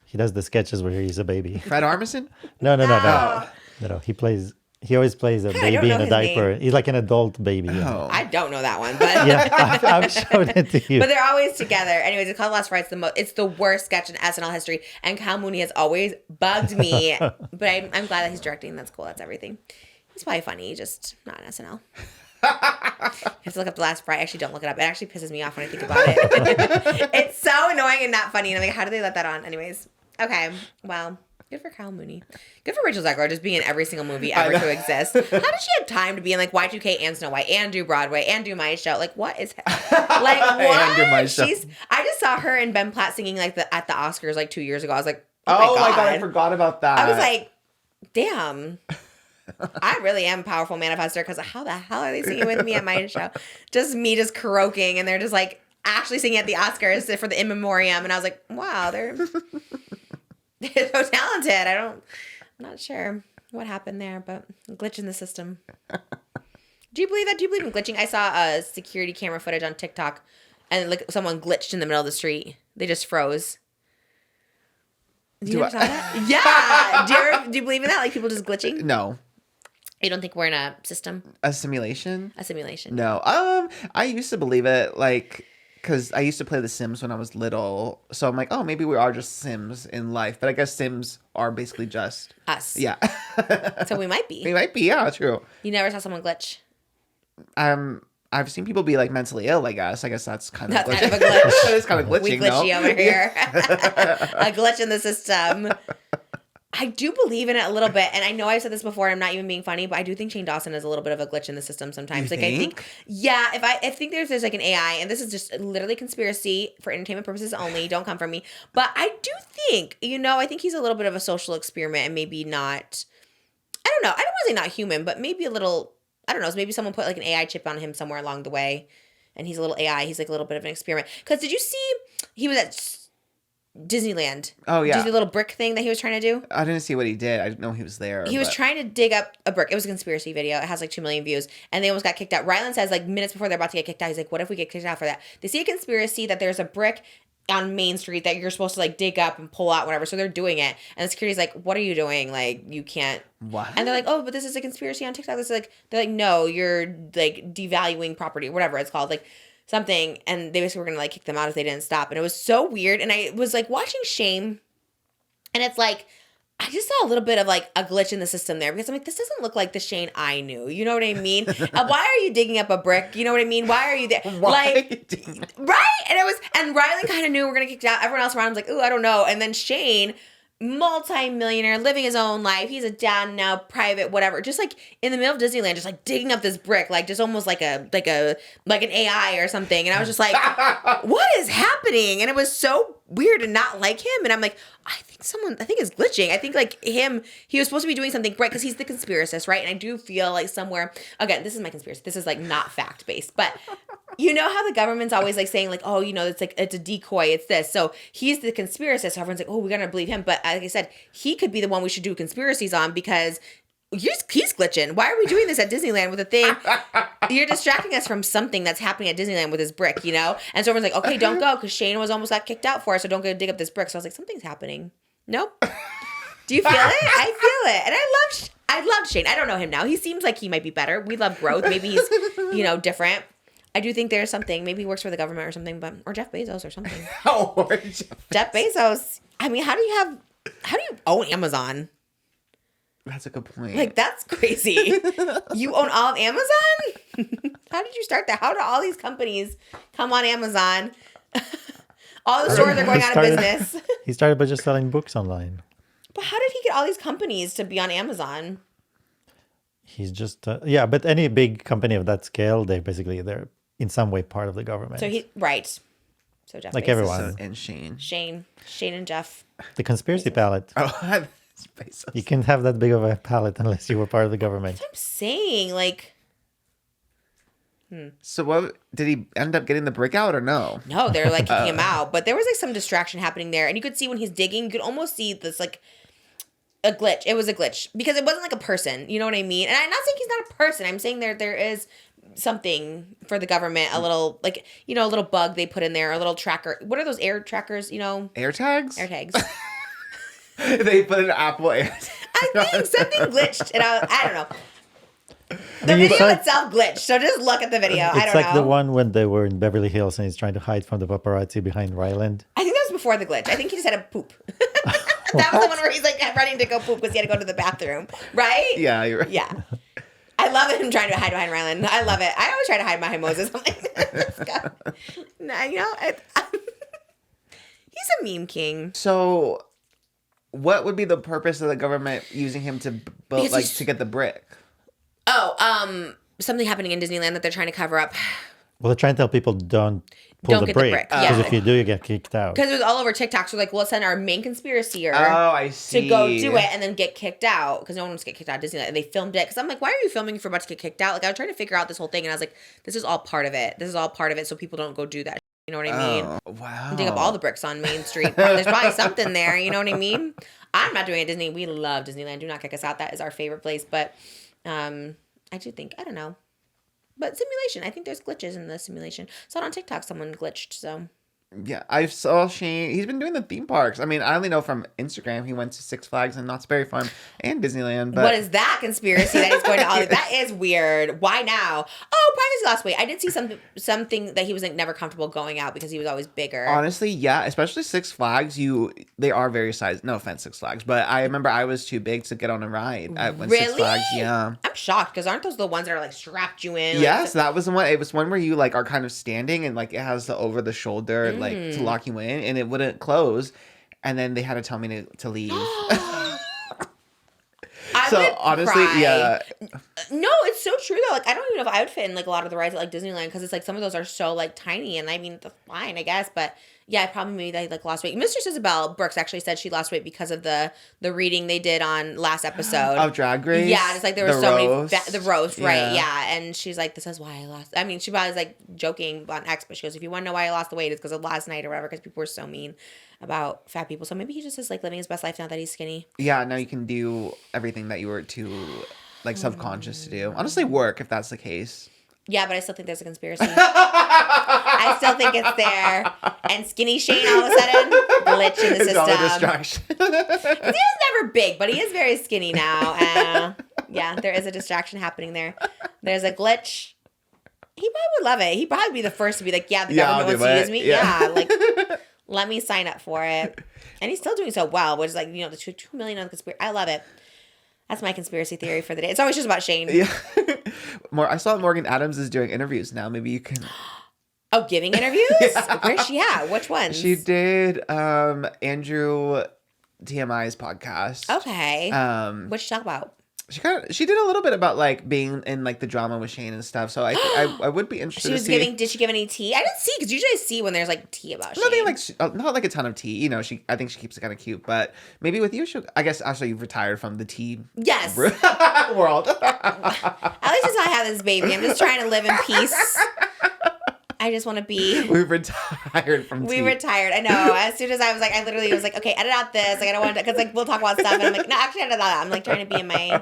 He does the sketches where he's a baby. Fred Armisen? No. Oh. No. He always plays a don't baby know in a his diaper. name. He's like an adult baby. Oh. I don't know that one, but Yeah, I've shown it to you. but they're always together. Anyways, it's called Last Fry. It's the worst sketch in SNL history, and Kyle Mooney has always bugged me. But I'm glad that he's directing. That's cool. That's everything. He's probably funny, just not in SNL. You have to look up The Last Fry. Actually, don't look it up. It actually pisses me off when I think about it. It's so annoying and not funny. And I'm like, how do they let that on? Anyways, okay. Well, good for Kyle Mooney. Good for Rachel Zegler, just being in every single movie ever to exist. How does she have time to be in like Y2K and Snow White and do Broadway and do My Show? Like, what is like what? And do My Show. I just saw her and Ben Platt singing like at the Oscars like 2 years ago. I was like, oh Oh my god, I forgot about that. I was like, damn. I really am a powerful manifester because how the hell are they singing with me at my show? Just me just croaking and they're just like actually singing at the Oscars for the in memoriam. And I was like, wow, they're so talented. I'm not sure what happened there, but glitch in the system. Do you believe that? Do you believe in glitching? I saw a security camera footage on TikTok and like someone glitched in the middle of the street. They just froze. You never saw that? Yeah. Do you believe in that? Like people just glitching? no. You don't think we're in a system? A simulation? A simulation? No. I used to believe it, like, because I used to play The Sims when I was little. So I'm like, oh, maybe we are just Sims in life. But I guess Sims are basically just Us. yeah. So we might They be. might be, yeah, true. You never saw someone glitch. I've seen people be like mentally ill, I guess. I guess that's kind of That's kind of a glitch. That is kind of glitching, We glitchy no? over here. A glitch in the system. I do believe in it a little bit, and I know I've said this before. I'm not even being funny, but I do think Shane Dawson is a little bit of a glitch in the system sometimes. You like I think? think, yeah. If I think there's like an AI, and this is just literally conspiracy for entertainment purposes only. Don't come for me. But I do think, I think he's a little bit of a social experiment, and maybe not. I don't know. I don't want to say not human, but maybe a little. I don't know. Maybe someone put like an AI chip on him somewhere along the way, and he's a little AI. He's like a little bit of an experiment. Because did you see he was at Disneyland? Oh, yeah. Did you see the little brick thing that he was trying to do? I didn't see what he did. I didn't know he was there. He was but- trying to dig up a brick. It was a conspiracy video. It has like 2 million views. And they almost got kicked out. Rylan says like minutes before they're about to get kicked out, he's like, what if we get kicked out for that? They see a conspiracy that there's a brick on Main Street that you're supposed to like dig up and pull out, whatever. So they're doing it. And the security's like, what are you doing? Like, you can't. What? And they're like, oh, but this is a conspiracy on TikTok. This is like, they're like, no, you're like devaluing property, whatever it's called. Like, something. And they basically were going to like kick them out if they didn't stop. And it was so weird. And I was like watching Shane. And it's like, I just saw a little bit of like a glitch in the system there because I'm like, this doesn't look like the Shane I knew. You know what I mean? Why are you digging up a brick? You know what I mean? Why are you there? Like, right? And Rylan kind of knew we're going to kick it out. Everyone else around was like, ooh, I don't know. And then Shane multi-millionaire, living his own life. He's a dad now, private, whatever. Just like in the middle of Disneyland, just like digging up this brick, like just almost like an AI or something. And I was just like, what is happening? And it was so weird to not like him. And I'm like, I think it's glitching. I think like he was supposed to be doing something right because he's the conspiracist, right? And I do feel like somewhere, again, this is my conspiracy. This is like not fact based, but you know how the government's always like saying like, oh, you know, it's like, it's a decoy, it's this. So he's the conspiracist. So everyone's like, oh, we gotta believe him. But like I said, he could be the one we should do conspiracies on because he's glitching. Why are we doing this at Disneyland with a thing? You're distracting us from something that's happening at Disneyland with his brick, you know? And so everyone's like, okay, don't go because Shane was almost got kicked out for it, so don't go dig up this brick. So I was like, something's happening. Nope. Do you feel it? I feel it. And I love Shane. I don't know him now. He seems like he might be better. We love growth. Maybe he's, you know, different. I do think there's something. Maybe he works for the government or something, or Jeff Bezos or something. Jeff Bezos. I mean, how do you own Amazon? That's a good point. Like, that's crazy. You own all of Amazon? How did you start that? How do all these companies come on Amazon? All the stores are going out of business. He started by just selling books online. But how did he get all these companies to be on Amazon? He's just, but any big company of that scale, they're in some way part of the government. So So Jeff like Bezos. everyone. And Shane. Shane and Jeff. The conspiracy palette. Oh, You can't have that big of a palette unless you were part of the government. That's what I'm saying. Like, So what did he end up getting the brick out or no? no, they're like kicking him out. But there was like some distraction happening there. And you could see when he's digging, you could almost see this like a glitch. It was a glitch because it wasn't like a person. You know what I mean? And I'm not saying he's not a person. I'm saying there is something for the government, a little like, you know, a little bug they put in there, a little tracker. What are those air trackers, you know? Air tags? Air tags. They put an Apple Air. I think something glitched, and I don't know. The video itself glitched, so just look at the video. I It's don't like know. the one when they were in Beverly Hills and he's trying to hide from the paparazzi behind Ryland. I think that was before the glitch. I think he just had a poop. That was the one where he's like running to go poop because he had to go to the bathroom, right? Yeah, you're right. Yeah. I love him trying to hide behind Ryland. I love it. I always try to hide behind Moses. I'm like, let's go. No, you know, he's a meme king. So what would be the purpose of the government using him to build, like, to get the brick? Oh, something happening in Disneyland that they're trying to cover up. Well, they're trying to tell people don't pull the get the brick. brick, Because yeah. if you do, you get kicked out. Because it was all over TikTok. So like, we'll send our main conspiracier I see. to go do it and then get kicked out because no one wants to get kicked out of Disneyland. And they filmed it because I'm like, why are you filming if you're about to get kicked out? Like, I was trying to figure out this whole thing and I was like, this is all part of it. This is all part of it so people don't go do that. You know what I mean? Oh, wow. Dig up all the bricks on Main Street. There's probably something there. You know what I mean? I'm not doing it at Disney. We love Disneyland. Do not kick us out. That is our favorite place. But I do think, I don't know. But simulation, I think there's glitches in the simulation. Saw it on TikTok, someone glitched, so. Yeah, I saw Shane. He's been doing the theme parks. I mean, I only know from Instagram he went to Six Flags and Knott's Berry Farm and Disneyland. But What is that conspiracy that he's going to all that is weird. Why now? Oh, probably his last weight. I did see something that he was like never comfortable going out because he was always bigger. honestly, yeah, especially Six Flags, they are very sized. No offense, Six Flags, but I remember I was too big to get on a ride at when Six Really? Flags. Yeah. I'm shocked because aren't those the ones that are like strapped you in? Yes, that was the one. It was one where you like are kind of standing and like it has the over the shoulder like to lock you in, and it wouldn't close, and then they had to tell me to leave. I So would honestly, cry. yeah, No, it's so true though. Like I don't even know if I would fit in like a lot of the rides at like Disneyland because it's like some of those are so like tiny, and I mean that's fine, I guess, but yeah, I probably maybe like lost weight. Mistress Isabel Brooks actually said she lost weight because of the reading they did on last episode of Drag Race. Yeah, just like there were The so roast. many the roast, right? Yeah. Yeah, and she's like, "This is why I lost." I mean, she probably was like joking on X, but she goes, "If you want to know why I lost the weight, it's because of last night or whatever." Because people were so mean about fat people. So maybe he just is like living his best life now that he's skinny. Yeah, now you can do everything that you were too like subconscious to do. Honestly, work if that's the case. Yeah, but I still think there's a conspiracy. I still think it's there. And skinny Shane all of a sudden glitch in the It's all a system. distraction. He was never big, but he is very skinny now. Yeah, there is a distraction happening there. There's a glitch. He probably would love it. He'd probably be the first to be like, yeah, the Yeah, government I'll wants do to it. use me. Yeah. Yeah, like, let me sign up for it. And he's still doing so well, which is like, you know, the 2 million on the conspiracy. I love it. That's my conspiracy theory for the day. It's always just about Shane. Yeah. I saw Morgan Adams is doing interviews now. Maybe you can. Oh, giving interviews? Where's she at? Which ones? She did Andrew TMI's podcast. Okay. What you talk about? She did a little bit about like being in like the drama with Shane and stuff. So I would be interested. Did she give any tea? I didn't see because usually I see when there's like tea about Shane. Nothing like not like a ton of tea. You know, I think she keeps it kind of cute. But maybe with you, I guess actually you've retired from the tea. Yes. World. At least until I have this baby, I'm just trying to live in peace. I just want to be. We've retired from tea. We retired. I know. As soon as I was like, I literally was like, okay, edit out this. Like, I don't want to, because like we'll talk about stuff. And I'm like, no, actually, edit that out. I'm like trying to be in my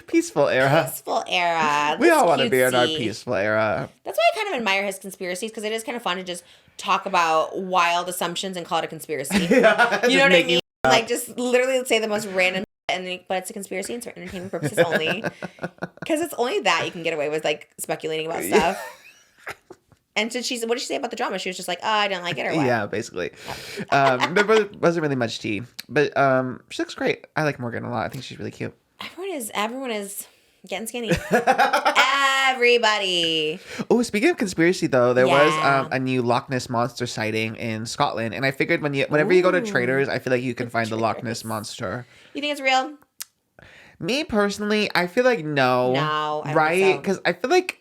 peaceful era. Peaceful era. We all want to be in our peaceful era. That's why I kind of admire his conspiracies because it is kind of fun to just talk about wild assumptions and call it a conspiracy. Yeah, you know what I mean? Like just literally say the most random. But it's a conspiracy and it's for entertainment purposes only. Because it's only that you can get away with like speculating about stuff. And so what did she say about the drama? She was just like, oh, I don't like it or what? Yeah, basically. There wasn't really much tea. But she looks great. I like Morgan a lot. I think she's really cute. Everyone is getting skinny. Everybody. Oh, speaking of conspiracy though, there was a new Loch Ness monster sighting in Scotland. And I figured whenever you go to Traitors, I feel like you can find the Loch Ness monster. You think it's real? Me personally, I feel like no. No. Right? Because I feel like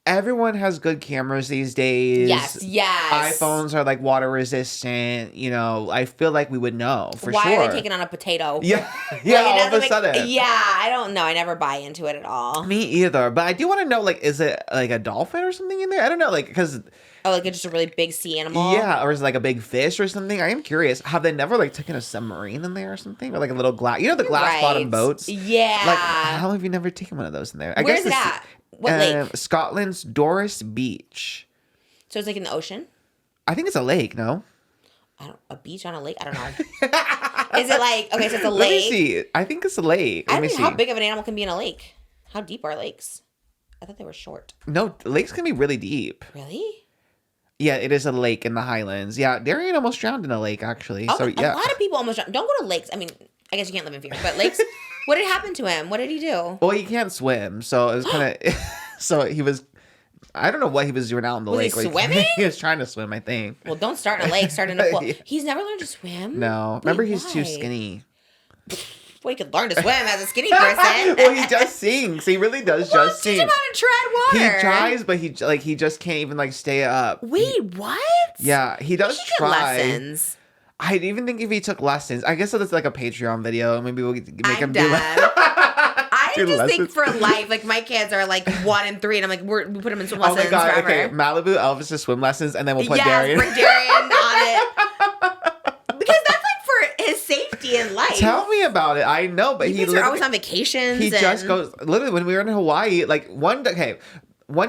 everyone has good cameras these days. Yes. iPhones are like water resistant. You know, I feel like we would know for sure. Why are they taking on a potato? Yeah, all of a sudden. Yeah, I don't know. I never buy into it at all. Me either. But I do want to know, like, is it like a dolphin or something in there? I don't know, like, because... Oh, like it's just a really big sea animal? Yeah, or is it like a big fish or something? I am curious. Have they never like taken a submarine in there or something? Or like a little glass... You know the glass bottom boats? Yeah. Like, how have you never taken one of those in there? Where's it at? What lake? Scotland's Doris Beach. So it's like in the ocean? I think it's a lake, no? A beach on a lake? I don't know. Is it like, okay, so it's a lake. Let me see. I think it's a lake. I don't know how big of an animal can be in a lake. How deep are lakes? I thought they were short. No, lakes can be really deep. Really? Yeah, it is a lake in the Highlands. Yeah, Darian almost drowned in a lake, actually. Oh, so, yeah. A lot of people almost drowned. Don't go to lakes. I mean, I guess you can't live in fear, but lakes... What had happened to him? What did he do? Well, he can't swim, so it was kind of... So he was... I don't know what he was doing out in the lake. Was he swimming? He was trying to swim, I think. Well, don't start in a lake. Start in a pool. He's never learned to swim? No. Remember, he's too skinny. Well, he could learn to swim as a skinny person. Well, he just sings. He really does just sing. Teach him how to tread water. He tries, but he just can't even like stay up. Wait, what? Yeah, he does try. Lessons. I even think if he took lessons, I guess that's like a Patreon video. Maybe we'll make him do that. I do just lessons. think for life, like my kids are like 1 and 3, and I'm like, we put them in swim lessons Oh my god! forever. Okay, Malibu, Elvis' swim lessons, and then we'll put Darian. Bring Darian on it because that's like for his safety in life. Tell me about it. I know, but you guys are always on vacations. He just goes literally when we were in Hawaii. Like one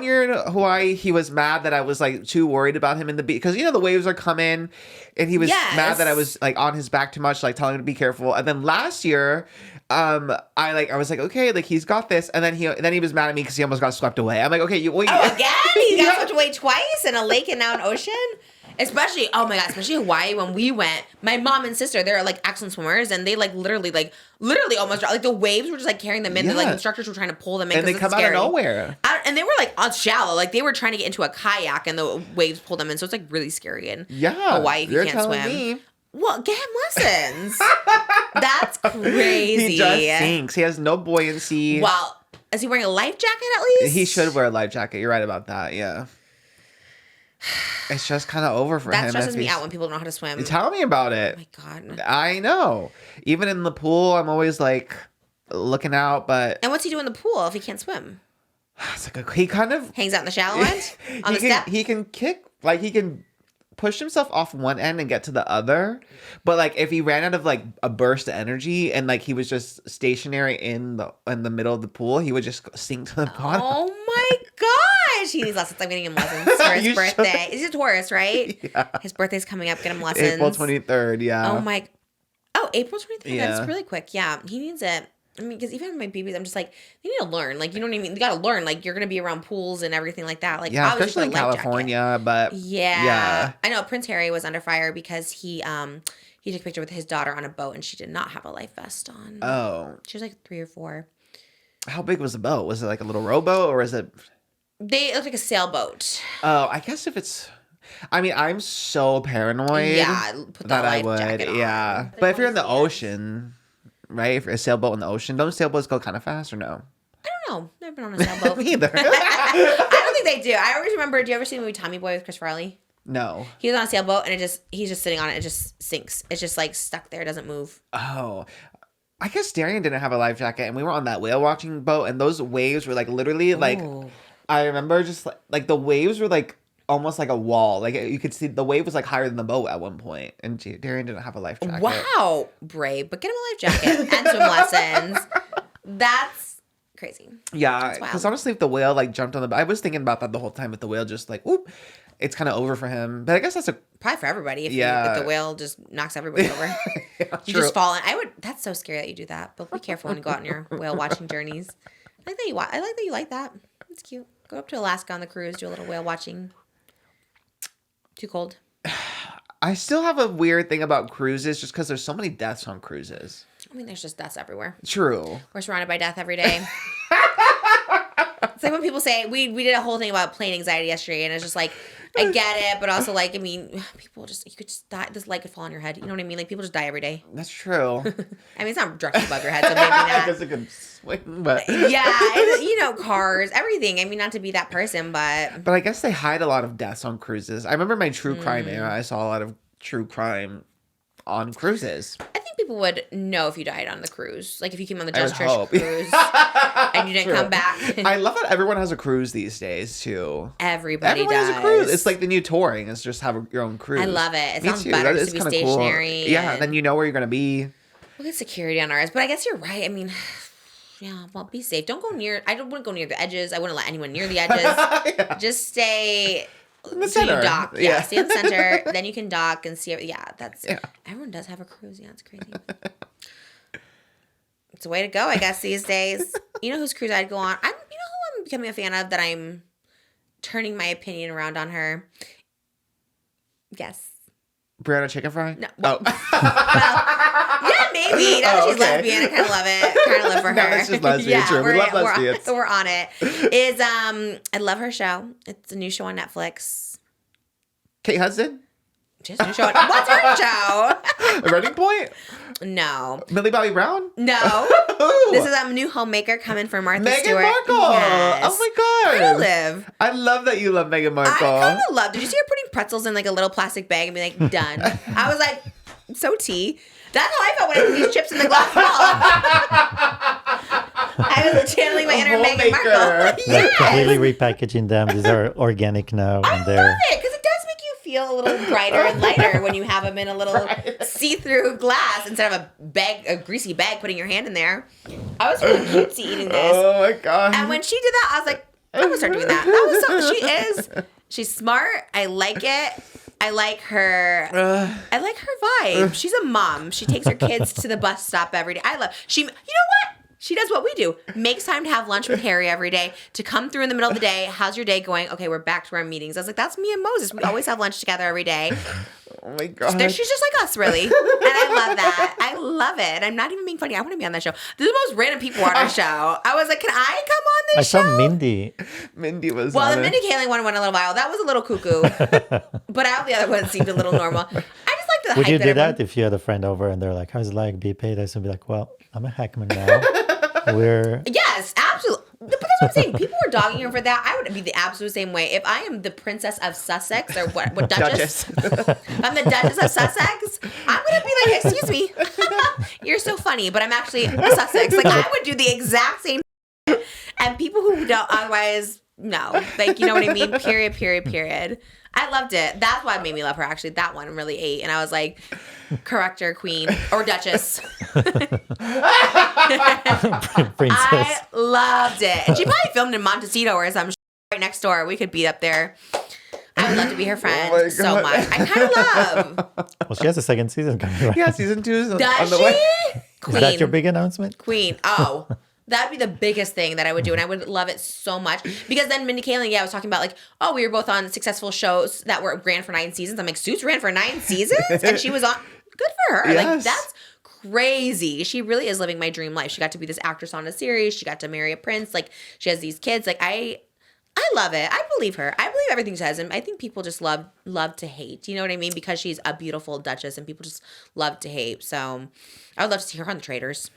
year in Hawaii, he was mad that I was like too worried about him in the beach because you know the waves are coming, and he was mad that I was like on his back too much, like telling him to be careful. And then last year, I was like, okay, like he's got this, and then he was mad at me because he almost got swept away. I'm like, okay, again? He got swept away twice in a lake and now an ocean. Especially, oh my god, especially Hawaii when we went. My mom and sister, they're like excellent swimmers, and they like literally almost drowned. Like the waves were just like carrying them in. The like instructors were trying to pull them in, and they come out of nowhere. And they were like on shallow, like they were trying to get into a kayak, and the waves pulled them in. So it's like really scary in Hawaii if you can't swim. Me. Well, get him lessons. That's crazy. He just sinks. He has no buoyancy. Well, is he wearing a life jacket at least? He should wear a life jacket. You're right about that. Yeah. It's just kind of over for him. That stresses me out when people don't know how to swim. Tell me about it. Oh my god. I know. Even in the pool, I'm always like looking out, but... And what's he do in the pool if he can't swim? It's like he kind of... Hangs out in the shallow end? On the step? He can kick, like he can push himself off one end and get to the other. But like if he ran out of like a burst of energy and like he was just stationary in the middle of the pool, he would just sink to the bottom. Oh my gosh. He needs lessons. I'm getting him lessons for his birthday. He's a Taurus, right? Yeah. His birthday's coming up. Get him lessons. April 23rd, yeah. Oh, April 23rd? Yeah. That's really quick. Yeah. He needs it. I mean, because even my babies, I'm just like, they need to learn. Like, you know what I mean? You got to learn. Like, you're going to be around pools and everything like that. Like, yeah, especially in California, but yeah. I know Prince Harry was under fire because he took a picture with his daughter on a boat and she did not have a life vest on. Oh. She was like 3 or 4. How big was the boat? Was it like a little rowboat or is it? It looked like a sailboat. Oh, I guess if it's... I mean, I'm so paranoid. Yeah, put the that I life would. jacket on. Yeah, but if you're in the ocean, right? If you're a sailboat in the ocean, don't sailboats go kind of fast or no? I don't know. Never been on a sailboat. Me either. I don't think they do. I always remember. Do you ever see the movie Tommy Boy with Chris Farley? No. He was on a sailboat and he's just sitting on it. It just sinks. It's just like stuck there. It doesn't move. Oh. I guess Darian didn't have a life jacket, and we were on that whale watching boat, and those waves were like literally like. Ooh. I remember just like the waves were like almost like a wall. Like you could see the wave was like higher than the boat at one point, and Darian didn't have a life jacket. Wow, brave, but get him a life jacket and swim lessons. That's crazy. Yeah, That's wild. because honestly, if the whale like jumped on the, I was thinking about that the whole time. If the whale just like, whoop, it's kind of over for him. But I guess that's a Probably for everybody. If Yeah. if the whale just knocks everybody over, yeah, you true. just fall in. I would. That's so scary that you do that. But be careful when you go out on your whale watching journeys. I like that you. I like that you like that. It's cute. Go up to Alaska on the cruise. Do a little whale watching. Too cold. I still have a weird thing about cruises, just because there's so many deaths on cruises. I mean, there's just deaths everywhere. True. We're surrounded by death every day. It's like when people say we did a whole thing about plane anxiety yesterday, and it's just like I get it, but also like I mean, people just you could just die. This light could fall on your head. You know what I mean? Like people just die every day. That's true. I mean, it's not directly above your head, so maybe I not. guess it could swing, but Yeah, and, you know, cars, everything. I mean, not to be that person, but I guess they hide a lot of deaths on cruises. I remember my true crime era. I saw a lot of true crime on cruises. I think people would know if you died on the cruise. Like if you came on the I Just would Trish hope. cruise and you didn't come back. I love that everyone has a cruise these days too. Everybody Everyone does. has a cruise. It's like the new touring. It's just have your own cruise. I love it. It Me sounds too. better That just is to be kinda cool. stationary. Yeah, and then you know where you're gonna be. we'll get security on ours. But I guess you're right. I mean, yeah, well, be safe. Don't go near. I wouldn't go near the edges. I wouldn't let anyone near the edges. Just stay. In the so you center. dock. Yeah, Yeah. stay in the center. Then you can dock and see. Yeah, that's. Yeah. Everyone does have a cruise. Yeah, it's crazy. It's a way to go, I guess, these days. You know whose cruise I'd go on? You know who I'm becoming a fan of that I'm turning my opinion around on her? Yes. Brianna Chicken Fry? No. Oh. Well, yeah, maybe. Now that Oh, she's okay. lesbian, I kind of love it. Kind of live for her. Now that she's lesbian, true. We love lesbians. We're on it. Is I love her show. It's a new show on Netflix. Kate Hudson? Just a new show. What's her show? A Running Point? No. Millie Bobby Brown? No. Ooh. This is a new homemaker coming from Martha Meghan Stewart. Markle. Yes. Oh my god. I live. I love that you love Meghan Markle. I kind of love. Did you see her putting pretzels in like a little plastic bag and be like, done? I was like, so tea. That's how I felt when I put these chips in the glass ball. I was channeling my inner Meghan homemaker. Markle. Like Yes. completely repackaging them. These are organic now, I and love they're it because it does make you feel a little brighter and lighter when you have them in a little see-through glass instead of a greasy bag putting your hand in there. I was feeling cutesy eating this. Oh my god. And when she did that, I was like, I'm gonna start doing that. That was so. She's smart. I like it. I like her. I like her vibe. She's a mom. She takes her kids to the bus stop every day. I love. You know what? She does what we do. Makes time to have lunch with Harry every day. To come through in the middle of the day. How's your day going? Okay, we're back to our meetings. I was like, that's me and Moses. We always have lunch together every day. Oh my god. She's just like us, really. And I love that. I love it. I'm not even being funny. I want to be on that show. They're the most random people on our show. I was like, can I come on I this show? saw Mindy. Mindy was Well, on the it. Mindy Kaling one went a little wild. That was a little cuckoo. But all the other ones seemed a little normal. I just like the Would hype you do everyone- that if you had a friend over and they're like, "How's it like be paid?" I'd be like, "Well, I'm a hackman now. We're Yes, absolutely. But that's what I'm saying. People were dogging her for that. I would be the absolute same way. If I am the Princess of Sussex or what Duchess? I'm the Duchess of Sussex. I'm gonna be like, excuse me, you're so funny, but I'm actually Sussex. Like I would do the exact same. And people who don't otherwise, no, like you know what I mean. Period. I loved it. That's why it made me love her. Actually, that one really ate, and I was like, corrector, queen, or duchess. princess. I loved it. And she probably filmed in Montecito or some right next door. We could be up there. I would love to be her friend Oh my so God. much. I kind of love. Well, she has a second season coming. Right? Yeah, season 2 is on Does the she? way. Queen. Is that your big announcement? Queen. Oh. That'd be the biggest thing that I would do, and I would love it so much. Because then Mindy Kaling, I was talking about like, oh, we were both on successful shows that ran for 9 seasons. I'm like, Suits ran for 9 seasons? And she was on. Good for her. Like, Yes. that's crazy. She really is living my dream life. She got to be this actress on a series. She got to marry a prince. Like, she has these kids. Like, I I love it. I believe her. I believe everything she says, and I think people just love to hate. You know what I mean? Because she's a beautiful duchess, and people just love to hate. So I would love to see her on the Traitors.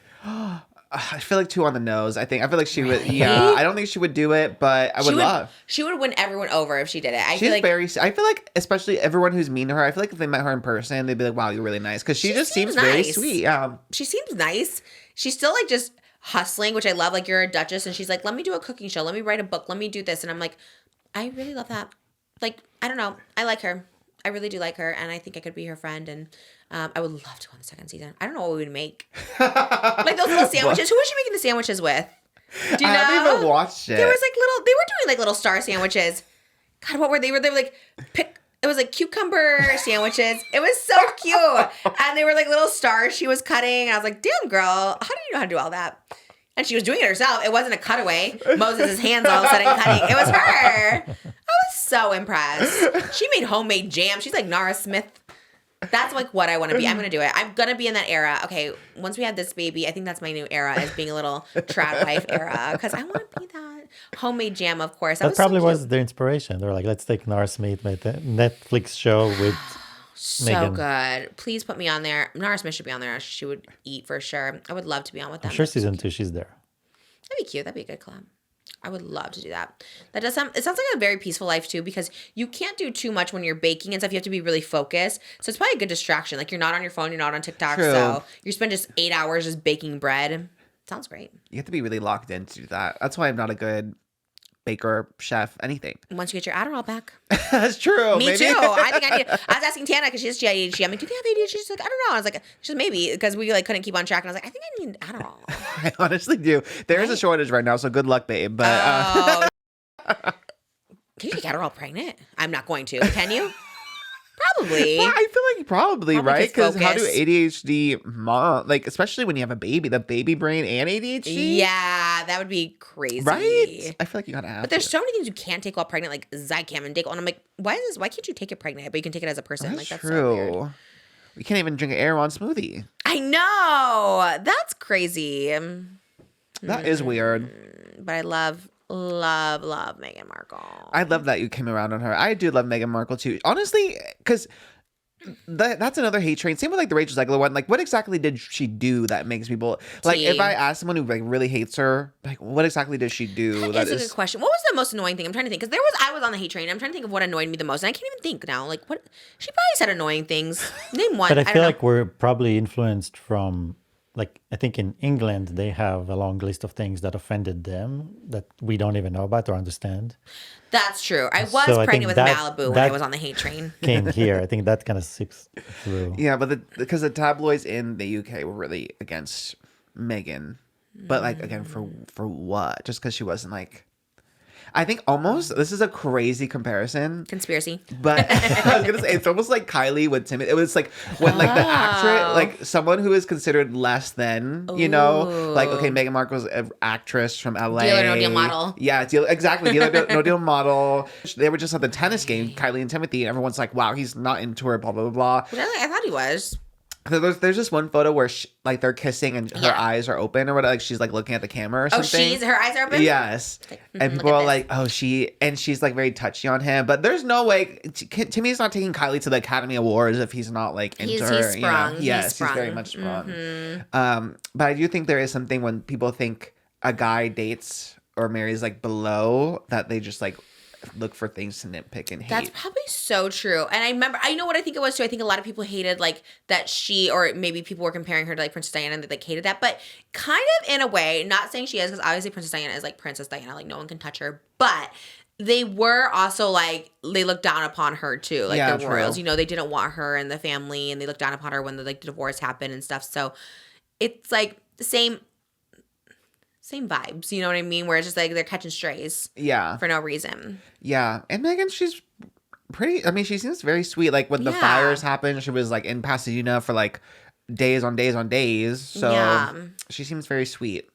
I feel like too on the nose. I feel like she would. Yeah, I don't think she would do it, but I would love. She would win everyone over if she did it. I feel like especially everyone who's mean to her. I feel like if they met her in person, they'd be like, "Wow, you're really nice," because she just seems very sweet. She seems nice. She's still like just hustling, which I love. Like, you're a duchess, and she's like, "Let me do a cooking show. Let me write a book. Let me do this," and I'm like, I really love that. Like, I don't know. I like her. I really do like her, and I think I could be her friend, and I would love to go on the second season. I don't know what we would make. Like those little sandwiches. Who was she making the sandwiches with? Do you know? I haven't even watched it. There was they were doing like little star sandwiches. God, what were they? They were like, it was like cucumber sandwiches. It was so cute. And they were like little stars she was cutting. And I was like, damn, girl, how do you know how to do all that? And she was doing it herself. It wasn't a cutaway. Moses' hands all of a sudden cutting. It was her. I was so impressed. She made homemade jam. She's like Nara Smith. That's like what I want to be. I'm going to do it. I'm going to be in that era. Okay, once we have this baby, I think that's my new era, is being a little trad wife era. Because I want to be that. Homemade jam, of course. That probably was their inspiration. They were like, let's take Nara Smith, make a Netflix show with so Meghan. good. Please put me on there. Nara Smith should be on there. She would eat for sure. I would love to be on with them. I'm sure season 2 she's there. That'd be cute. That'd be a good collab. I would love to do that. It sounds like a very peaceful life too, because you can't do too much when you're baking and stuff. You have to be really focused. So it's probably a good distraction. Like, you're not on your phone, you're not on TikTok. True. So you spend just 8 hours just baking bread. Sounds great. You have to be really locked in to do that. That's why I'm not a good baker, chef, anything. Once you get your Adderall back. That's true. Me too. I think I need. I was asking Tana because she has ADHD. I'm like, do they have ADHD? She's like, I don't know. I was like, she's maybe, because we like couldn't keep on track. And I was like, I think I need Adderall. I honestly do. There is a shortage right now, so good luck, babe. But Can you take Adderall pregnant? I'm not going to. Can you? Probably. I feel like probably right? Because how do focus. ADHD mom, like, especially when you have a baby, the baby brain and ADHD? Yeah, that would be crazy. Right? I feel like you gotta have But there's it. so many things you can't take while pregnant, like Zicam and Dayquil. And I'm like, why can't you take it pregnant? But you can take it as a person. That's like, that's true. so weird. We can't even drink an Air-on smoothie. I know. That's crazy. That is weird. But I love Meghan Markle. I love that you came around on her. I do love Meghan Markle too. Honestly, because that's another hate train. Same with like the Rachel Zegler one. Like, what exactly did she do that makes people like? If I ask someone who like really hates her, like, what exactly did she do? That is a good question. What was the most annoying thing? I'm trying to think, because I was on the hate train. I'm trying to think of what annoyed me the most, and I can't even think now. Like, what? She probably said annoying things. Name one. But I don't feel know. like we're probably influenced from, like, I think in England they have a long list of things that offended them that we don't even know about or understand. That's true. I was So I pregnant think with Malibu when I was on the hate train. Came here. I think that kind of seeps through. Yeah, but because the tabloids in the UK were really against Meghan, but like again for what? Just because she wasn't like. I think almost this is a crazy comparison. Conspiracy. But I was gonna say it's almost like Kylie with Timothy. It was like when like the actress, like someone who is considered less than, you know, like okay, Meghan Markle's an actress from LA, Deal or no deal model. Yeah, exactly, deal or no deal model. They were just at the tennis game, Kylie and Timothy, and everyone's like, wow, he's not into her, blah blah blah. Really? I thought he was. There's just one photo where like they're kissing and her eyes are open or whatever. Like she's like looking at the camera or something. Her eyes are open? Yes. And people are like, oh, she's like very touchy on him. But there's no way Timmy's not taking Kylie to the Academy Awards if he's not like into her. He's sprung. You know? Yes, he's very much sprung. But I do think there is something when people think a guy dates or marries like below that they just like look for things to nitpick and hate. That's probably so true. And I know what I think it was too. I think a lot of people hated like that or maybe people were comparing her to like Princess Diana and they like hated that. But kind of in a way, not saying she is, because obviously Princess Diana is like Princess Diana, like no one can touch her. But they were also like, they looked down upon her too. Like the royals, you know, they didn't want her in the family and they looked down upon her when the like divorce happened and stuff. So it's like the same vibes, you know what I mean? Where it's just like they're catching strays. Yeah. For no reason. Yeah. And Meghan, she's pretty, I mean, she seems very sweet. Like when the fires happened, she was like in Pasadena for like days on days on days. So she seems very sweet.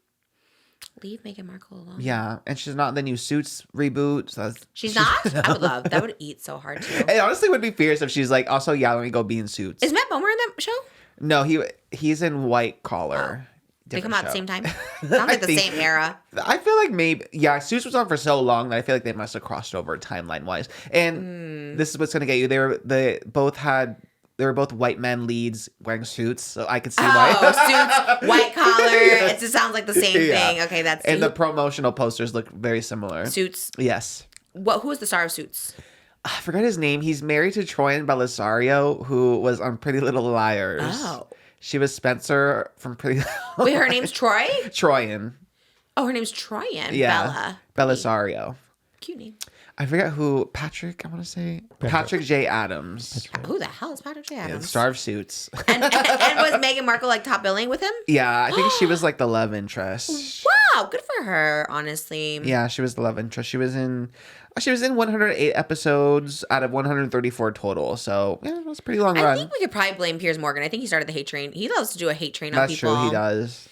Leave Meghan Markle alone. Yeah. And she's not in the new Suits reboot. So she's not? No. I would love. That would eat so hard too. It honestly would be fierce if she's like, also, yeah, let me go be in Suits. Is Matt Bomer in that show? No, he's in White Collar. They come Different out at the show. same time. Sounds like the think- same era. I feel like maybe Suits was on for so long that I feel like they must have crossed over timeline wise. And this is what's gonna get you. They were both white men leads wearing suits, so I could see why. Suits, white collar. It just sounds like the same Yeah. thing. Okay, that's And the promotional posters look very similar. Suits. Yes. Who is the star of Suits? I forgot his name. He's married to Troyan Bellisario, who was on Pretty Little Liars. Oh. She was Spencer from Pretty Little Wait, her name's Troy? Troyan. Oh, her name's Troyan. Yeah. Bella. Bellisario. Cute name. I forget who. Patrick, I want to say. Patrick J. Adams. Who the hell is Patrick J. Yeah, the Adams? star of Suits. And was Meghan Markle like top billing with him? Yeah, I think she was like the love interest. Wow, good for her, honestly. Yeah, she was the love interest. She was in 108 episodes out of 134 total. So yeah, it was a pretty long I run. think we could probably blame Piers Morgan. I think he started the hate train. He loves to do a hate train on That's people. true. He does.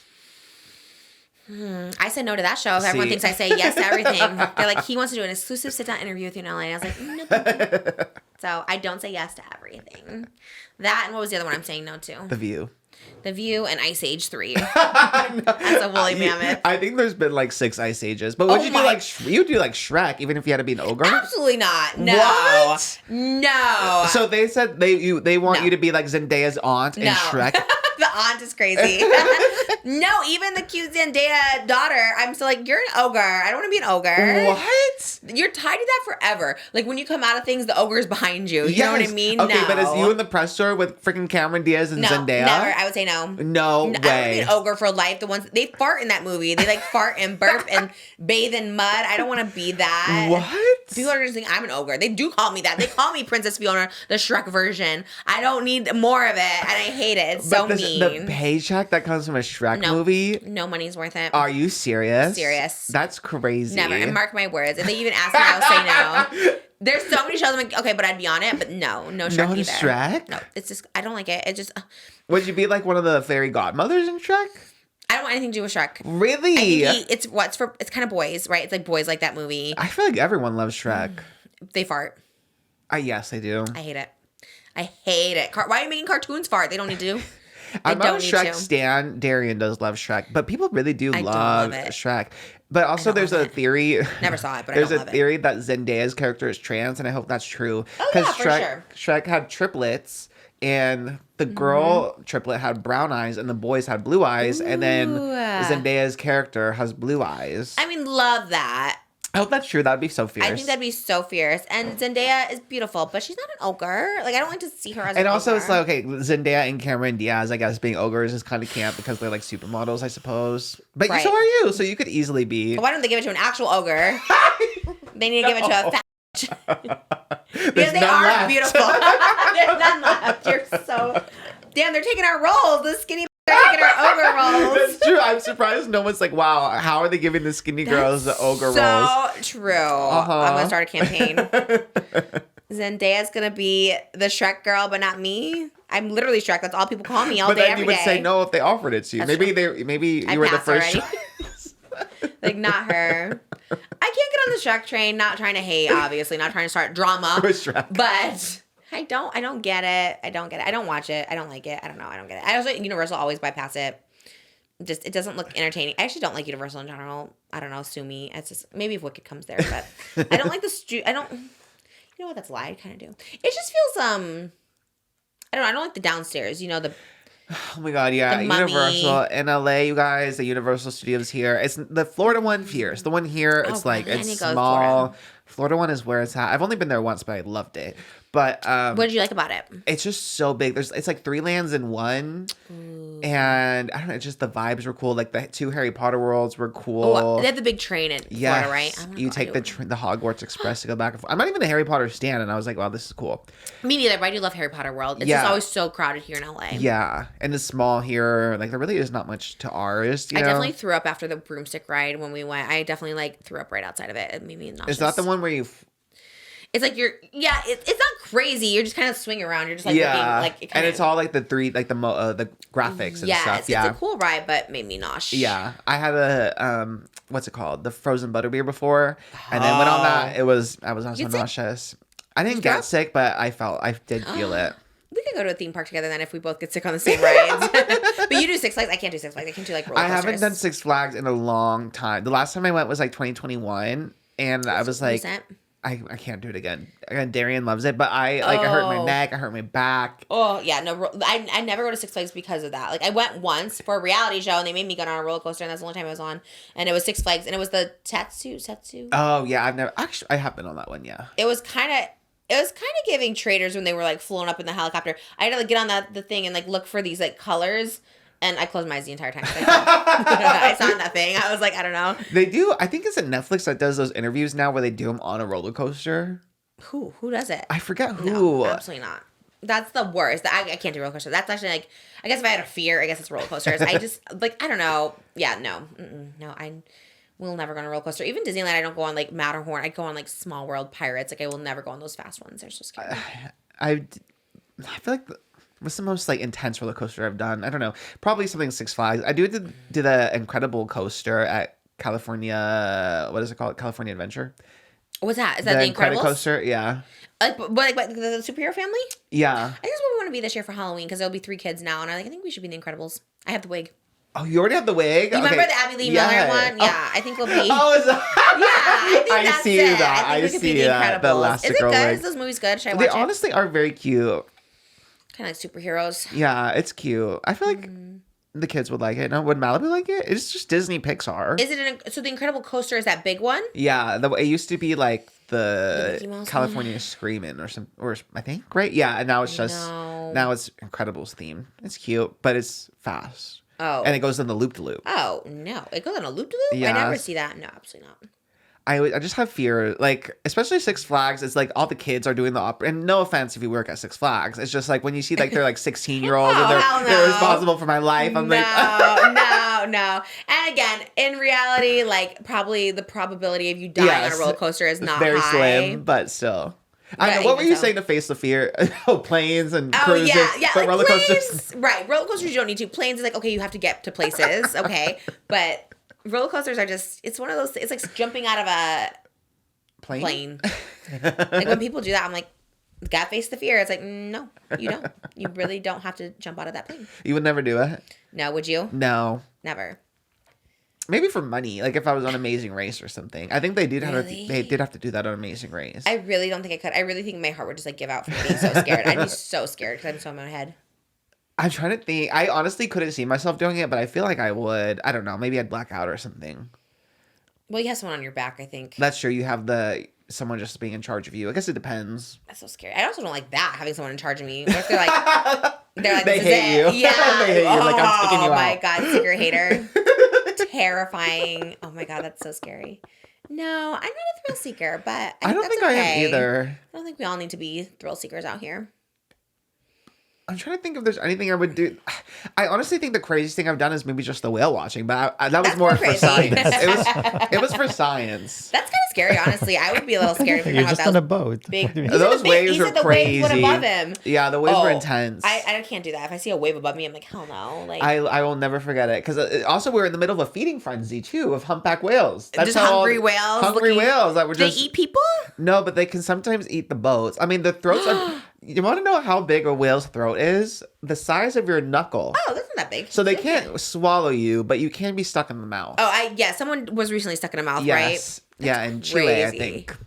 I said no to that show. Everyone See. thinks I say yes to everything. They're like, he wants to do an exclusive sit-down interview with you in LA. And I was like, no, thank you. So I don't say yes to everything. That and what was the other one I'm saying no to? The View. The View and Ice Age 3. That's a woolly mammoth. I think there's been like 6 Ice Ages, but would Oh you my- do like you do like Shrek even if you had to be an ogre? Absolutely not. No. What? No. So they said they want No. you to be like Zendaya's aunt in No. Shrek. The aunt is crazy. No, even the cute Zendaya daughter, I'm still like, you're an ogre. I don't want to be an ogre. What? You're tied to that forever. Like when you come out of things, the ogre's behind you. You know what I Yes. mean? Okay, no. but is you in the press tour with freaking Cameron Diaz and No, Zendaya? never. I would say no. No I don't want to way. be an ogre for life. The ones they fart in that movie, they like fart and burp and bathe in mud. I don't want to be that. What? People are just thinking I'm an ogre. They do call me that. They call me Princess Fiona, the Shrek version. I don't need more of it, and I hate it. It's so mean. The paycheck that comes from a Shrek No. movie. No money's worth it. Are you serious? Serious. That's crazy. Never. And mark my words. If they even ask me, I'll say no. There's so many shows I'm like, okay, but I'd be on it. But no Shrek No to either. Shrek? No, it's just I don't like it. It just Would you be like one of the fairy godmothers in Shrek? I don't want anything to do with Shrek. Really? It's kind of boys, right? It's like boys like that movie. I feel like everyone loves Shrek. They fart. Yes, I do. I hate it. I hate it. Why are you making cartoons fart? They don't need to. I'm not a don't need Shrek to. stan. Darian does love Shrek, but people really do I don't love love it. Shrek. But also, don't there's love a it. theory. Never saw it, but I there's don't a love it. theory that Zendaya's character is trans, and I hope that's true. Oh, yeah, for sure. Shrek had triplets, and the girl triplet had brown eyes, and the boys had blue eyes, and then Ooh. Zendaya's character has blue eyes. I mean, love that. I hope that's true. That'd be so fierce. I think that'd be so fierce. And Zendaya is beautiful, but she's not an ogre. Like I don't like to see her as And an also, ogre. it's like, okay, Zendaya and Cameron Diaz, I guess, being ogres is kind of camp because they're like supermodels, I suppose. But Right. so are you, so you could easily be. Why don't they give it to an actual ogre? They need to give it to a fat. There's Because they none are left. beautiful. There's none left. You're so damn. They're taking our roles. The skinny. They're taking our ogre roles. That's true. I'm surprised no one's like, wow, how are they giving the skinny girls the ogre roles? So true. Uh-huh. I'm gonna start a campaign. Zendaya's gonna be the Shrek girl, but not me. I'm literally Shrek. That's all people call me all But day, then every you would day. say no if they offered it to you. That's Maybe true. maybe you I were the passed first. already. Like not her. I can't get on the Shrek train. Not trying to hate, obviously. Not trying to start drama. With Shrek. But I don't get it. I don't get it. I don't watch it. I don't like it. I don't know. I don't get it. I also Universal always bypass it. Just it doesn't look entertaining. I actually don't like Universal in general. I don't know. Sue me. It's just maybe if Wicked comes there, but I don't like the I don't. You know what? That's a lie. I kind of do. It just feels I don't know. I don't like the downstairs. You know the. Oh my god, yeah. The Mummy. Universal in LA, you guys, the Universal Studios here. It's the Florida one fierce. The one here, it's Oh, like I it's need to go to small. Florida one is where it's at. I've only been there once, but I loved it. But What did you like about it? it's just so big. It's like 3 lands in one. And I don't know, just the vibes were cool. Like the 2 Harry Potter worlds were cool. Oh, they have the big train in Yes. Florida, right? I wanna You go. take the Hogwarts Express to go back and forth. I'm not even a Harry Potter stan, and I was like, wow, this is cool. Me neither, but I do love Harry Potter World. It's Yeah. just always so crowded here in LA. Yeah. And it's small here. Like, there really is not much to ours. You I know? definitely threw up after the broomstick ride when we went. I definitely like threw up right outside of it. It made me nauseous. Is that the one where you. It's like it's not crazy. You're just kind of swinging around. You're just like Yeah. looking like it And it's all like the the graphics and yeah, stuff. it's a cool ride, but made me nauseous. Yeah, I had a what's it called? The frozen butterbeer before, and then went on that. I was also You get sick? nauseous. I didn't you throw get up? sick, but I did feel it. We can go to a theme park together then if we both get sick on the same rides. But you do Six Flags. I can't do Six Flags. I can do like roller I coasters. haven't done Six Flags in a long time. The last time I went was like 2021, and I was like, recent. I can't do it again. Again, Darian loves it, but I hurt my neck, I hurt my back. Oh yeah, no, I never go to Six Flags because of that. Like I went once for a reality show and they made me go on a roller coaster and that's the only time I was on. And it was Six Flags and it was the Setsu. Oh yeah, I have been on that one. Yeah. It was kind of giving Traitors when they were like flown up in the helicopter. I had to like get on the thing and like look for these like colors. And I closed my eyes the entire time. I saw nothing. I was like, I don't know. They do. I think it's at Netflix that does those interviews now where they do them on a roller coaster. Who does it? I forget who. No, absolutely not. That's the worst. I can't do roller coasters. That's actually like, I guess if I had a fear, I guess it's roller coasters. I just like, I don't know. Yeah, no, no. I will never go on a roller coaster. Even Disneyland, I don't go on like Matterhorn. I go on like Small World Pirates. Like I will never go on those fast ones. They're so scary. I feel like. What's the most like intense roller coaster I've done? I don't know. Probably something Six Flags. I did the Incredible coaster at California. What is it called? California Adventure. What's that? Is that the Incredibles? Coaster? Yeah. Like the superhero family? Yeah. I guess what we want to be this year for Halloween because there'll be 3 kids now, and I think we should be the Incredibles. I have the wig. Oh, you already have the wig? You remember the Abby Lee Miller one? Yeah, I think we'll be. Oh, is that? Yeah, I think that's see it. that. I think we could be the that. The Incredibles. Is it Elastigirl good? wig. Is those movies good? Should I watch They it? honestly are very cute. Kind of like superheroes. Yeah, it's cute. I feel like the kids would like it. No, would Malibu like it? It's just Disney Pixar. Is it so the Incredible Coaster is that big one? Yeah, it used to be like The Mickey the Mouse California Screamin' or I think, right? Yeah, and now it's just No. now it's Incredibles theme. It's cute, but it's fast. Oh. And it goes in the loop to loop. Oh no! It goes on a loop to loop. I Yeah. never see that. No, absolutely not. I just have fear, like, especially Six Flags. It's like all the kids are doing the opera. And no offense if you work at Six Flags, it's just like when you see like they're like 16-year-olds Oh, and hell no. they're responsible for my life. I'm like, no. And again, in reality, like probably the probability of you dying on Yes, a roller coaster is not very high. slim, but still. I But know. What were even you so. saying to face the fear? Oh, planes and Oh cruises, yeah. but Like roller planes, coasters. right? Roller coasters you don't need to. Planes is like okay, you have to get to places. Okay, but roller coasters are just—it's one of those. It's like jumping out of a plane. Like when people do that, I'm like, gotta face the fear. It's like, no, you don't. You really don't have to jump out of that plane. You would never do it. No, would you? No. Never. Maybe for money, like if I was on Amazing Race or something. I think they did Really? they did have to do that on Amazing Race. I really don't think I could. I really think my heart would just like give out from being so scared. I'd be so scared because I'm so in my head. I'm trying to think. I honestly couldn't see myself doing it, but I feel like I would. I don't know. Maybe I'd black out or something. Well, you have someone on your back, I think. That's true. You have someone just being in charge of you. I guess it depends. That's so scary. I also don't like that, having someone in charge of me. What if they're like, They this is hate it. you. Yeah. They hate you, like, I'm taking you Oh my out. God, secret hater. Terrifying. Oh my God, that's so scary. No, I'm not a thrill seeker, but I don't that's think I okay. am either. I don't think we all need to be thrill seekers out here. I'm trying to think if there's anything I would do. I honestly think the craziest thing I've done is maybe just the whale watching, but that was That's more more for crazy. science. It was for science. That's kind of scary, honestly. I would be a little scared if You're I just that on was a boat. big. What do you mean? He said Those the waves he were said the waves went crazy. above him. Yeah, the waves were Oh, intense. I can't do that. If I see a wave above me, I'm like, hell no. Like I will never forget it because also we were in the middle of a feeding frenzy too of humpback whales. just hungry whales. Hungry whales that were they just eat people? no, but they can sometimes eat the boats. I mean, the throats are. You want to know how big a whale's throat is? The size of your knuckle. Oh, that's not that big. So they Okay. can't swallow you, but you can be stuck in the mouth. Oh, someone was recently stuck in a mouth, yes. right? Yeah, in Chile, I crazy. think.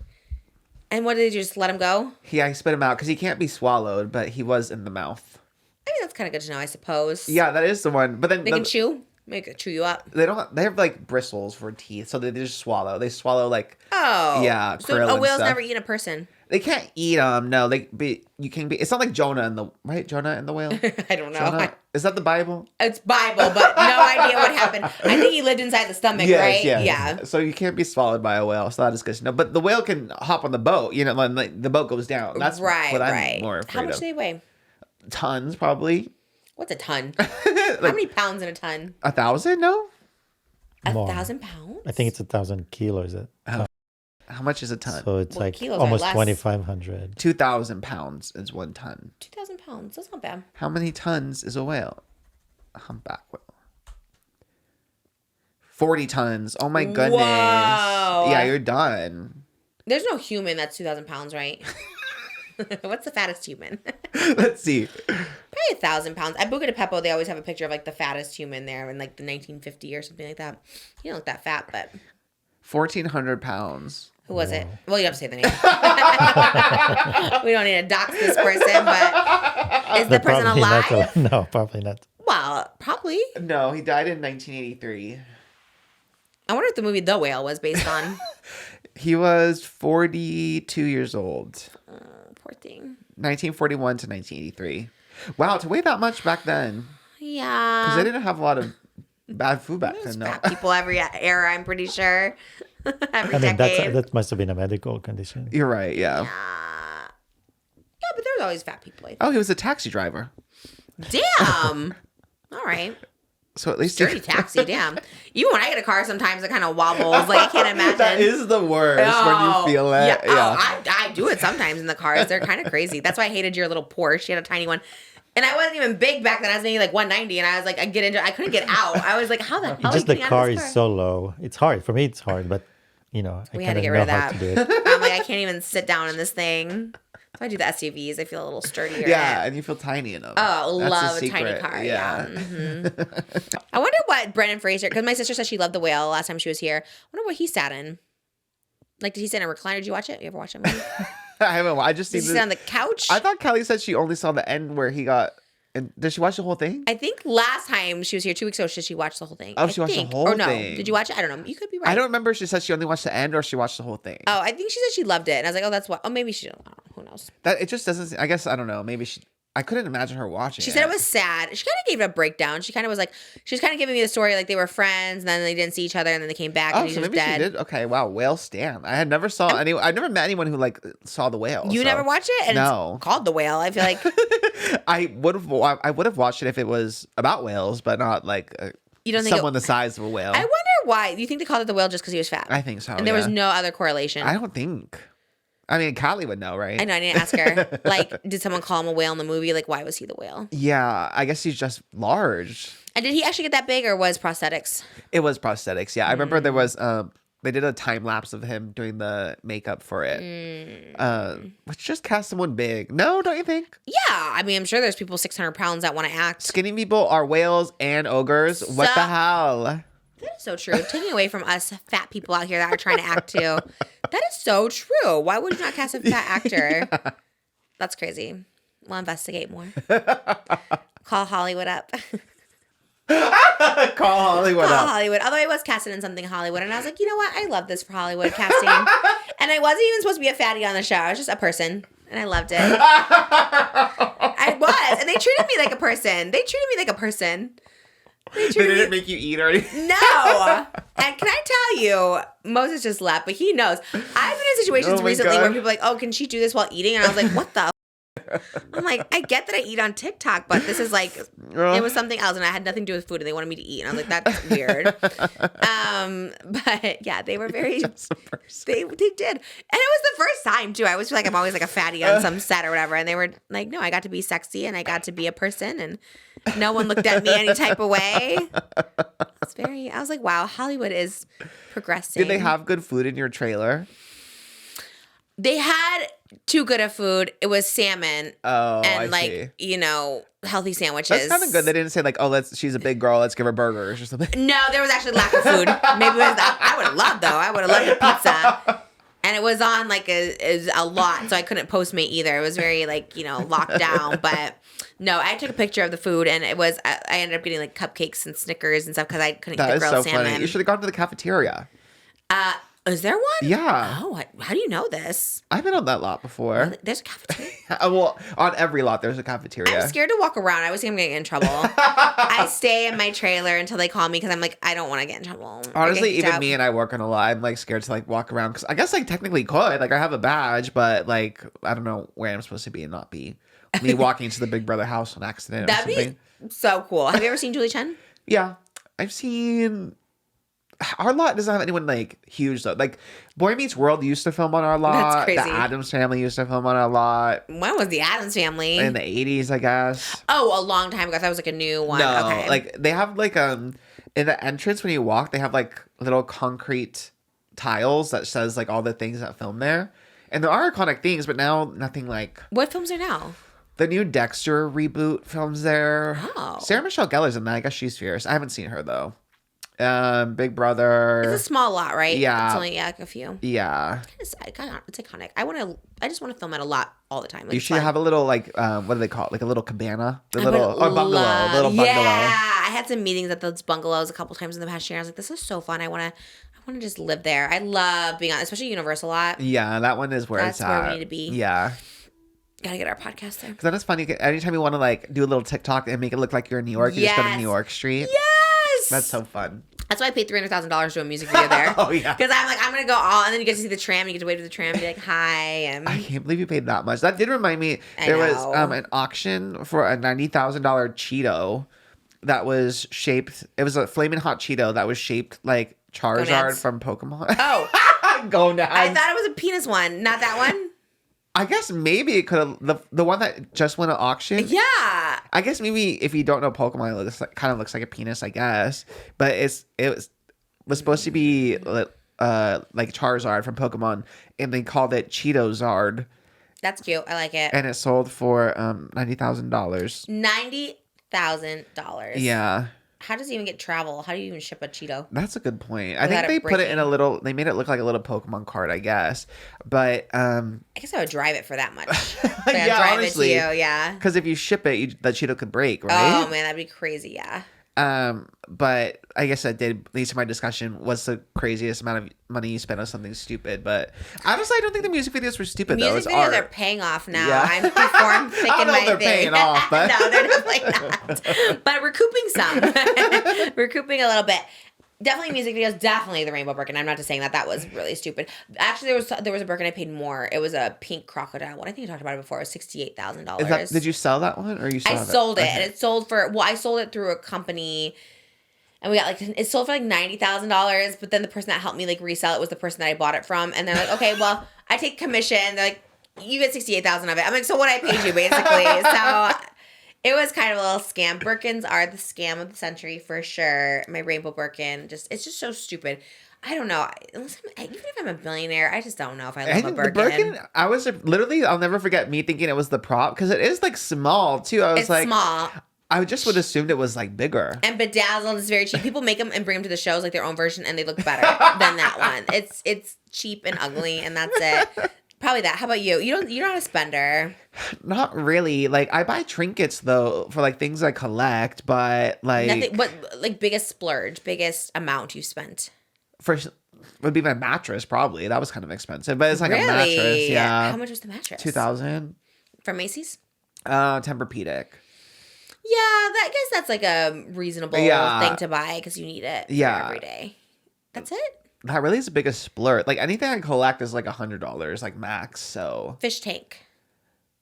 And what did they just let him go? Yeah, he spit him out because he can't be swallowed, but he was in the mouth. I mean, that's kind of good to know, I suppose. Yeah, that is the one. But then They can chew. Make it chew you up. they don't. They have like bristles for teeth, so they just swallow. They swallow like Oh. Yeah, So krill a and whale's stuff. never eaten a person. they can't eat them. No, you can be. It's not like Jonah and the right. Jonah and the whale. I don't know. Jonah? Is that the Bible? It's Bible, but no idea what happened. I think he lived inside the stomach, right? yes. Yeah. So you can't be swallowed by a whale. So that is good to know. But the whale can hop on the boat. You know, when like, the boat goes down. That's right, what I'm right. more How afraid much of. do they weigh? Tons, probably. What's a ton? How many pounds in a ton? 1,000? No. More. 1,000 pounds? I think it's 1,000 kilos. How much is a ton? So it's Well, like kilos are almost less. 2,500. 2,000 pounds is 1 ton. 2,000 pounds. That's not bad. How many tons is a whale? A humpback whale. 40 tons. Oh my goodness. Whoa. Yeah, you're done. There's no human that's 2,000 pounds, right? What's the fattest human? Let's see. Probably 1,000 pounds. At Buca de Beppo, they always have a picture of like the fattest human there in like the 1950 or something like that. You don't look that fat, but 1,400 pounds. who was it? Well, you have to say the name. We don't need to dox this person, but is the person Probably not, alive? no, probably not. Well, probably. No, he died in 1983. I wonder if the movie The Whale was based on. He was 42 years old. Poor thing. 1941 to 1983. Wow, to weigh that much back then. Yeah. Because they didn't have a lot of bad food back then. No. Fat people every era, I'm pretty sure. Every I mean, decade. that must have been a medical condition. You're right, yeah. Yeah, but there's always fat people. I think. Oh, he was a taxi driver. Damn. All right. So at least Dirty taxi, damn. Even when I get a car, sometimes it kind of wobbles. Like, I can't imagine. That is the worst when you feel it. Yeah. Yeah. Oh, I do it sometimes in the cars. They're kind of crazy. That's why I hated your little Porsche. You had a tiny one. And I wasn't even big back then. I was maybe like 190. And I was like, I couldn't get out. I was like, how the hell Just are you the getting out car of this is car? so low. It's hard. For me, it's hard, but I We kind had to of get know rid of how that. to do it. I'm like, I can't even sit down in this thing. If I do the SUVs, I feel a little sturdier. Yeah, in it. and you feel tiny in them. Oh, That's love the a tiny secret. car. Yeah. Yeah. Mhm. I wonder what Brendan Fraser, because my sister said she loved The Whale last time she was here. I wonder what he sat in. Like, did he sit in a recliner? Did you watch it? You ever watch it? I haven't. I just Did seen he sit on the couch? I thought Kelly said she only saw the end where he got. And did she watch the whole thing? I think last time she was here 2 weeks ago, did she watch the whole thing? Oh, I she watched the think. whole Or no, thing. did you watch it? I don't know. You could be right. I don't remember if she said she only watched the end or she watched the whole thing. Oh, I think she said she loved it. And I was like, oh, that's what. Oh, maybe she don't. I don't know. Who knows? That it just doesn't. I guess I don't know. Maybe she. I couldn't imagine her watching. She said it was sad. She kind of gave it a breakdown. She kind of was like, she was kind of giving me the story like they were friends and then they didn't see each other and then they came back Oh, and he so was maybe dead. she did. Okay, wow, whale stan. I had never saw any. I never met anyone who like saw the whale. You so. never watched it? And No. it's called The Whale. I feel like I would have. I would have watched it if it was about whales, but not like you don't think someone the size of a whale. I wonder why. Do you think they called it The Whale just because he was fat? I think so. And there was yeah. no other correlation. I don't think. I mean, Kylie would know, right? I know. I didn't ask her. Like, did someone call him a whale in the movie? Like, why was he the whale? Yeah, I guess he's just large. And did he actually get that big or was prosthetics? It was prosthetics. Yeah, I remember Mm. there was they did a time lapse of him doing the makeup for it. Which just cast someone big. No, don't you think? Yeah. I mean, I'm sure there's people 600 pounds that want to act. Skinny people are whales and ogres. What So- the hell? That is so true. Taking away from us fat people out here that are trying to act too. That is so true. Why would you not cast a fat actor? That's crazy. We'll investigate more. Call Hollywood up. Call Hollywood Call up. Hollywood. Although I was casted in something Hollywood, and I was like, you know what? I love this for Hollywood casting. And I wasn't even supposed to be a fatty on the show. I was just a person, and I loved it. I was, and they treated me like a person. They They didn't make you eat or anything. No. And can I tell you, Moses just left, but he knows. I've been in situations Oh my recently where God. people are like, oh, can she do this while eating? And I was like, what the? I'm like, I get that I eat on TikTok, but this is like, it was something else and I had nothing to do with food and they wanted me to eat. And I was like, that's weird. But yeah, they were very, Just a person. they did. And it was the first time too. I always feel like I'm always like a fatty on some set or whatever. And they were like, no, I got to be sexy and I got to be a person and no one looked at me any type of way. I was like, wow, Hollywood is progressing. Did they have good food in your trailer? They had too good of food. It was salmon Oh, and I see. healthy sandwiches. That's kind of good. They didn't say like, oh, she's a big girl. Let's give her burgers or something. No, there was actually lack of food. Maybe it was that. I would have loved though. I would have loved a pizza. And it was on like a lot, so I couldn't Postmate either. It was very locked down. But no, I took a picture of the food, and it was I ended up getting like cupcakes and Snickers and stuff because I couldn't That get is the so grilled funny. salmon. You should have gone to the cafeteria. Is there one? Yeah. Oh, how do you know this? I've been on that lot before. There's a cafeteria. Well, on every lot, there's a cafeteria. I'm scared to walk around. I was going to get in trouble. I stay in my trailer until they call me because I'm like, I don't want to get in trouble. Honestly, I get even out. me and I work on a lot. I'm like scared to like walk around because I guess I technically could. Like I have a badge, but like I don't know where I'm supposed to be and not be. Me walking into the Big Brother house on accident or That'd something. be so cool. Have you ever seen Julie Chen? Yeah, I've seen. Our lot doesn't have anyone like huge though. Like Boy Meets World used to film on our lot. crazy. The Addams Family used to film on our lot When was the Addams Family? in the 80s, I guess. Oh, a long time ago. I thought it was like a new one. No, Okay. like they have like in the entrance when you walk, they have like little concrete tiles that says like all the things that film there. And there are iconic things, but now nothing like What films are now? the new Dexter reboot films there. Oh. Sarah Michelle Gellar's in that. I guess she's fierce. I haven't seen her though. Big Brother. It's a small lot, right? Yeah. It's only like a few. Yeah. It's iconic. I just want to film it a lot all the time. Like, You it's should fun. have a little like what do they call it? Like a little cabana, the I little would bungalow, love- little bungalow. Yeah, I had some meetings at those bungalows a couple times in the past year. I was like, this is so fun. I want to just live there. I love being on, especially Universal a lot. Yeah, that one is where That's it's where at. we need to be. Yeah, Gotta get our podcast there. because then it's funny. Anytime you want to like do a little TikTok and make it look like you're in New York, you just go to Yes. New York Street. Yes, That's so fun. That's why I paid $300,000 to do a music video there. Oh, yeah. Because I'm like, I'm gonna go all, and then you get to see the tram. You get to wave to the tram and be like, hi. And I can't believe you paid that much. That did remind me. I There was know. an auction for a $90,000 Cheeto that was shaped. It was a flaming hot Cheeto that was shaped like Charizard Gonads. from Pokemon. Oh, Gonads. I thought it was a penis one, not that one. I guess maybe it could have the one that just went to auction. Yeah. I guess maybe if you don't know Pokemon, it looks like, kind of looks like a penis, I guess. But it was supposed to be like Charizard from Pokemon, and they called it Cheetozard, That's cute. I like it. and it sold for $90,000. $90,000. Yeah, How does it even get travel? How do you even ship a Cheeto? that's a good point. I Without think it they put it in breaking. a little. They made it look like a little Pokemon card, I guess. But I guess I would drive it for that much. Like, I'd Yeah, drive honestly. it to you, yeah. because if you ship it, the Cheeto could break, Oh right? man, that'd be crazy, yeah. But I guess that did lead to my discussion. What's the craziest amount of money you spent on something stupid? But honestly, I don't think the music videos were stupid though. Music It's videos art. are paying off now. Yeah. I'm thick I don't in know my if they're vein. paying off, but- no, they're definitely not. But recouping some. Recouping a little bit. Definitely music videos. Definitely the Rainbow Birkin. I'm not just saying that was really stupid. Actually, there was a Birkin I paid more. It was a pink crocodile one. I think I talked about it before. It was $68,000. Did you sell that one or you I sold it? sold it, Okay. and it sold for I sold it through a company, and we got it sold for like $90,000. But then the person that helped me like resell it was the person that I bought it from, and they're like, okay, well, I take commission. They're like, you get $68,000 of it. I'm like, so what I paid you basically. So it was kind of a little scam. Birkins are the scam of the century for sure. My Rainbow Birkin, it's just so stupid. I don't know. Even if I'm a billionaire, I just don't know if I love a And the Birkin. Birkin, I was literally, I'll never forget me thinking it was the prop because it is like small too. I was It's like, small. I just would assumed it was like bigger. And bedazzled is very cheap. People make them and bring them to the shows like their own version, and they look better than that one. It's cheap and ugly, and that's it. Probably that. How about you? You're not a spender. Not really. Like I buy trinkets though for like things I collect, but like Nothing. But like biggest splurge, biggest amount you spent. for would be my mattress probably. That was kind of expensive, but it's like Really? a mattress. Yeah, How much was the mattress? 2,000. From Macy's. Tempur-Pedic. Yeah, I guess that's like a reasonable Yeah. thing to buy because you need it. For Yeah. every day. That's it. That really is the biggest splurge. Like anything I collect is like $100, like max. So Fish tank.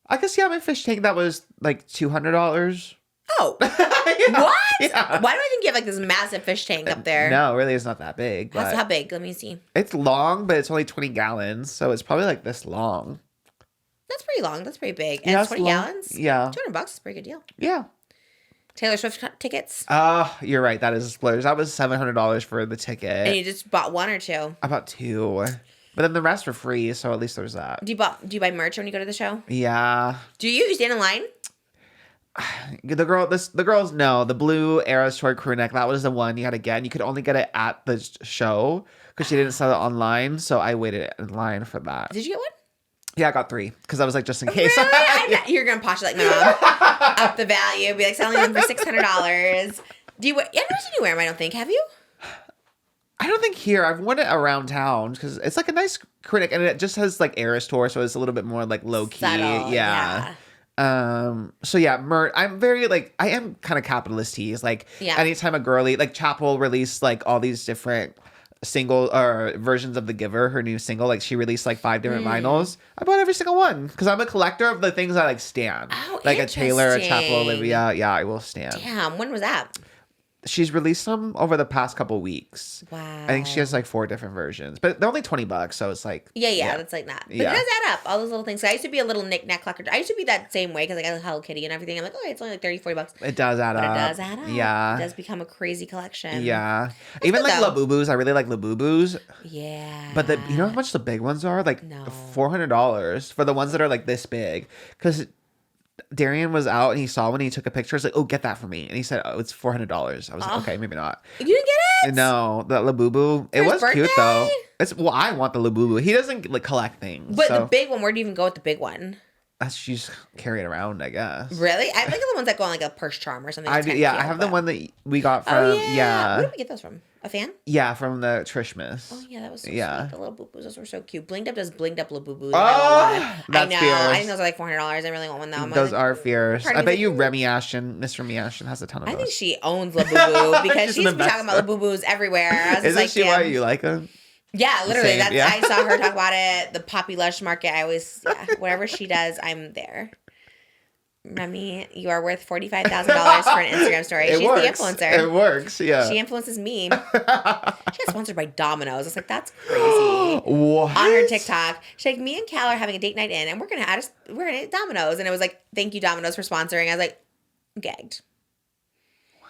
I guess my fish tank that was like $200. Oh, Yeah. what? Yeah. Why do I think you have like this massive fish tank up there? No, really, it's not that big. But How big? Let me see. it's long, but it's only 20 gallons, so it's probably like this long. That's pretty long. That's pretty big. And Yeah, it's 20 long. gallons? Yeah, $200 is a pretty good deal. yeah. Taylor Swift tickets? You're right. That is a splurge. That was $700 for the ticket. And you just bought one or two? I bought 2, but then the rest were free, so at least there's that. Do you buy merch when you go to the show? Yeah. Do you? You stand in line? The girls no, the blue Eras Tour crew neck, that was the one you had to get, and you could only get it at the show because she didn't sell it online, so I waited in line for that. Did you get one? Yeah, I got 3 because I was like, just in case. Really? You're going to posh it like my mom. Up the value. Be like selling them for $600. Do you wear? I've never seen you wear them, I don't think. Have you? I don't think here. I've worn it around town because it's like a nice crew neck, and it just has like Eras Tour, so it's a little bit more like low key. Subtle, Yeah. So yeah, I'm very like, I am kind of capitalist tease. Like Yeah. anytime a girly, like Chapel released like all these different single or versions of The Giver, her new single, like she released like 5 different vinyls. I bought every single one because I'm a collector of the things I like stan. Oh, like a Taylor, a Chapel, interesting. Olivia. Yeah, I will stand. Damn. When was that? She's released them over the past couple weeks. Wow. I think she has like 4 different versions, but they're only $20, so it's like Yeah, that's like not. But it does add up. All those little things. So I used to be a little knick-knack collector. I used to be that same way because like I like Hello Kitty and everything. I'm like, oh, it's only like $30-$40. It does add But up. it does add up. Yeah. It does become a crazy collection. Yeah. Even good, like though. Labubus. I really like Labubus. Yeah. But you know how much the big ones are? Like No. $400 for the ones that are like this big. Because Darian was out and he saw one and he took a picture. He's like, oh, get that for me. And he said, oh, it's $400. I was like, okay, maybe not. You didn't get it? No, the Labubu. It his was cute though. birthday? I want the Labubu. He doesn't like collect things. But so the big one, where do you even go with the big one? you just carry it around, I guess. Really? I think of the ones that go on like a purse charm or something. I It's do, kinda yeah, cute, I have the but- one that we got from Oh, yeah. Where yeah. did we get those from? A fan? Yeah, from the Trishmas. Oh, yeah, that was so Yeah. sweet. The little boo-boos, those were so cute. Blinged Up does blinged up little boo-boos. Oh, I that's know. fierce. I think those are like $400. I really want one though. I'm Those like, are fierce. part I of bet me- you Remy Ashton, Miss Remy Ashton has a ton of I those. think she owns Labubu because She's she's an been talking about investor. Labubu's everywhere. I was just Isn't like, she why damn. you like them? Yeah, literally. Same, That's yeah. I saw her talk about it. The Poppy Lush market. I always, whatever she does, I'm there. Remy, you are worth $45,000 for an Instagram story. She's the influencer. It works, yeah. She influences me. She got sponsored by Domino's. I was like, that's crazy. What? On her TikTok, she's like, me and Cal are having a date night in, and we're gonna eat Domino's. And it was like, thank you Domino's for sponsoring. I was like, I'm gagged. Wow.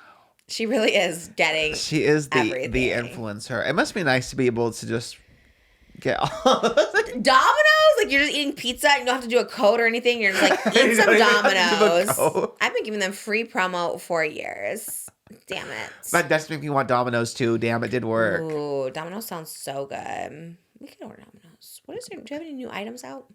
She really is getting. She is the everything. influencer. It must be nice to be able to just get Domino's, like you're just eating pizza and you don't have to do a code or anything. You're just like, eat You some don't even have to do a Domino's. code. I've been giving them free promo for years. Damn it. That does make me want Domino's too. Damn, it did work. Ooh, Domino's sounds so good. We can order Domino's. What is there? Do you have any new items out?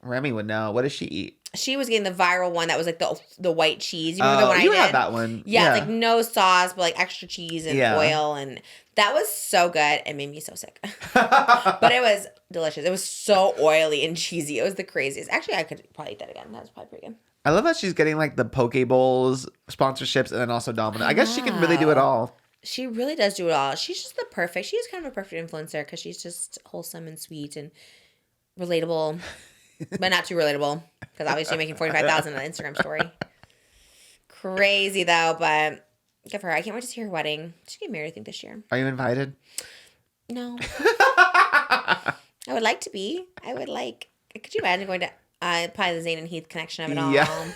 Remy would know. What does she eat? She was getting the viral one that was like the white cheese. You remember the one I you did? had that one. Yeah, like no sauce, but like extra cheese and Yeah. oil, and that was so good. It made me so sick, but it was delicious. It was so oily and cheesy. It was the craziest. Actually, I could probably eat that again. That was probably pretty good. I love that she's getting like the Poke Bowls sponsorships and then also Domino. I guess she can really do it all. She really does do it all. She's just she is kind of a perfect influencer because she's just wholesome and sweet and relatable, but not too relatable because obviously making $45,000 on an Instagram story. Crazy though, but good for her. I can't wait to see her wedding. She get married, I think, this year. Are you invited? No. I would like to be. I would like. Could you imagine going to probably the Zayn and Heath connection of it all? Yeah.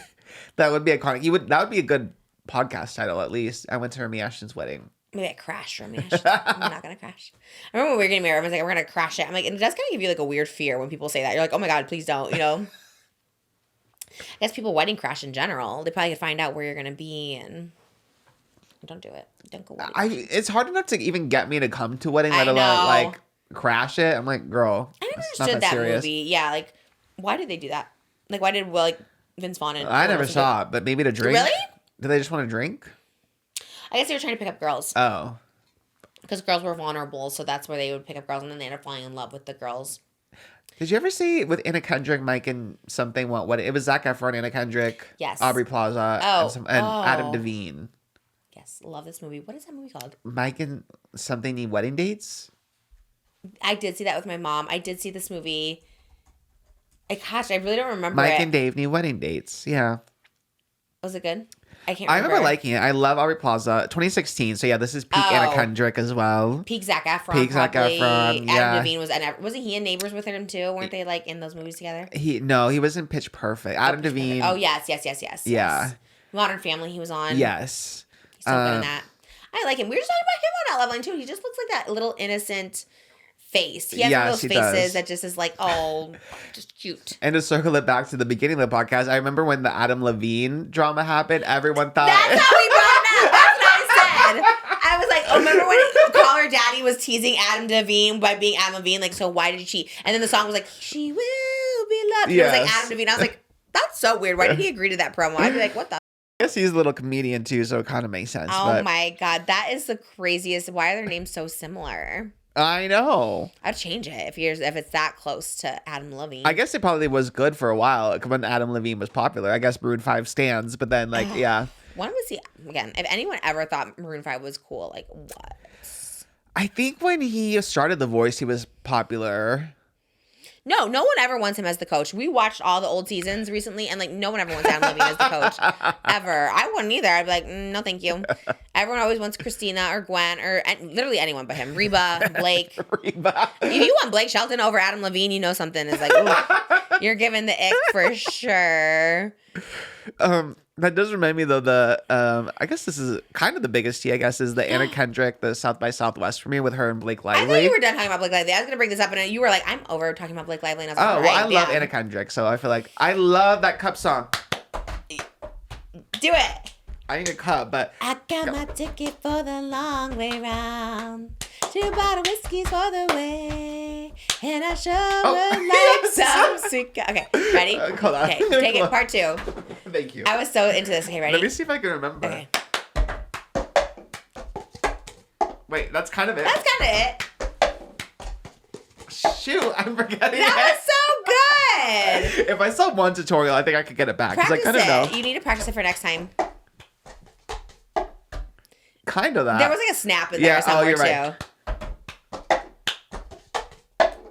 That would be iconic. That would be a good podcast title at least. I went to Remy Ashton's wedding. Maybe I crashed Remy Ashton. I'm not gonna crash. I remember when we were getting married, everyone's like, we're gonna crash it. I'm like, and it does kind of give you like a weird fear when people say that. You're like, oh my God, please don't, you know? I guess people wedding crash in general. They probably could find out where you're gonna be and don't do it. Don't go wedding. It's hard enough to even get me to come to a wedding, I let alone know. like crash it. I'm like, girl, I never it's not understood that serious. movie. Yeah, like why did they do that? Like why did like Vince Vaughn and I never saw it, but maybe to drink. Really? Did they just want to drink? I guess they were trying to pick up girls. Oh. Because girls were vulnerable, so that's where they would pick up girls, and then they ended up falling in love with the girls. Did you ever see with Anna Kendrick, Mike, and something? What it was Zac Efron, Anna Kendrick, Yes. Aubrey Plaza, and Adam Devine. Yes, love this movie. What is that movie called? Mike and something need wedding dates. I did see that with my mom. I did see this movie. Gosh, I really don't remember Mike it. and Dave need wedding dates. Yeah. Was it good? I can't I remember. remember liking it. I love Aubrey Plaza. 2016. So yeah, this is peak Anna Oh. Kendrick as well. Peak Zac Efron. Peak Zac probably. Efron, yeah. Adam Devine wasn't he in Neighbors with him too? Weren't they like in those movies together? He was in Pitch Perfect. Adam Devine. Oh yes. Yeah. Yes. Modern Family. He was on. Yes. He's so good in that. I like him. We were just talking about him on Outline too. He just looks like that little innocent face. He has one of Yes, those he faces does. that just is like, oh, just cute. And to circle it back to the beginning of the podcast, I remember when the Adam Levine drama happened, everyone thought That's how we brought it up. That's what I said. I was like, oh, remember when Caller Daddy was teasing Adam Devine by being Adam Levine? Like, so why did she? And then the song was like, she will be loved. And it was like Yes. Adam Devine. I was like, that's so weird. Why did he agree to that promo? I'd be like, what the? I guess he's a little comedian too, so it kind of makes sense. Oh but my God. That is the craziest. Why are their names so similar? I know. I'd change it if it's that close to Adam Levine. I guess it probably was good for a while when Adam Levine was popular. I guess Maroon 5 stands, but then yeah. When was he? Again, if anyone ever thought Maroon 5 was cool, like what? I think when he started The Voice, he was popular. No one ever wants him as the coach. We watched all the old seasons recently, and like no one ever wants Adam Levine as the coach ever. I wouldn't either. I'd be like, no, thank you. Everyone always wants Christina or Gwen or literally anyone but him. Reba, Blake. Reba. If you want Blake Shelton over Adam Levine, you know something is like, ooh, you're giving the ick for sure. That does remind me though, I guess this is kind of the biggest tea, I guess, is the Anna Kendrick, the South by Southwest for me with her and Blake Lively. I thought you were done talking about Blake Lively. I was going to bring this up, and you were like, I'm over talking about Blake Lively. And I was like, Oh, all well, right, I love damn. Anna Kendrick, so I feel like I love that cup song. Do it. I need a cup, but I got my ticket for the long way round. 2 bottle whiskeys for the way. And I sure would like some sweet. Okay, ready? hold on. Okay, take it. Part 2. thank you. I was so into this. Okay, ready? Let me see if I can remember. Okay. Wait, that's kind of it. That's kind of it. Shoot, I'm forgetting That it. was so good. If I saw one tutorial, I think I could get it back. Because I Practice kind of it. know. You need to practice it for next time. Kind of that. There was like a snap in Yeah, there somewhere you're too. right.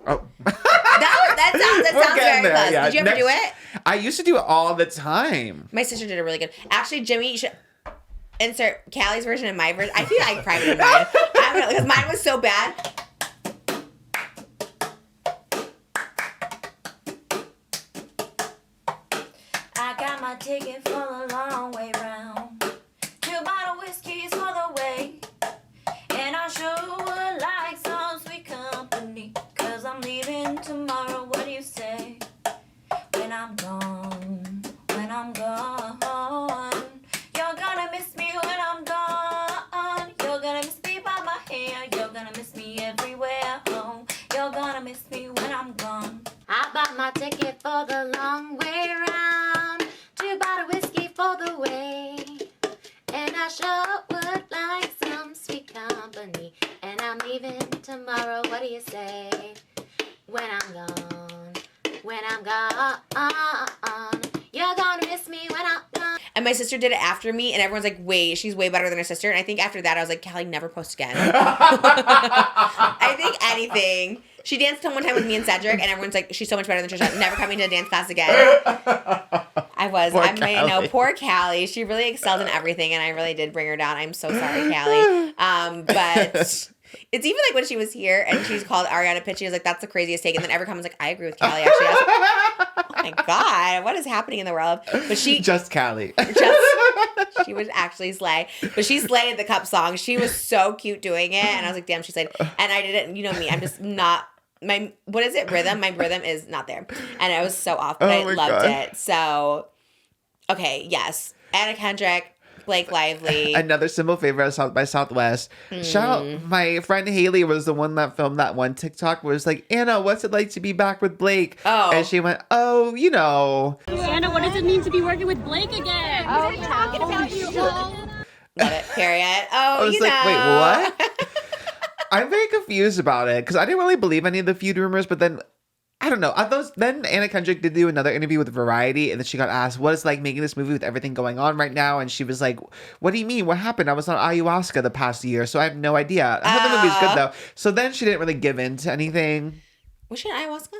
Oh. That We're sounds getting very there, close. yeah. Did you ever do Next- it? I used to do it all the time. My sister did it really good. Actually, Jimmy, you should insert Callie's version and my version. I feel like private mine. I don't know, because mine was so bad. I got my ticket for the long way round. 2 bottle whiskeys for the way. And I sure would like some sweet company. Cause I'm leaving tomorrow, what do you say? When I'm gone, when I'm gone. You're gonna miss me when I'm gone. You're gonna miss me by my hair. You're gonna miss me everywhere. Oh, you're gonna miss me when I'm gone. I bought my ticket for the long way round. 2 bottle whiskey for the way. And I sure would like some sweet company. And I'm leaving tomorrow, what do you say? When I'm gone, when I'm gone. You're gonna miss me when I'm gone. And my sister did it after me, and everyone's like, wait, she's way better than her sister. And I think after that, I was like, Callie, never post again. I think anything. She danced one time with me and Cedric, and everyone's like, she's so much better than Trisha. Never coming to a dance class again. I was. Poor I may know. Callie. Poor Callie. She really excelled in everything, and I really did bring her down. I'm so sorry, Callie. But it's even like when she was here, and she's called Ariana Pitt. She was like, that's the craziest take. And then every comment was like, I agree with Callie, actually. I was like, oh my God, what is happening in the world? But she Just Callie. she was actually slay. But she slayed the cup song. She was so cute doing it. And I was like, damn, she slayed. And I didn't, you know me, I'm just not, what is it? Rhythm? My rhythm is not there. And I was so off, but Oh I my loved God. it. So, okay, yes. Anna Kendrick, Blake Lively. Another simple favorite of South by Southwest. Shout out, my friend Haley was the one that filmed that one TikTok where it's like, Anna, what's it like to be back with Blake? Oh. And she went, oh, you know. Anna, what does it mean to be working with Blake again? Oh, talking about you all. Love it, period. Oh, I was you like, know. wait, what? I'm very confused about it because I didn't really believe any of the feud rumors, but then I don't know. Then Anna Kendrick did do another interview with Variety, and then she got asked, what it's like making this movie with everything going on right now? And she was like, what do you mean? What happened? I was on ayahuasca the past year, so I have no idea. I thought the movie was good, though. So then she didn't really give in to anything. Was she an ayahuasca?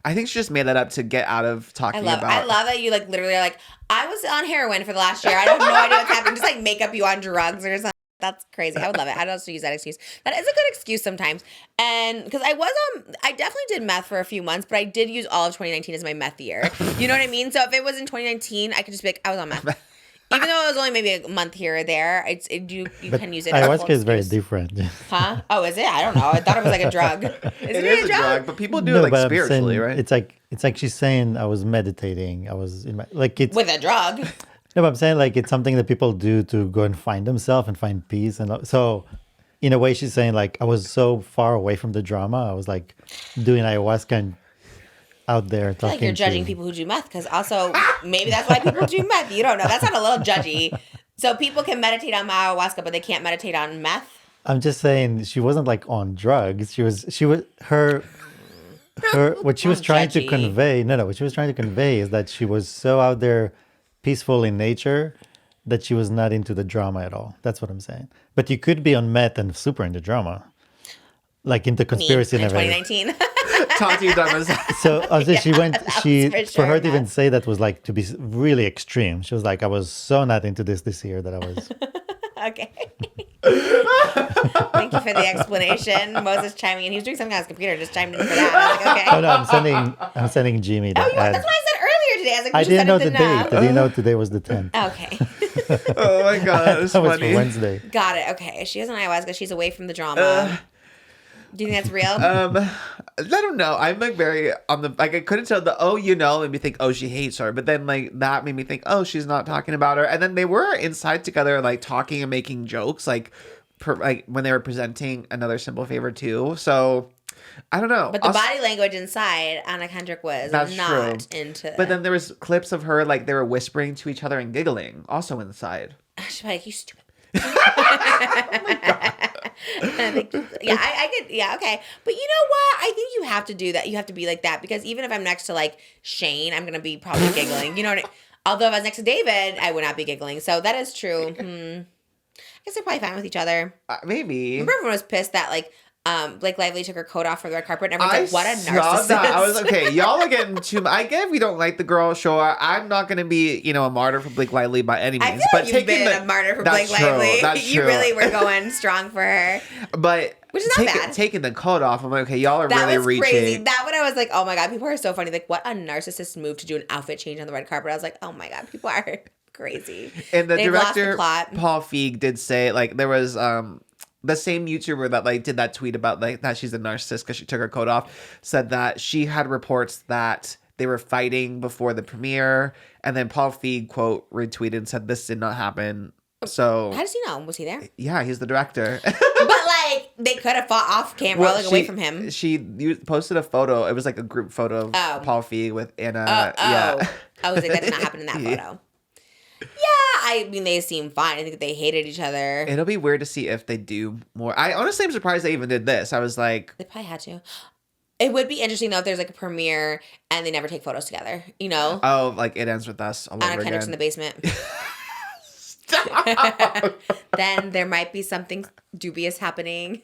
I think she just made that up to get out of talking about. I love that you like literally are like, I was on heroin for the last year. I have no idea what's happening. Just like make up you on drugs or something. That's crazy. I would love it. I'd also use that excuse. That is a good excuse sometimes. And because I definitely did meth for a few months, but I did use all of 2019 as my meth year. You know what I mean? So if it was in 2019, I could just be like, I was on meth. Even though it was only maybe a month here or there, you can use it. as a Ayahuasca full is very excuse. different. Huh? Oh, is it? I don't know. I thought it was like a drug. Is It is a drug, but people do No, it like but I'm spiritually, saying right? It's like she's saying I was meditating. I was in my it's With a drug. no, but I'm saying like it's something that people do to go and find themselves and find peace. And so in a way she's saying like I was so far away from the drama. I was like doing ayahuasca and out there I feel talking like you're judging to people who do meth because also maybe that's why people do meth. You don't know. That sounds a little judgy. So people can meditate on ayahuasca, but they can't meditate on meth. I'm just saying she wasn't like on drugs. She was her what she was I'm trying to judgy. convey. No, what she was trying to convey is that she was so out there peaceful in nature that she was not into the drama at all. That's what I'm saying. But you could be on meth and super into drama. Like into conspiracy Me and in everything. 2019. Tati done So also she went. She for for sure her to even not. say that was like to be really extreme. She was like, I was so not into this year that I was. Okay. Thank you for the explanation. Moses chiming in. He was doing something on his computer, just chimed in for that. I was like, okay. Oh no, I'm sending Jimmy. Oh, that's what I said earlier today. I was like, we I just didn't know said the it date. now. I didn't know today was the 10th. Okay. Oh my god, it's That was for funny. Wednesday. Got it. Okay. She has an ayahuasca. She's away from the drama. Do you think that's real? I don't know. I'm like very on the like I couldn't tell the made me think she hates her, but then like that made me think she's not talking about her. And then they were inside together like talking and making jokes like when they were presenting Another Simple Favor too. So I don't know. But the body language inside, Anna Kendrick was That's not true. into. But then there was clips of her like they were whispering to each other and giggling also inside. she's like, you stupid. I could, okay. But you know what? I think you have to do that. You have to be like that because even if I'm next to like Shane, I'm gonna be probably giggling. You know what I mean? Although if I was next to David, I would not be giggling. So that is true. I guess they're probably fine with each other. Maybe. Remember everyone was pissed that like Blake Lively took her coat off for the red carpet and everyone's like, what a saw narcissist. that. I was like, okay, y'all are getting too. I get if we don't like the girl, sure. I'm not gonna be, a martyr for Blake Lively by any I means. feel But like you've been taking a martyr for that's Blake true, Lively. that's You true. really were going strong for her. But Which is not bad. Taking the coat off, I'm like, okay, y'all are That really was reaching. crazy. That one I was like, oh my God, people are so funny. Like, what a narcissist move to do an outfit change on the red carpet. I was like, oh my God, people are crazy. And the They've lost the director, plot. Paul Feig, did say, like, there was the same YouTuber that, like, did that tweet about, like, that she's a narcissist because she took her coat off, said that she had reports that they were fighting before the premiere. And then Paul Feig, quote, retweeted and said, this did not happen. So, How does he know? Was he there? yeah, he's the director. But like, they could have fought off camera, like away from him. She posted a photo. It was like a group photo of Paul Feig with Anna. Yeah. I was like, that did not happen in that photo. Yeah, I mean, they seem fine. I think they hated each other. It'll be weird to see if they do more. I honestly am surprised they even did this. I was like, They probably had to. It would be interesting though if there's like a premiere and they never take photos together. You know, oh, like It Ends With Us all Anna over Kendrick's in again. the basement. Then there might be something dubious happening.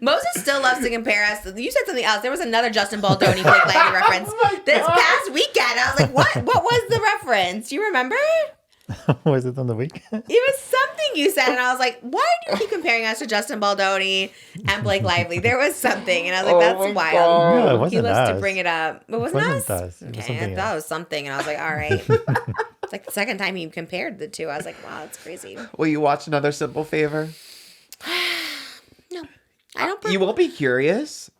Moses still loves to compare us. You said something else. There was another Justin Baldoni Blake Lively reference this past weekend. I was like, what? What was the reference? Do you remember? Was it on the weekend? It was something you said, and I was like, why do you keep comparing us to Justin Baldoni and Blake Lively? There was something, and I was like, that's wild. No, it He wasn't loves to us. bring it up. It wasn't us? us. It was Okay, something I thought else. it was something, and I was like, all right. It's like the second time you compared the two. I was like, wow, that's crazy. Will you watch Another Simple Favor? No, I don't. You won't be curious?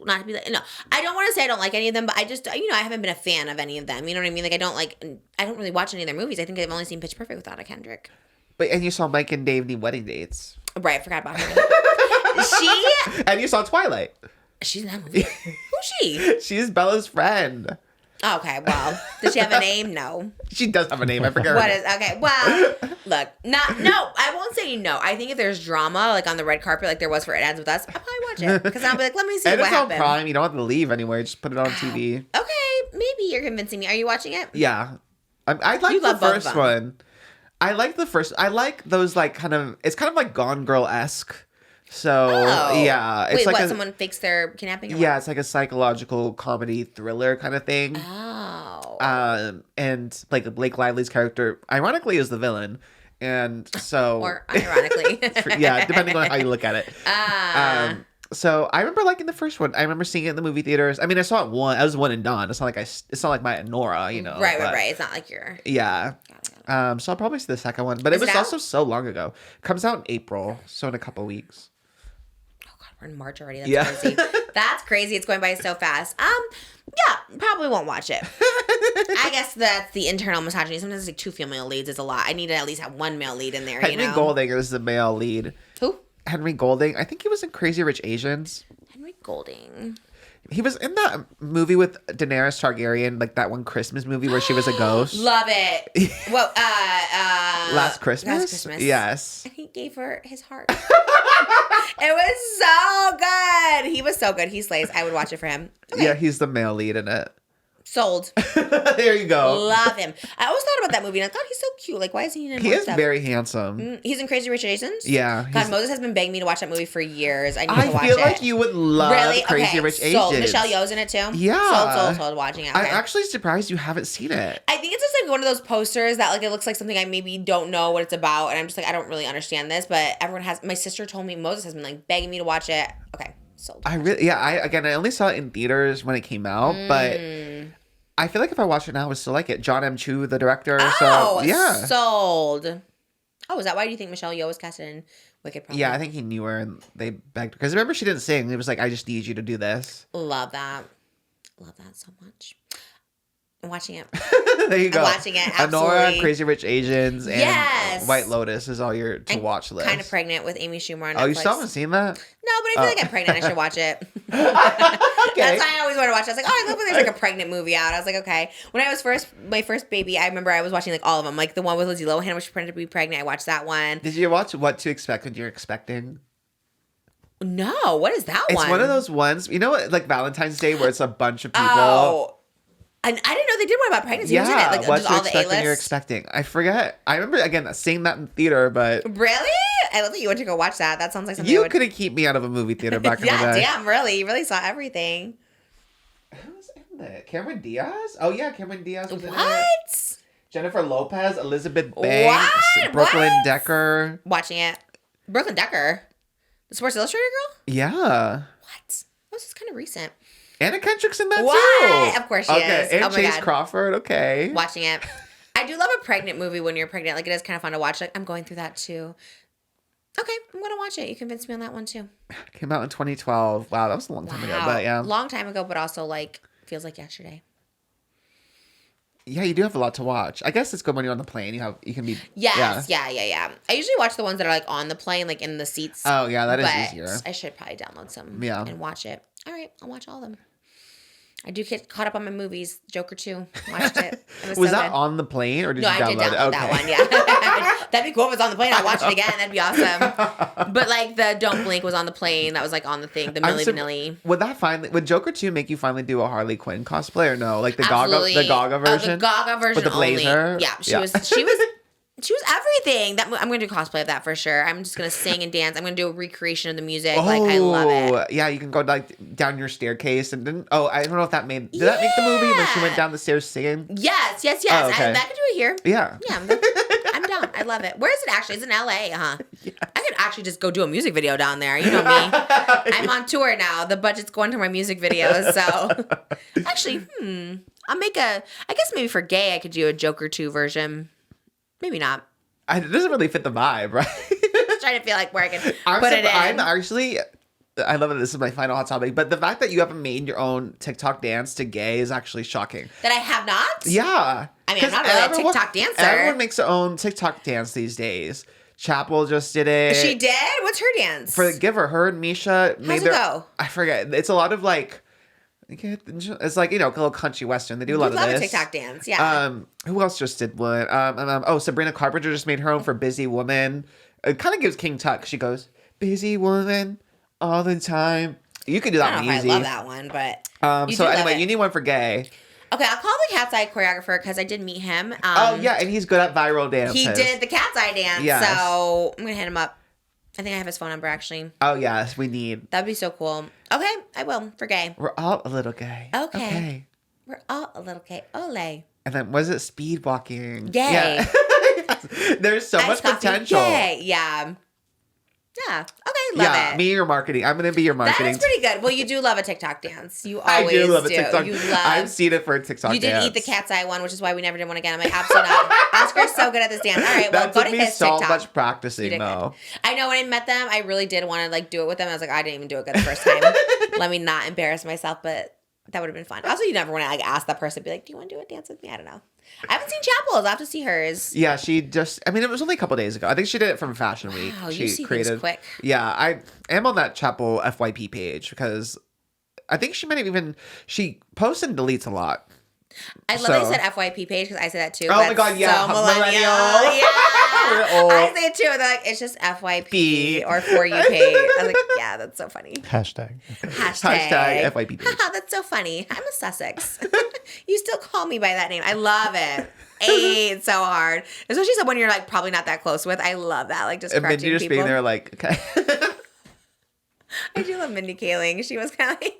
Not to be like, no, I don't want to say I don't like any of them, but I just, I haven't been a fan of any of them. You know what I mean? Like, I don't really watch any of their movies. I think I've only seen Pitch Perfect with Anna Kendrick. And you saw Mike and Dave need wedding dates. Right, I forgot about her. And you saw Twilight. She's in that movie. Who's she? She's Bella's friend. Okay, well, does she have a name? No. She does have a name. I forget. What is, okay, well, look, no, I won't say no. I think if there's drama, like on the red carpet, like there was for It Ends With Us, I'll probably watch it. Because I'll be like, let me see And what it's on happened. Prime. You don't have to leave anywhere. Just put it on TV. Okay, maybe you're convincing me. Are you watching it? Yeah. I like You the love both of first them. one. I like the first. I like those like kind of. It's kind of like Gone Girl-esque. So yeah, it's Wait, like what? a, Someone fakes their kidnapping? Or yeah, what? it's like a psychological comedy thriller kind of thing. Oh. And like Blake Lively's character, ironically, is the villain, and so Or ironically. yeah, depending on how you look at it. So I remember liking the first one. I remember seeing it in the movie theaters. I mean, I saw it one. I was one and done. It's not like it's not like my Nora, you know. Right. but- It's not like you're. Yeah. So I'll probably see the second one, but it Is was it out? also so long ago. Comes out in April, so in a couple weeks. Oh God, we're in March already. That's Yeah. crazy. That's crazy. It's going by so fast. Yeah, probably won't watch it. I guess that's the internal misogyny. Sometimes like 2 female leads is a lot. I need to at least have 1 male lead in there. Henry you know? Golding is the male lead. Who? Henry Golding. I think he was in Crazy Rich Asians. Henry Golding. He was in that movie with Daenerys Targaryen, like that one Christmas movie where she was a ghost. Love it. Well, Last Christmas? Last Christmas. Yes. And he gave her his heart. It was so good. He was so good. He slays. I would watch it for him. Okay. Yeah, he's the male lead in it. Sold. There you go. Love him. I always thought about that movie and I thought he's so cute. Like, why is he in He more is stuff? very handsome. He's in Crazy Rich Asians? Yeah. God, Moses has been begging me to watch that movie for years. I need to I watch feel it. like you would love Really? Crazy Okay, Rich sold. Asians. Michelle Yeoh's in it too? Yeah. Sold. Watching it. I'm Okay. actually surprised you haven't seen it. I think it's just like one of those posters that like it looks like something I maybe don't know what it's about, and I'm just like I don't really understand this. But everyone has. My sister told me Moses has been like begging me to watch it. Okay, sold. I only saw it in theaters when it came out, but I feel like if I watch it now, I would still like it. John M. Chu, the director. Oh, so yeah. sold. Oh, is that why do you think Michelle Yeoh was casted in Wicked? Probably? Yeah, I think he knew her and they begged because remember she didn't sing. It was like I just need you to do this. Love that so much. I'm watching it. There you go. I'm watching it. Anora, Absolutely. Crazy Rich Asians, and Yes. White Lotus is all your to watch list. Kind of pregnant with Amy Schumer on Netflix. Oh, you still haven't seen that? No, but I feel like I'm pregnant. I should watch it. Okay. That's why I always want to watch it. I was like, oh, I love when there's like a pregnant movie out. I was like, okay. When I was my first baby, I remember I was watching like all of them. Like the one with Lindsay Lohan, which pretended to be pregnant. I watched that one. Did you watch What to Expect When You're Expecting? No, what is that one? It's one of those ones, you know what, like Valentine's Day where it's a bunch of people. Oh. And I didn't know they did one about pregnancy. Who's in it? Like What just to all the Expect When You're A-list? Expecting. I forget. I remember, again, seeing that in theater, but Really? I love that you went to go watch that. That sounds like something I you would... couldn't keep me out of a movie theater back in the Yeah, day. damn, really. You really saw everything. Who's in it? Cameron Diaz? Oh, yeah, Cameron Diaz was in it. What? Jennifer Lopez, Elizabeth Banks, What? Brooklyn What? Decker. Watching it. Brooklyn Decker. The Sports Illustrated girl? Yeah. What? This is kind of recent. Anna Kendrick's in that What? too. Of course she okay. is. And Oh my Chase God. Crawford. Okay. Watching it. I do love a pregnant movie when you're pregnant. Like, it is kind of fun to watch. Like, I'm going through that too. Okay, I'm going to watch it. You convinced me on that one too. Came out in 2012. Wow, that was a long time ago. But yeah. Long time ago, but also, like, feels like yesterday. Yeah, you do have a lot to watch. I guess it's good when you're on the plane. You can be. Yes. Yeah. I usually watch the ones that are, like, on the plane, like, in the seats. Oh, yeah, that is but easier. I should probably download some Yeah. and watch it. All right, I'll watch all of them. I do get caught up on my movies. Joker 2. Watched it. It Was so that good. on the plane or did No, you I download did it? download Okay. that one, yeah. That'd be cool if it's on the plane. I'll watch it again. That'd be awesome. But, like, the Don't Blink was on the plane. That was, like, on the thing. The Milli Vanilli. Would Joker 2 make you finally do a Harley Quinn cosplay or no? Like the Absolutely. Gaga version? The Gaga version With the blazer? only. Yeah, she was everything. I'm going to do cosplay of that for sure. I'm just going to sing and dance. I'm going to do a recreation of the music. Like, I love it. Yeah, you can go like down your staircase and then I don't know if that did that make the movie when she went down the stairs singing? Yes. Oh, okay. I could do it here. Yeah. Yeah, I'm down. I love it. Where is it actually? It's in LA, huh? Yes. I could actually just go do a music video down there. You know me. I'm on tour now. The budget's going to my music videos. So actually, I guess maybe for gay I could do a Joker 2 version. Maybe not. It doesn't really fit the vibe, right? Just trying to feel like where I can put it in. I'm actually, I love that this is my final hot topic, but the fact that you haven't made your own TikTok dance to gay is actually shocking. That I have not? Yeah. I mean, I'm not really a TikTok dancer. Everyone makes their own TikTok dance these days. Chapel just did it. She did? What's her dance? For the Giver, her and Misha made How's it go? I forget. It's a lot of like, it's like, a little country western. They do a lot of love this. a TikTok dance, yeah. Who else just did one? Sabrina Carpenter just made her own for Busy Woman. It kind of gives King Tut. She goes, busy woman all the time. You could do that I don't one know if easy. I love that one, but So anyway, you need one for gay. Okay, I'll call the Cat's Eye choreographer because I did meet him. Yeah, and he's good at viral dances. He did the Cat's Eye dance, Yes. so I'm going to hit him up. I think I have his phone number, actually. Oh, yes, we need. That'd be so cool. Okay, I will, for gay. We're all a little gay. Okay. We're all a little gay. Ole. And then, was it speed walking? Gay. Yeah. There's so much Iced coffee, potential. Gay. Yeah. Yeah. Okay, love Yeah, it. me, your marketing. I'm going to be your marketing. That is pretty good. Well, you do love a TikTok dance. You I always do love a TikTok. You love. I've seen it for a TikTok You did dance. eat the Cat's Eye one, which is why we never did one again. I'm like, absolutely not. Oscar's so good at this dance. All right, well, That go took to me his so TikTok. much You practicing, did though. good. I know when I met them, I really did want to like do it with them. I was like, I didn't even do it good the first time. Let me not embarrass myself, but that would have been fun. Also, you never want to like ask that person, be like, do you want to do a dance with me? I don't know. I haven't seen Chapel's. I'll have to see hers. Yeah, she just, it was only a couple days ago. I think she did it from Fashion Week. Wow, she you see things quick. Yeah, I am on that Chapel FYP page because I think she might have even, she posts and deletes a lot. I love that you said FYP page because I say that too. Oh my God, yeah. So millennial. We're old. I say it too. They're like, it's just FYP or For You page. I was like, yeah, that's so funny. Hashtag. Hashtag FYP page. Haha, that's so funny. I'm a Sussex. You still call me by that name. I love it. It's so hard. Especially someone you're like probably not that close with. I love that. Like just And correcting Mindy just people. being there like, okay. I do love Mindy Kaling. She was kind of like,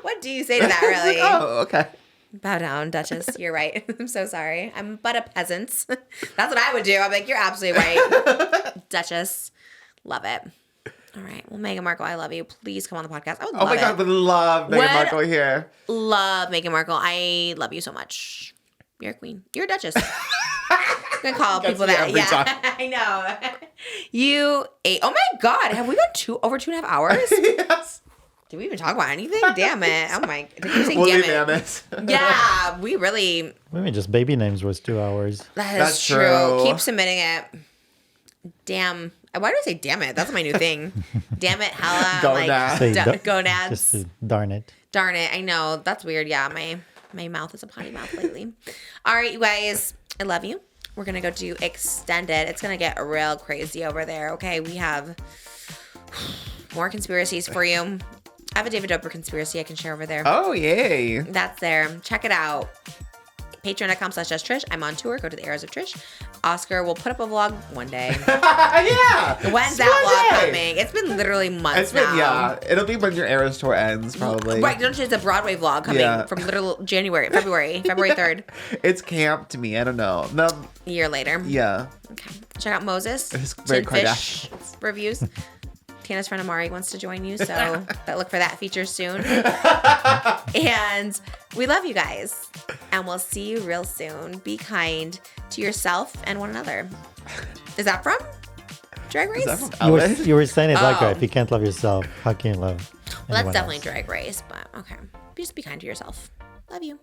what do you say to that really? Oh, okay. Bow down, Duchess. You're right. I'm so sorry. I'm but a peasant. That's what I would do. I'm like, you're absolutely right. Duchess. Love it. All right. Well, Meghan Markle, I love you. Please come on the podcast. I would love Oh my God, it. would love Meghan Would- Markle here. Love Meghan Markle. I love you so much. You're a queen. You're a duchess. I'm gonna call Gets people me that. every Yeah, time. I know. You ate. Oh my God, have we gone over 2.5 hours? Yes. Did we even talk about anything? Damn it. Oh my. Did you say Woolly damn it? mammoth. Yeah, we really. I mean, just baby names was 2 hours. That's true. true. Keep submitting it. Damn. Why do I say damn it? That's my new thing. Damn it, hella. Gonads. Say Like, da- gonads. Just to darn it. Darn it. I know. That's weird. Yeah, my mouth is a potty mouth lately. All right, you guys. I love you. We're going to go do extended. It's going to get real crazy over there. Okay, we have more conspiracies for you. I have a David Dobrik conspiracy I can share over there. Oh, yay. That's there. Check it out. Patreon.com/JustTrish. I'm on tour. Go to the Eras of Trish. Oscar will put up a vlog one day. Yeah. When's that vlog coming? It's been literally months It's been, now. yeah. It'll be when your Eras tour ends, probably. Right, don't you? It's a Broadway vlog coming Yeah. from literal February 3rd. It's camp to me. I don't know. No, A year later. yeah. Okay. Check out Moses. It's very Tin Fish Kardashians. reviews. Tana's friend Amari wants to join you, so look for that feature soon. And we love you guys. And we'll see you real soon. Be kind to yourself and one another. Is that from Drag Race? Is that from Elvis? You were saying it like Oh. that. If you can't love yourself, how can you love Well, that's anyone definitely else? Drag Race, but okay. Just be kind to yourself. Love you.